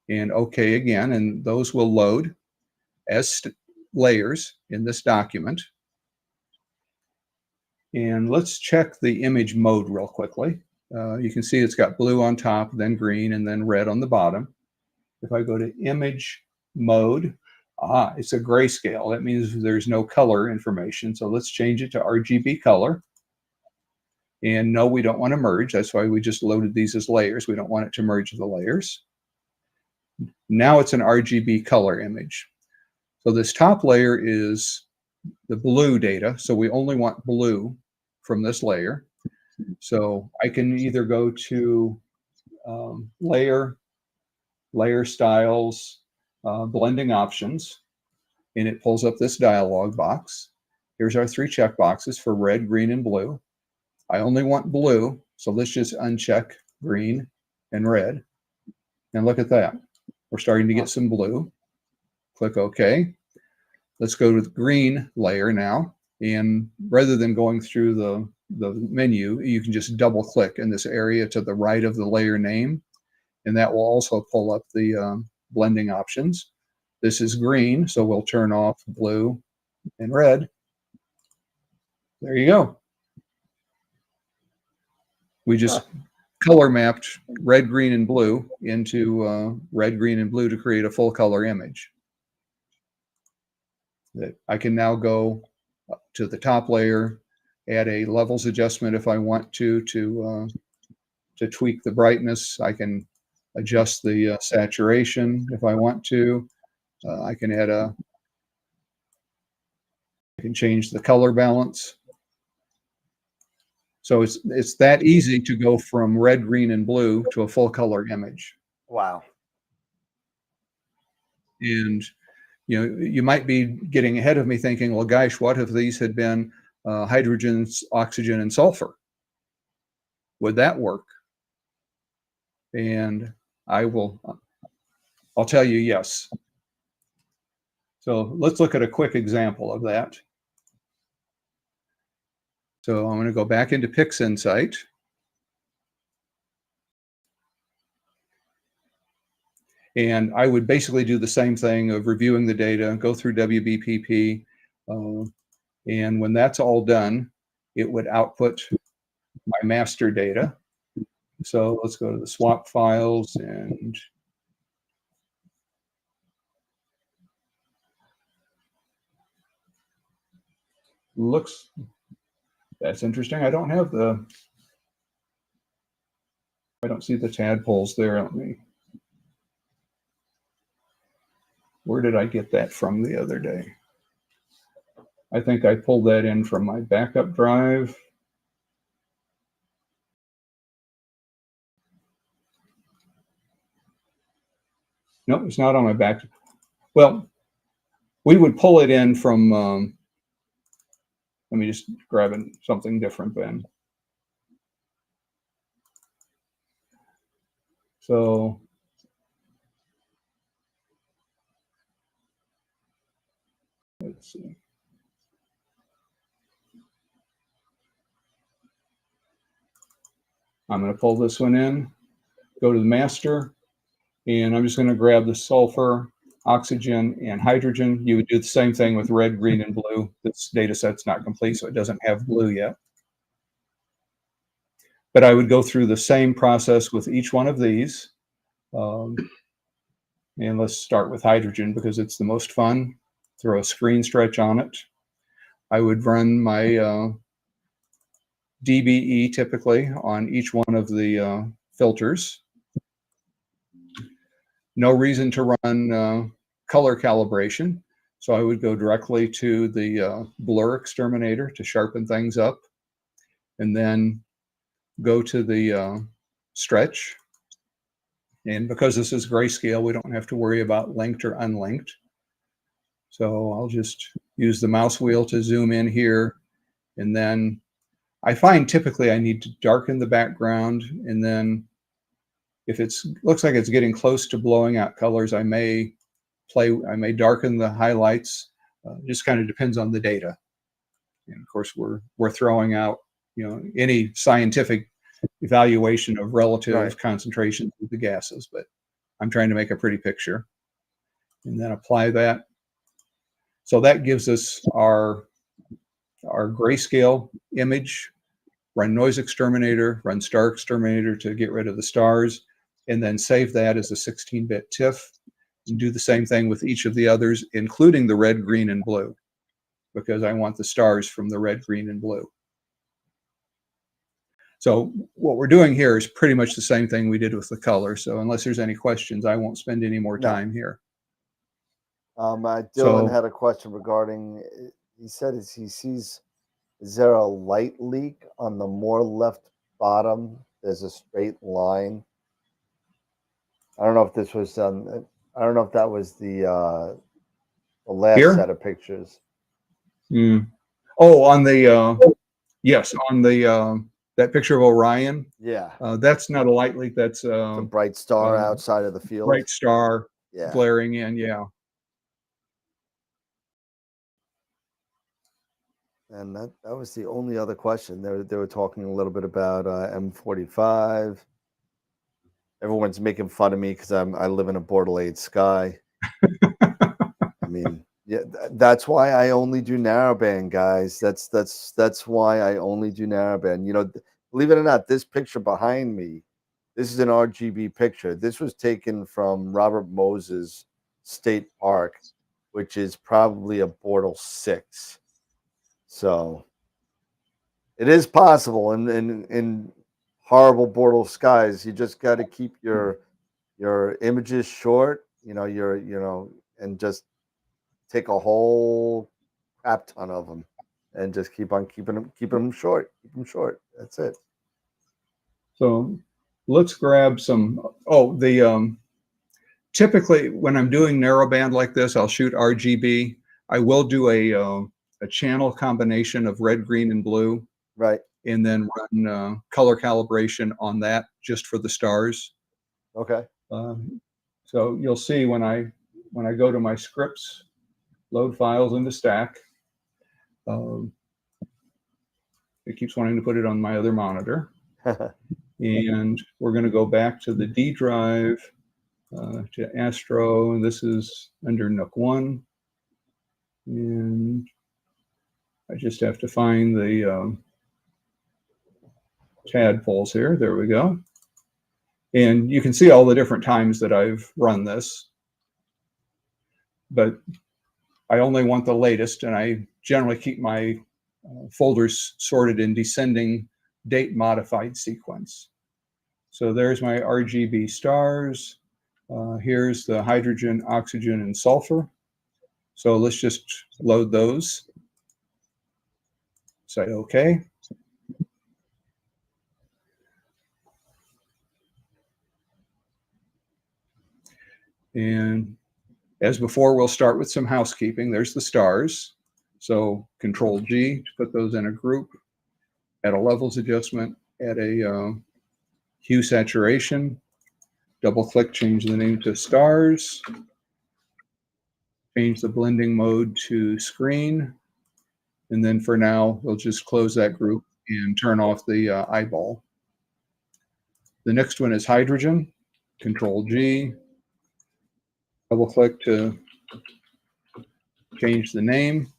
and OK again, and those will load as layers in this document. And let's check the image mode real quickly. You can see it's got blue on top, then green, and then red on the bottom. If I go to image mode, it's a grayscale. That means there's no color information. So let's change it to RGB color. And no, we don't want to merge. That's why we just loaded these as layers. We don't want it to merge the layers. Now it's an RGB color image. So this top layer is the blue data. So we only want blue from this layer. So I can either go to layer styles, blending options, and it pulls up this dialog box. Here's our 3 check boxes for red, green, and blue. I only want blue, so let's just uncheck green and red. And look at that. We're starting to get some blue. Click OK. Let's go to the green layer now. And rather than going through the menu, you can just double click in this area to the right of the layer name. And that will also pull up the blending options. This is green, so we'll turn off blue and red. There you go. We just color mapped red, green, and blue into red, green, and blue to create a full color image. That I can now go to the top layer, add a levels adjustment if I want to tweak the brightness. I can adjust the saturation if I want to. I can change the color balance. So it's that easy to go from red, green, and blue to a full color image. Wow. And you might be getting ahead of me thinking, well, gosh, what if these had been hydrogen, oxygen, and sulfur? Would that work? And I'll tell you yes. So let's look at a quick example of that. So I'm going to go back into PixInsight. And I would basically do the same thing of reviewing the data, go through WBPP, and when that's all done, it would output my master data. So let's go to the swap files and looks, that's interesting. I don't see the tadpoles there. Where did I get that from the other day? I think I pulled that in from my backup drive. No, it's not on my back. Well, we would pull it in from, let me just grab something different then. So let's see. I'm going to pull this one in, go to the master, and I'm just going to grab the sulfur, oxygen, and hydrogen. You would do the same thing with red, green, and blue. This data set's not complete, so it doesn't have blue yet. But I would go through the same process with each one of these. And let's start with hydrogen because it's the most fun. Throw a screen stretch on it. I would run my DBE typically on each one of the filters. No reason to run color calibration. So I would go directly to the blur exterminator to sharpen things up, and then go to the stretch. And because this is grayscale, we don't have to worry about linked or unlinked. So I'll just use the mouse wheel to zoom in here. And then I find typically I need to darken the background. And then if it looks like it's getting close to blowing out colors, I may darken the highlights. Just kind of depends on the data. And of course, we're throwing out, any scientific evaluation of relative concentrations of the gases, but I'm trying to make a pretty picture. And then apply that. So that gives us our grayscale image run noise exterminator, run star exterminator to get rid of the stars, and then save that as a 16-bit TIFF, and do the same thing with each of the others, including the red, green, and blue, because I want the stars from the red, green, and blue. So what we're doing here is pretty much the same thing we did with the color. So unless there's any questions, I won't spend any more time here. Dylan had a question regarding, he said he sees, is there a light leak on the more left bottom? There's a straight line. I don't know if this was, I don't know if that was the last Here? set of pictures. Oh, on the, yes, on the, that picture of Orion. Yeah. That's not a light leak. That's a bright star outside of the field. Bright star Yeah. glaring in, yeah. And that was the only other question. They were talking a little bit about M45. Everyone's making fun of me because I live in a Borderade sky. I mean, yeah, that's why I only do narrowband, guys. That's why I only do narrowband. You know, believe it or not, this picture behind me, this is an RGB picture. This was taken from Robert Moses State Park, which is probably a Bortle 6. So it is possible in horrible Bortle skies. You just got to keep your images short, and just take a whole crap ton of them and just keep on keeping them short. Keep them short. That's it. So let's grab some. Oh, the typically when I'm doing narrowband like this, I'll shoot RGB. I will do a channel combination of red, green, and blue. Right. And then run color calibration on that just for the stars. Okay. So you'll see when I go to my scripts, load files into stack, it keeps wanting to put it on my other monitor. And we're going to go back to the D drive, to Astro, and this is under Nook 1. And I just have to find the tadpoles here. There we go. And you can see all the different times that I've run this. But I only want the latest, and I generally keep my folders sorted in descending date modified sequence. So there's my RGB stars. Here's the hydrogen, oxygen, and sulfur. So let's just load those. Say OK. And as before, we'll start with some housekeeping. There's the stars. So Control G to put those in a group. Add a levels adjustment. Add a hue saturation. Double click, change the name to stars. Change the blending mode to screen. And then for now, we'll just close that group and turn off the eyeball. The next one is hydrogen. Control G. Double click to change the name.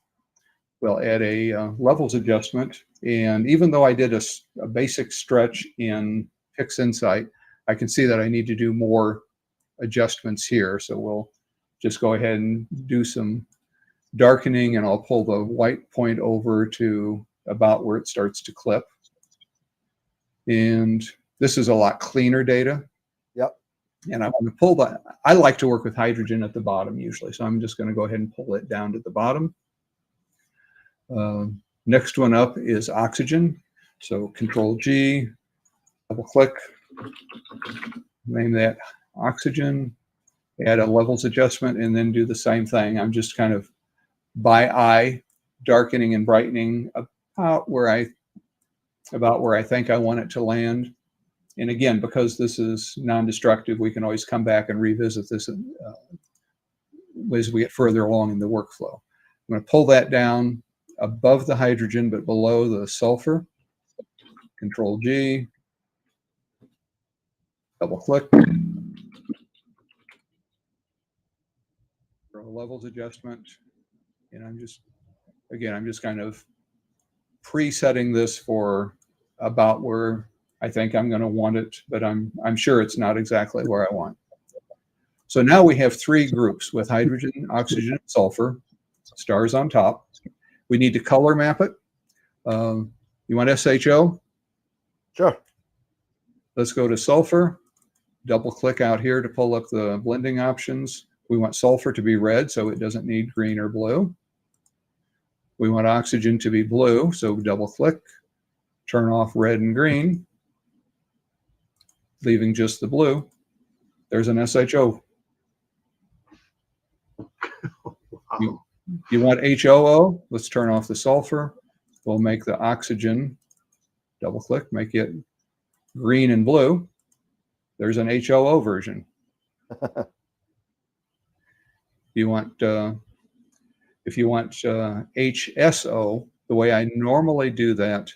We'll add a levels adjustment. And even though I did a basic stretch in PixInsight, I can see that I need to do more adjustments here. So we'll just go ahead and do some darkening, and I'll pull the white point over to about where it starts to clip. And this is a lot cleaner data. Yep. And I'm going to pull that. I like to work with hydrogen at the bottom usually, so I'm just going to go ahead and pull it down to the bottom. Next one up is oxygen. So Control G, double click, name that oxygen, add a levels adjustment, and then do the same thing. I'm just kind of by eye darkening and brightening about where I think I want it to land. And again, because this is non-destructive, we can always come back and revisit this as we get further along in the workflow. I'm going to pull that down above the hydrogen, but below the sulfur. Control G, double click. For a levels adjustment. And I'm just kind of presetting this for about where I think I'm going to want it, but I'm sure it's not exactly where I want. So now we have three groups with hydrogen, oxygen, and sulfur, stars on top. We need to color map it. You want SHO? Sure. Let's go to sulfur. Double click out here to pull up the blending options. We want sulfur to be red, so it doesn't need green or blue. We want oxygen to be blue, so double click, turn off red and green, leaving just the blue. There's an SHO. Wow. You want HOO? Let's turn off the sulfur. We'll make the oxygen, double click, make it green and blue. There's an HOO version. You want, if you want HSO, the way I normally do that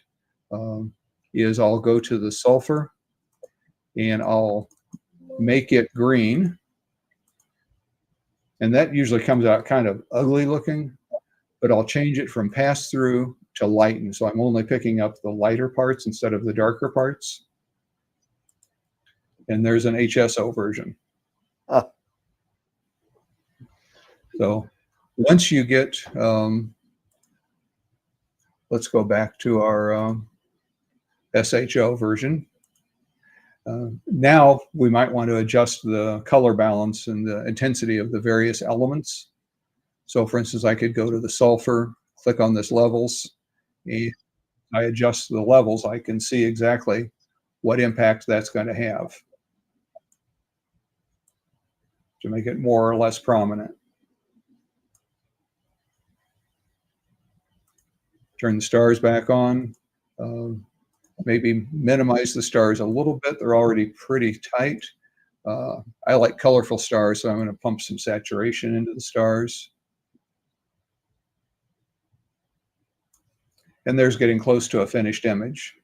is I'll go to the sulfur and I'll make it green. And that usually comes out kind of ugly looking, but I'll change it from pass through to lighten. So I'm only picking up the lighter parts instead of the darker parts. And there's an HSO version. So once you get, let's go back to our SHO version. Now we might want to adjust the color balance and the intensity of the various elements. So for instance, I could go to the sulfur, click on this levels, and I adjust the levels, I can see exactly what impact that's going to have to make it more or less prominent. Turn the stars back on. Maybe minimize the stars a little bit. They're already pretty tight. I like colorful stars, so I'm going to pump some saturation into the stars. And there's getting close to a finished image.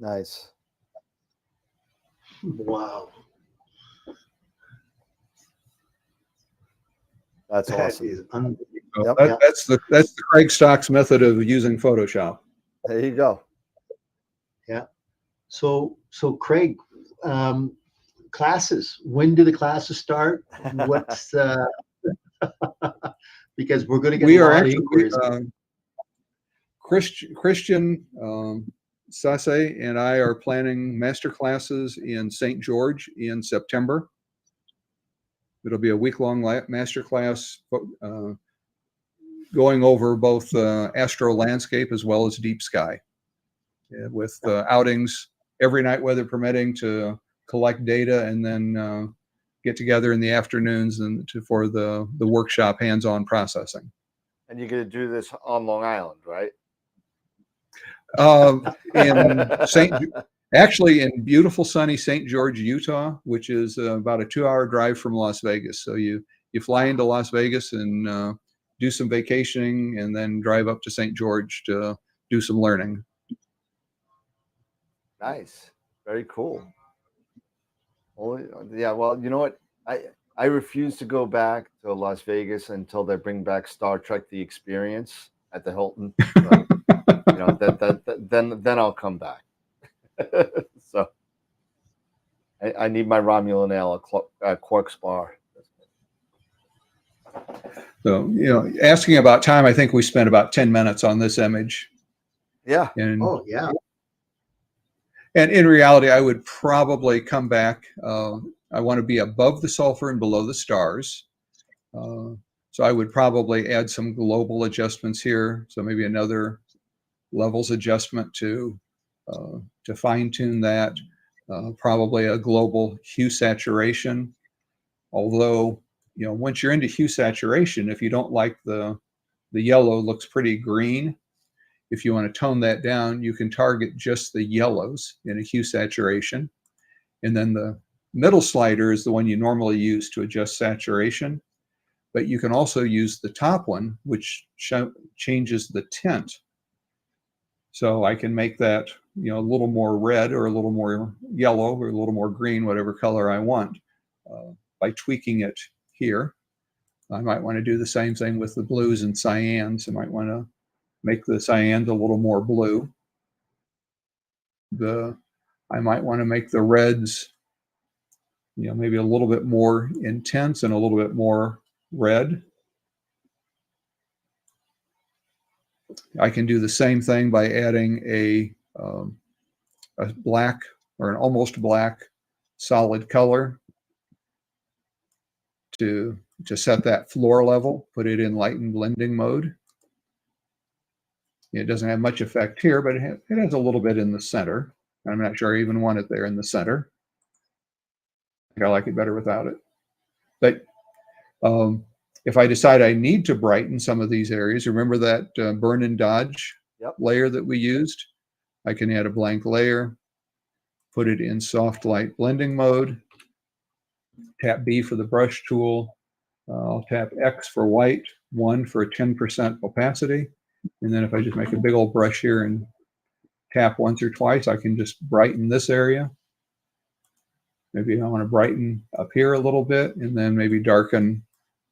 Nice. Wow. That's That awesome. is unbelievable. So Yep. that's the Craig Stocks method of using Photoshop. There you go. Yeah. So Craig, classes. When do the classes start? What's because we're going to get We a are lot of actually inquiries. Christian Sase and I are planning master classes in St. George in September. It'll be a week-long master class going over both astro landscape as well as deep sky, with outings every night, weather permitting, to collect data and then get together in the afternoons and for the workshop hands-on processing. And you're going to do this on Long Island, right? Actually in beautiful sunny St. George, Utah, which is about a 2-hour drive from Las Vegas. So you fly into Las Vegas and do some vacationing and then drive up to St. George to do some learning. Nice. Very cool. Well, yeah, well, you know what? I refuse to go back to Las Vegas until they bring back Star Trek: The Experience at the Hilton. So, you know, then I'll come back. So I need my Romulan ale Quark Spar. So, you know, asking about time, I think we spent about 10 minutes on this image. Yeah. And, Oh yeah. and in reality, I would probably come back. I want to be above the sulfur and below the stars. So I would probably add some global adjustments here. So maybe another levels adjustment to fine tune that. Probably a global hue saturation. Although, you know, once you're into hue saturation, if you don't like the yellow looks pretty green, if you want to tone that down, you can target just the yellows in a hue saturation. And then the middle slider is the one you normally use to adjust saturation. But you can also use the top one, which changes the tint. So I can make that, you know, a little more red or a little more yellow or a little more green, whatever color I want, by tweaking it here. I might want to do the same thing with the blues and cyans. I might want to make the cyans a little more blue. I might want to make the reds, maybe a little bit more intense and a little bit more red. I can do the same thing by adding a black or an almost black solid color to set that floor level, put it in lighten blending mode. It doesn't have much effect here, but it has a little bit in the center. I'm not sure I even want it there in the center. I think I like it better without it. But if I decide I need to brighten some of these areas, remember that burn and dodge layer that we used? I can add a blank layer, put it in soft light blending mode, tap B for the brush tool. I'll tap X for white, 1 for a 10% opacity. And then if I just make a big old brush here and tap once or twice, I can just brighten this area. Maybe I want to brighten up here a little bit, and then maybe darken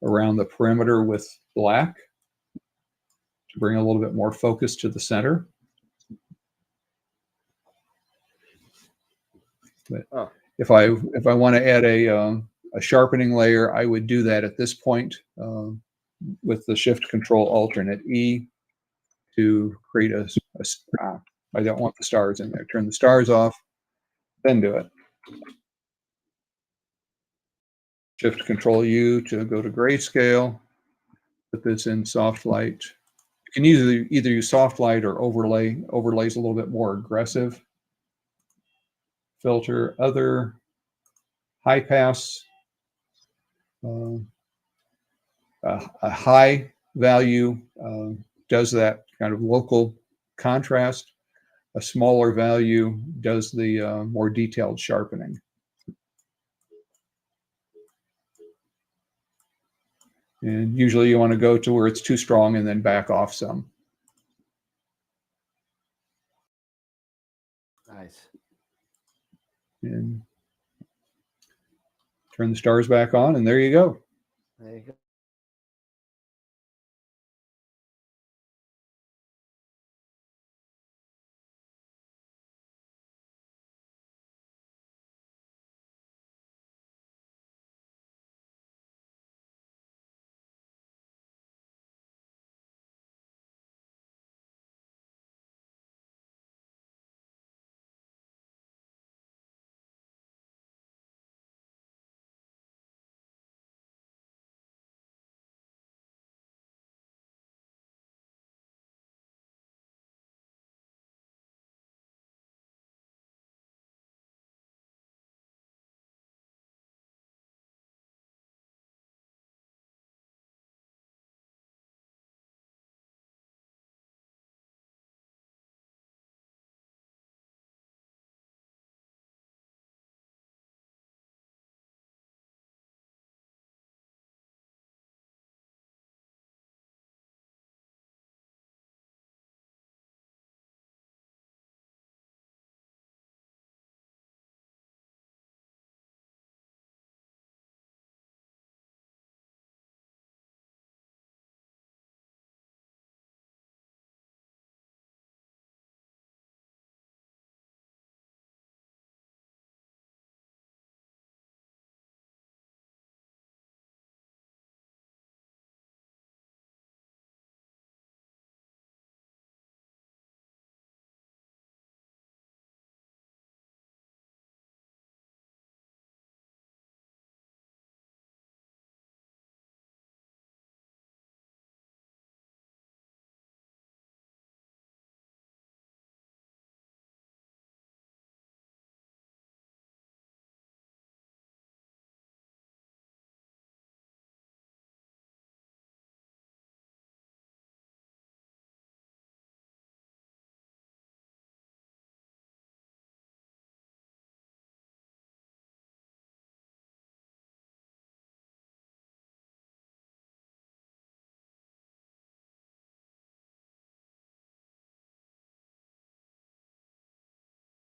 around the perimeter with black to bring a little bit more focus to the center. But if I want to add a sharpening layer, I would do that at this point with the Shift Control Alternate E to create I don't want the stars in there. Turn the stars off, then do it. Shift Control U to go to grayscale. Put this in soft light. You can either use soft light or overlay. Overlay's a little bit more aggressive. Filter other, high pass. A high value does that kind of local contrast. A smaller value does the more detailed sharpening. And usually you want to go to where it's too strong and then back off some. Nice. And turn the stars back on, and there you go. There you go.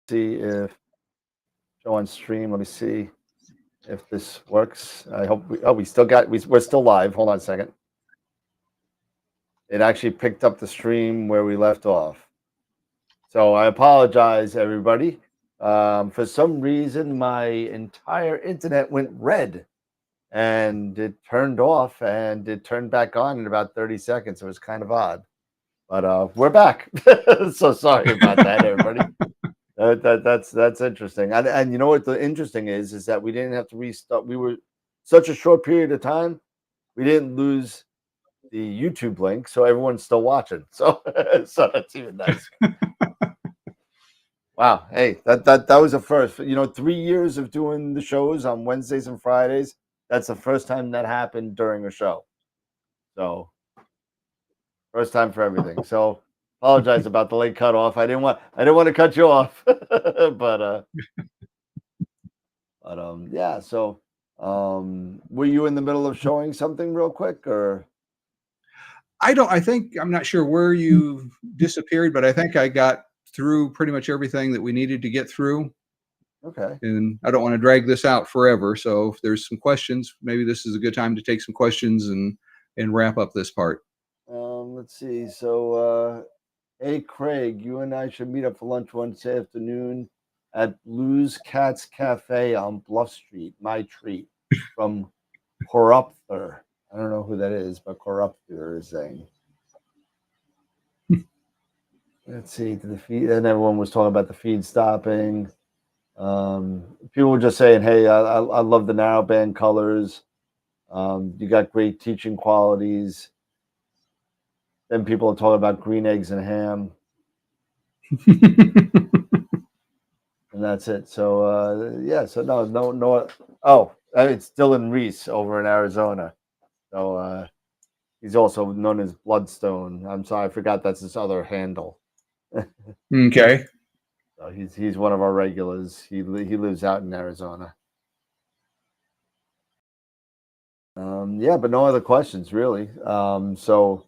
See if show on stream. Let me see if this works. I hope we still got we're still live. Hold on a second. It actually picked up the stream where we left off. So I apologize, everybody. For some reason, my entire internet went red and it turned off and it turned back on in about 30 seconds. It was kind of odd, but we're back. So sorry about that, everybody. That's interesting. And you know what the interesting is that we didn't have to restart. We were such a short period of time. We didn't lose the YouTube link, so everyone's still watching. So so that's even nice. Wow. Hey, that was a first. 3 years of doing the shows on Wednesdays and Fridays. That's the first time that happened during a show. So first time for everything. So apologize about the late cutoff. I didn't want to cut you off. But yeah, so were you in the middle of showing something real quick or I'm not sure where you disappeared, but I think I got through pretty much everything that we needed to get through. okay. And I don't want to drag this out forever. So if there's some questions, maybe this is a good time to take some questions and wrap up this part. Let's see. So hey Craig, you and I should meet up for lunch Wednesday afternoon at Blues Cats Cafe on Bluff Street. My treat from Corruptor. I don't know who that is, but Corruptor is saying. Let's see, to the feed, and everyone was talking about the feed stopping. People were just saying, "Hey, I love the narrowband colors. You got great teaching qualities." Then people are talking about green eggs and ham, and that's it. So yeah, so no. Oh, it's Dylan Reese over in Arizona. So he's also known as Bloodstone. I'm sorry, I forgot that's his other handle. Okay. So he's one of our regulars. He lives out in Arizona. Yeah, but no other questions really. So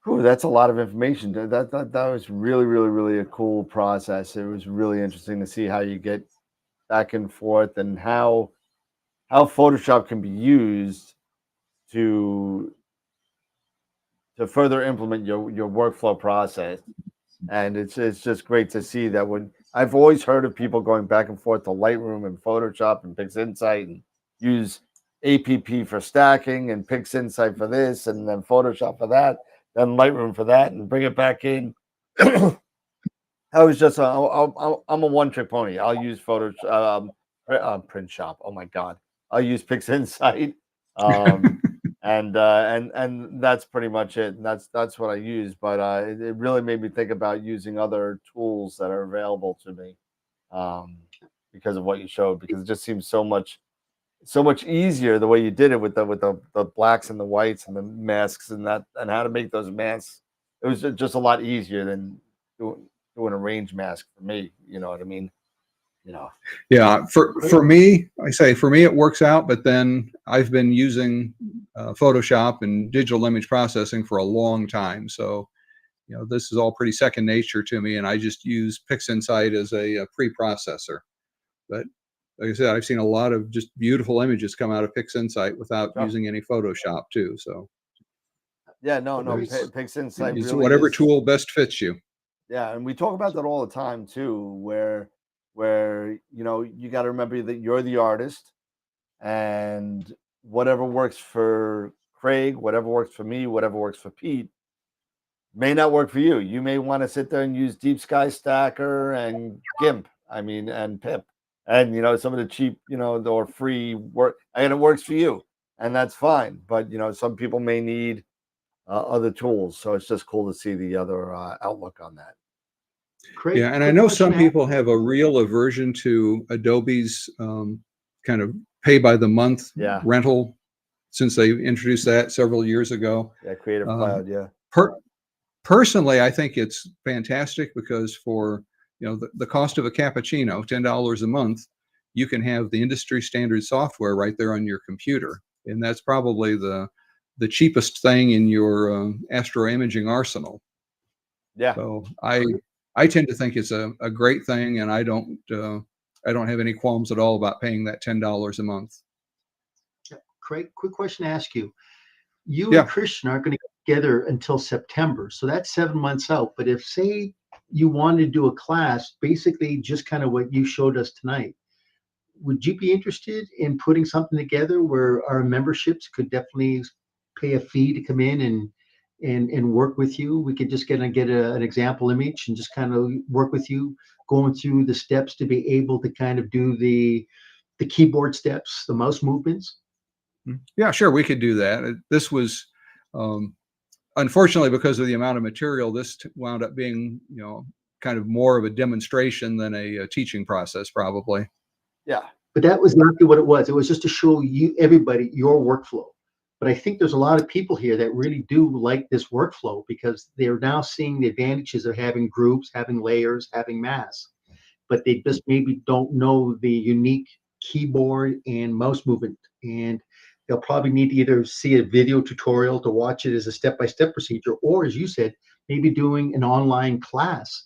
whew, that's a lot of information. That was really, really, really a cool process. It was really interesting to see how you get back and forth and how Photoshop can be used to further implement your workflow process. And it's just great to see that when I've always heard of people going back and forth to Lightroom and Photoshop and PixInsight and use APP for stacking and PixInsight for this and then Photoshop for that, then Lightroom for that, and bring it back in. I was just I'm a one-trick pony. I'll use print shop. Oh my god, I'll use PixInsight, and that's pretty much it. And that's what I use. But it really made me think about using other tools that are available to me, because of what you showed. Because it just seems so much easier the way you did it with the blacks and the whites and the masks and that and how to make those masks. It was just a lot easier than doing a range mask for me. You know what I mean? Yeah. For me, it works out, but then I've been using Photoshop and digital image processing for a long time. So, this is all pretty second nature to me, and I just use PixInsight as a preprocessor. But like I said, I've seen a lot of just beautiful images come out of PixInsight without Sure. using any Photoshop too. So Yeah, no, There's- PixInsight use really whatever is. tool best fits you. Yeah, and we talk about that all the time too, where you got to remember that you're the artist, and whatever works for Craig, whatever works for me, whatever works for Pete, may not work for you. You may want to sit there and use Deep Sky Stacker and GIMP. I mean, and Pip, and some of the cheap, or free work, and it works for you, and that's fine. But some people may need other tools, so it's just cool to see the other outlook on that. Craig, Yeah, and I quick know question some to people have a real aversion to Adobe's kind of pay by the month Yeah. rental, since they introduced that several years ago. Yeah, Creative Um, Cloud. Yeah. Personally, I think it's fantastic because for the cost of a cappuccino, $10 a month, you can have the industry standard software right there on your computer, and that's probably the cheapest thing in your astro imaging arsenal. Yeah. So I tend to think it's a great thing, and I don't have any qualms at all about paying that $10 a month. Craig, quick question to ask you. You Yeah. and Christian aren't going to get together until September, so that's 7 months out. But if, say, you wanted to do a class, basically just kind of what you showed us tonight, would you be interested in putting something together where our memberships could definitely pay a fee to come in and work with you? We could just get an example image and just kind of work with you, going through the steps to be able to kind of do the keyboard steps, the mouse movements. Yeah, sure, we could do that. This was, unfortunately, because of the amount of material, this wound up being, kind of more of a demonstration than a teaching process, probably. Yeah. But that was exactly what it was. It was just to show you, everybody, your workflow. But I think there's a lot of people here that really do like this workflow because they're now seeing the advantages of having groups, having layers, having masks. But they just maybe don't know the unique keyboard and mouse movement. And they'll probably need to either see a video tutorial to watch it as a step-by-step procedure, or as you said, maybe doing an online class.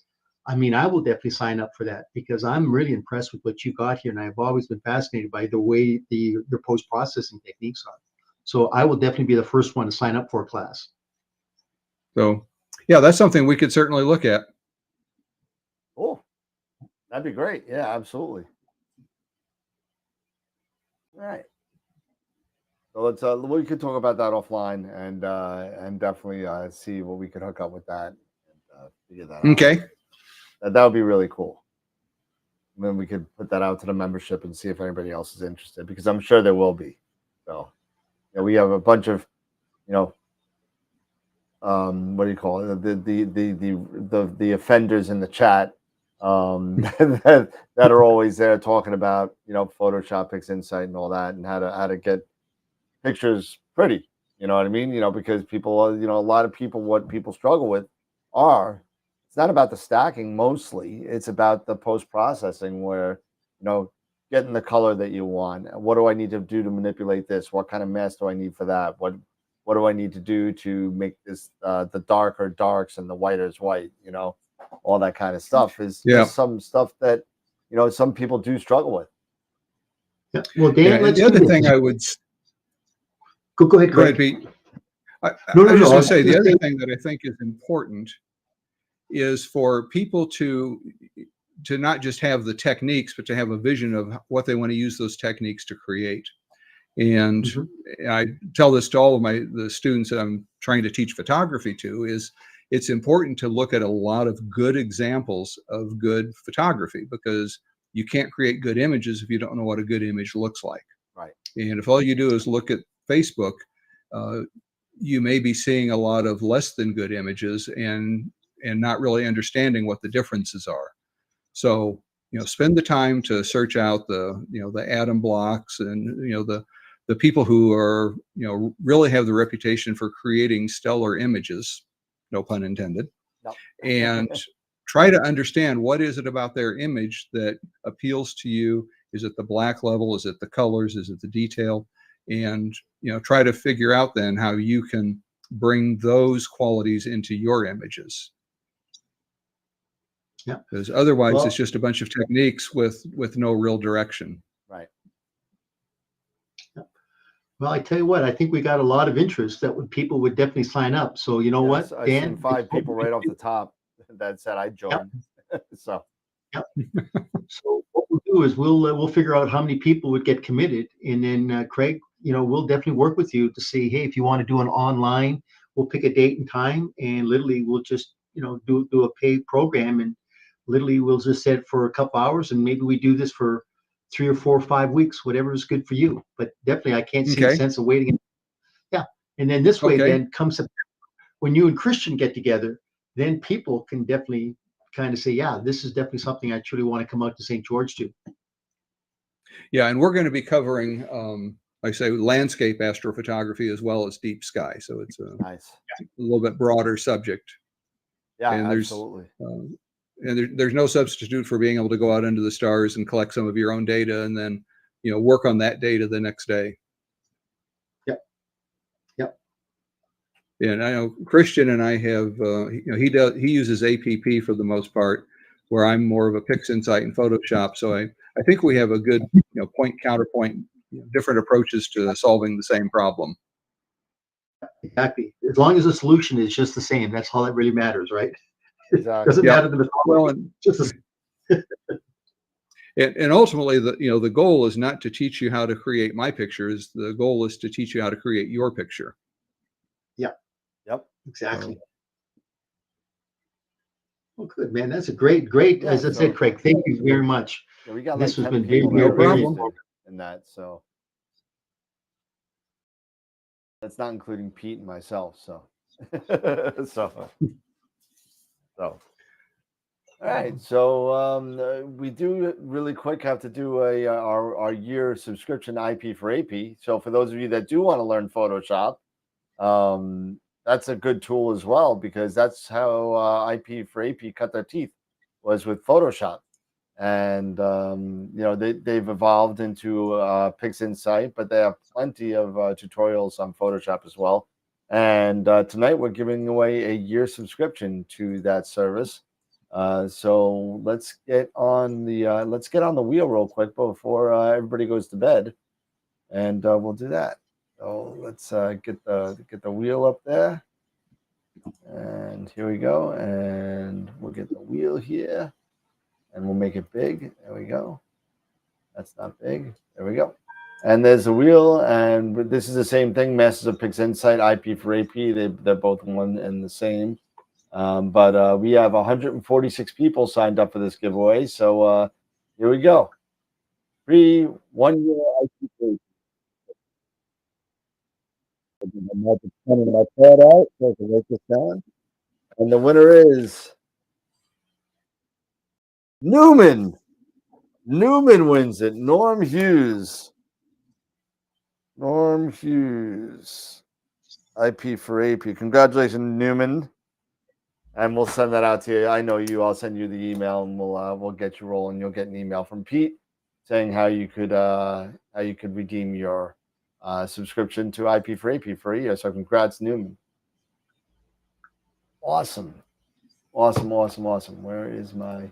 I mean, I will definitely sign up for that because I'm really impressed with what you got here. And I've always been fascinated by the way your post-processing techniques are. So I will definitely be the first one to sign up for a class. So, yeah, that's something we could certainly look at. Oh, that'd be great. Yeah, absolutely. All right. So let's we could talk about that offline and definitely see what we could hook up with that and figure that out. Okay. That would be really cool. And then we could put that out to the membership and see if anybody else is interested, because I'm sure there will be. So, we have a bunch of, what do you call it? The offenders in the chat that are always there talking about, Photoshop, PixInsight, and all that, and how to get pictures pretty. You know what I mean? Because people, a lot of people, what people struggle with it's not about the stacking mostly. It's about the post-processing where, getting the color that you want. What do I need to do to manipulate this? What kind of mask do I need for that? What do I need to do to make this the darker darks and the whiter is white? All that kind of stuff is some stuff that, some people do struggle with. Yeah. Well, Dan, the other thing I would go ahead, Craig. Pete. I No, was just no. going to say the other thing that I think is important is for people to not just have the techniques, but to have a vision of what they want to use those techniques to create. And I tell this to all of the students that I'm trying to teach photography to, is it's important to look at a lot of good examples of good photography, because you can't create good images if you don't know what a good image looks like. Right. And if all you do is look at Facebook, you may be seeing a lot of less than good images and not really understanding what the differences are. So, spend the time to search out the atom blocks and, the people who are, really have the reputation for creating stellar images, no pun intended, no. And try to understand what is it about their image that appeals to you. Is it the black level? Is it the colors? Is it the detail? And, try to figure out then how you can bring those qualities into your images. Yeah. Because otherwise it's just a bunch of techniques with no real direction. Right. Yeah. Well, I tell you what, I think we got a lot of interest that people would definitely sign up. So what, I Dan? seen 5 people right off the top that said I joined. Yep. So. Yep. So what we'll do is we'll figure out how many people would get committed, and then Craig, we'll definitely work with you to see, hey, if you want to do an online, we'll pick a date and time, and literally we'll just do a paid program, and literally we'll just set it for a couple hours, and maybe we do this for 3 or 4 or 5 weeks, whatever is good for you. But definitely, I can't see the sense of waiting. Yeah, and then this way, then comes September, when you and Christian get together, then people can definitely kind of say, yeah, this is definitely something I truly want to come out to St. George to. Yeah, and we're going to be covering, like I say, landscape astrophotography as well as deep sky. So it's a little bit broader subject. Yeah, and absolutely. There's no substitute for being able to go out into the stars and collect some of your own data and then, work on that data the next day. Yep. And I know Christian and I have, he uses APP for the most part, where I'm more of a PixInsight and Photoshop. So I think we have a good, point counterpoint, different approaches to solving the same problem. Exactly. As long as the solution is just the same, that's all that really matters, right? Exactly. Doesn't Yeah. matter the Well, mythology. Just and ultimately, the goal is not to teach you how to create my pictures. The goal is to teach you how to create your picture. yeah, Yep. exactly. Well, good, man. That's a great. Yeah, As I so said, Craig, thank you very much. yeah, we got This like has 10 been very, people No that very, are very problem. interested informative. in that. So that's not including Pete and myself. So, so, so. All right. So we do really quick have to do our year subscription IP for AP. So for those of you that do want to learn Photoshop, that's a good tool as well, because that's how IP for AP cut their teeth, was with Photoshop. And they've evolved into PixInsight, but they have plenty of tutorials on Photoshop as well. And tonight we're giving away a year subscription to that service. So let's get on the wheel real quick before everybody goes to bed, and we'll do that. So let's get the wheel up there, and here we go, and we'll get the wheel here, and we'll make it big. There we go. That's not big. There we go. And there's a wheel, and this is the same thing. Masters of PixInsight, IP for AP. They're both one and the same. But we have 146 people signed up for this giveaway. So here we go. Free 1 year IP for AP. I'm not turning my pad out so I can write this down. And the winner is Newman. Newman wins it. Norm Hughes. Norm Hughes. IP for AP. Congratulations, Newman. And we'll send that out to you. I know you. I'll send you the email, and we'll get you rolling. You'll get an email from Pete saying how you could redeem your subscription to IP for AP for a year. So congrats, Newman. Awesome. Where is I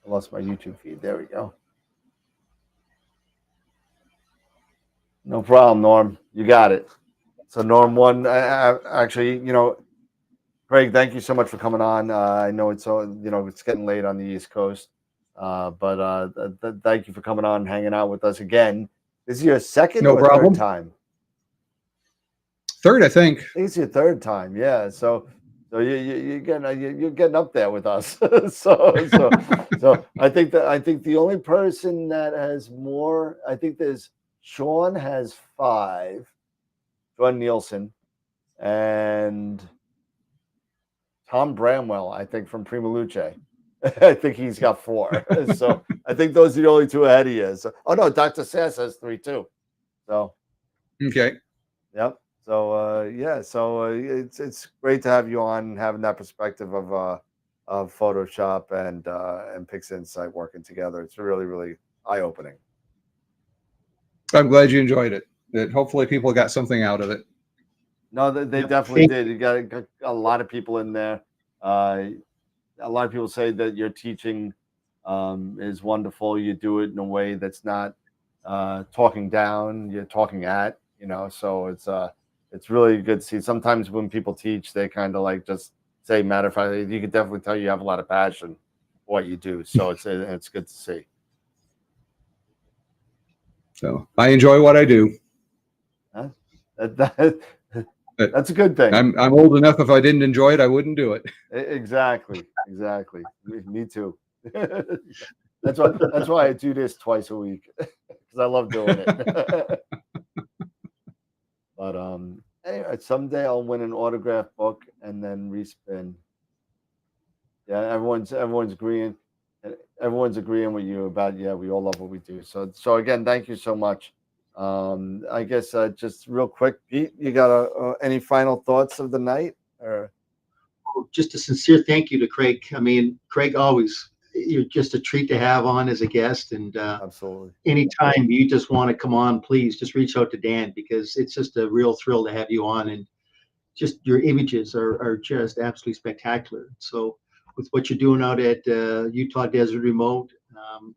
lost my YouTube feed. There we go. No problem, Norm. You got it. So Norm won. Actually, Craig, thank you so much for coming on. I know it's getting late on the East Coast, but thank you for coming on and hanging out with us again. This is your second No or problem. third time? Third, I think. I think it's your third time. Yeah. So you're getting up there with us. so I think the only person that has more, I think there's Sean has 5, Sean Nielsen, and Tom Bramwell, I think, from Prima Luce. I think he's got 4. So I think those are the only 2 ahead of you. So, oh no, Dr. Sass has 3 too. So Okay. yep. So it's great to have you on, having that perspective of Photoshop and PixInsight working together. It's really eye opening. I'm glad you enjoyed it. That hopefully people got something out of it. No, they Yep. definitely did. You got a lot of people in there. A lot of people say that your teaching is wonderful. You do it in a way that's not talking down, you're talking at, so it's really good to see. Sometimes when people teach, they kind of like just say matter of fact. You can definitely tell you have a lot of passion for what you do. So it's good to see. So I enjoy what I do. Huh? That's a good thing. I'm old enough. If I didn't enjoy it, I wouldn't do it. Exactly. Me too. That's why I do this twice a week, because I love doing it. But anyway, someday I'll win an autograph book and then respin. Yeah, everyone's agreeing. Everyone's agreeing with you about, yeah, we all love what we do. So again, thank you so much. I guess just real quick, Pete, you got any final thoughts of the night? Or Just a sincere thank you to Craig. I mean, Craig, always, you're just a treat to have on as a guest. And absolutely. anytime you just want to come on, please just reach out to Dan, because it's just a real thrill to have you on. And just your images are just absolutely spectacular. So with what you're doing out at Utah Desert Remote,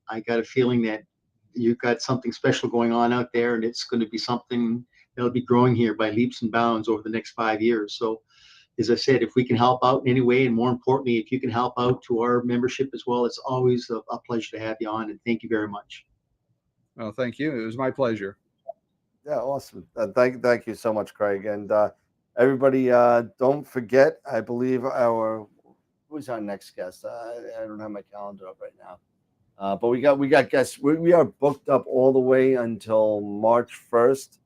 I got a feeling that you've got something special going on out there, and it's going to be something that'll be growing here by leaps and bounds over the next 5 years. So as I said, if we can help out in any way, and more importantly, if you can help out to our membership as well, it's always a pleasure to have you on. And thank you very much. Well, thank you. It was my pleasure. Yeah, awesome. Thank you so much, Craig. And everybody, don't forget, I believe who's our next guest? I don't have my calendar up right now. But we got guests. We are booked up all the way until March 1st,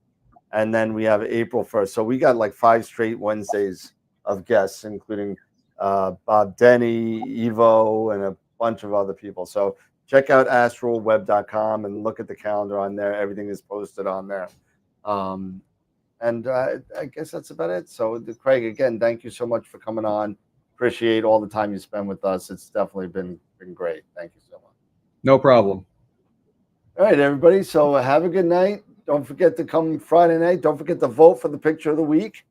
and then we have April 1st. So we got like 5 straight Wednesdays of guests, including Bob Denny, Evo, and a bunch of other people. So check out astroweb.com and look at the calendar on there. Everything is posted on there. And I guess that's about it. So Craig, again, thank you so much for coming on. Appreciate all the time you spend with us. It's definitely been great. Thank you so much. No problem. All right, everybody. So have a good night. Don't forget to come Friday night. Don't forget to vote for the picture of the week.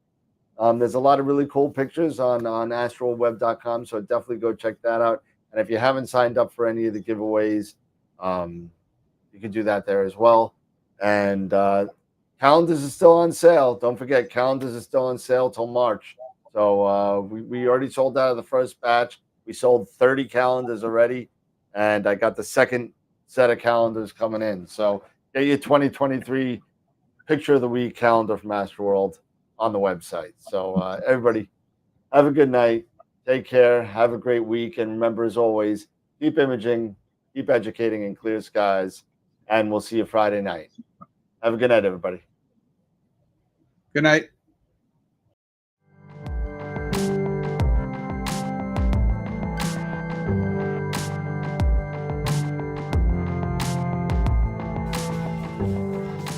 There's a lot of really cool pictures on astroweb.com. So definitely go check that out. And if you haven't signed up for any of the giveaways, you can do that there as well. And calendars are still on sale. Don't forget, calendars are still on sale till March. So we already sold out of the first batch. We sold 30 calendars already. And I got the second set of calendars coming in. So get your 2023 picture of the week calendar from AstroWorld on the website. So everybody, have a good night. Take care. Have a great week. And remember, as always, keep imaging, keep educating in clear skies. And we'll see you Friday night. Have a good night, everybody. Good night.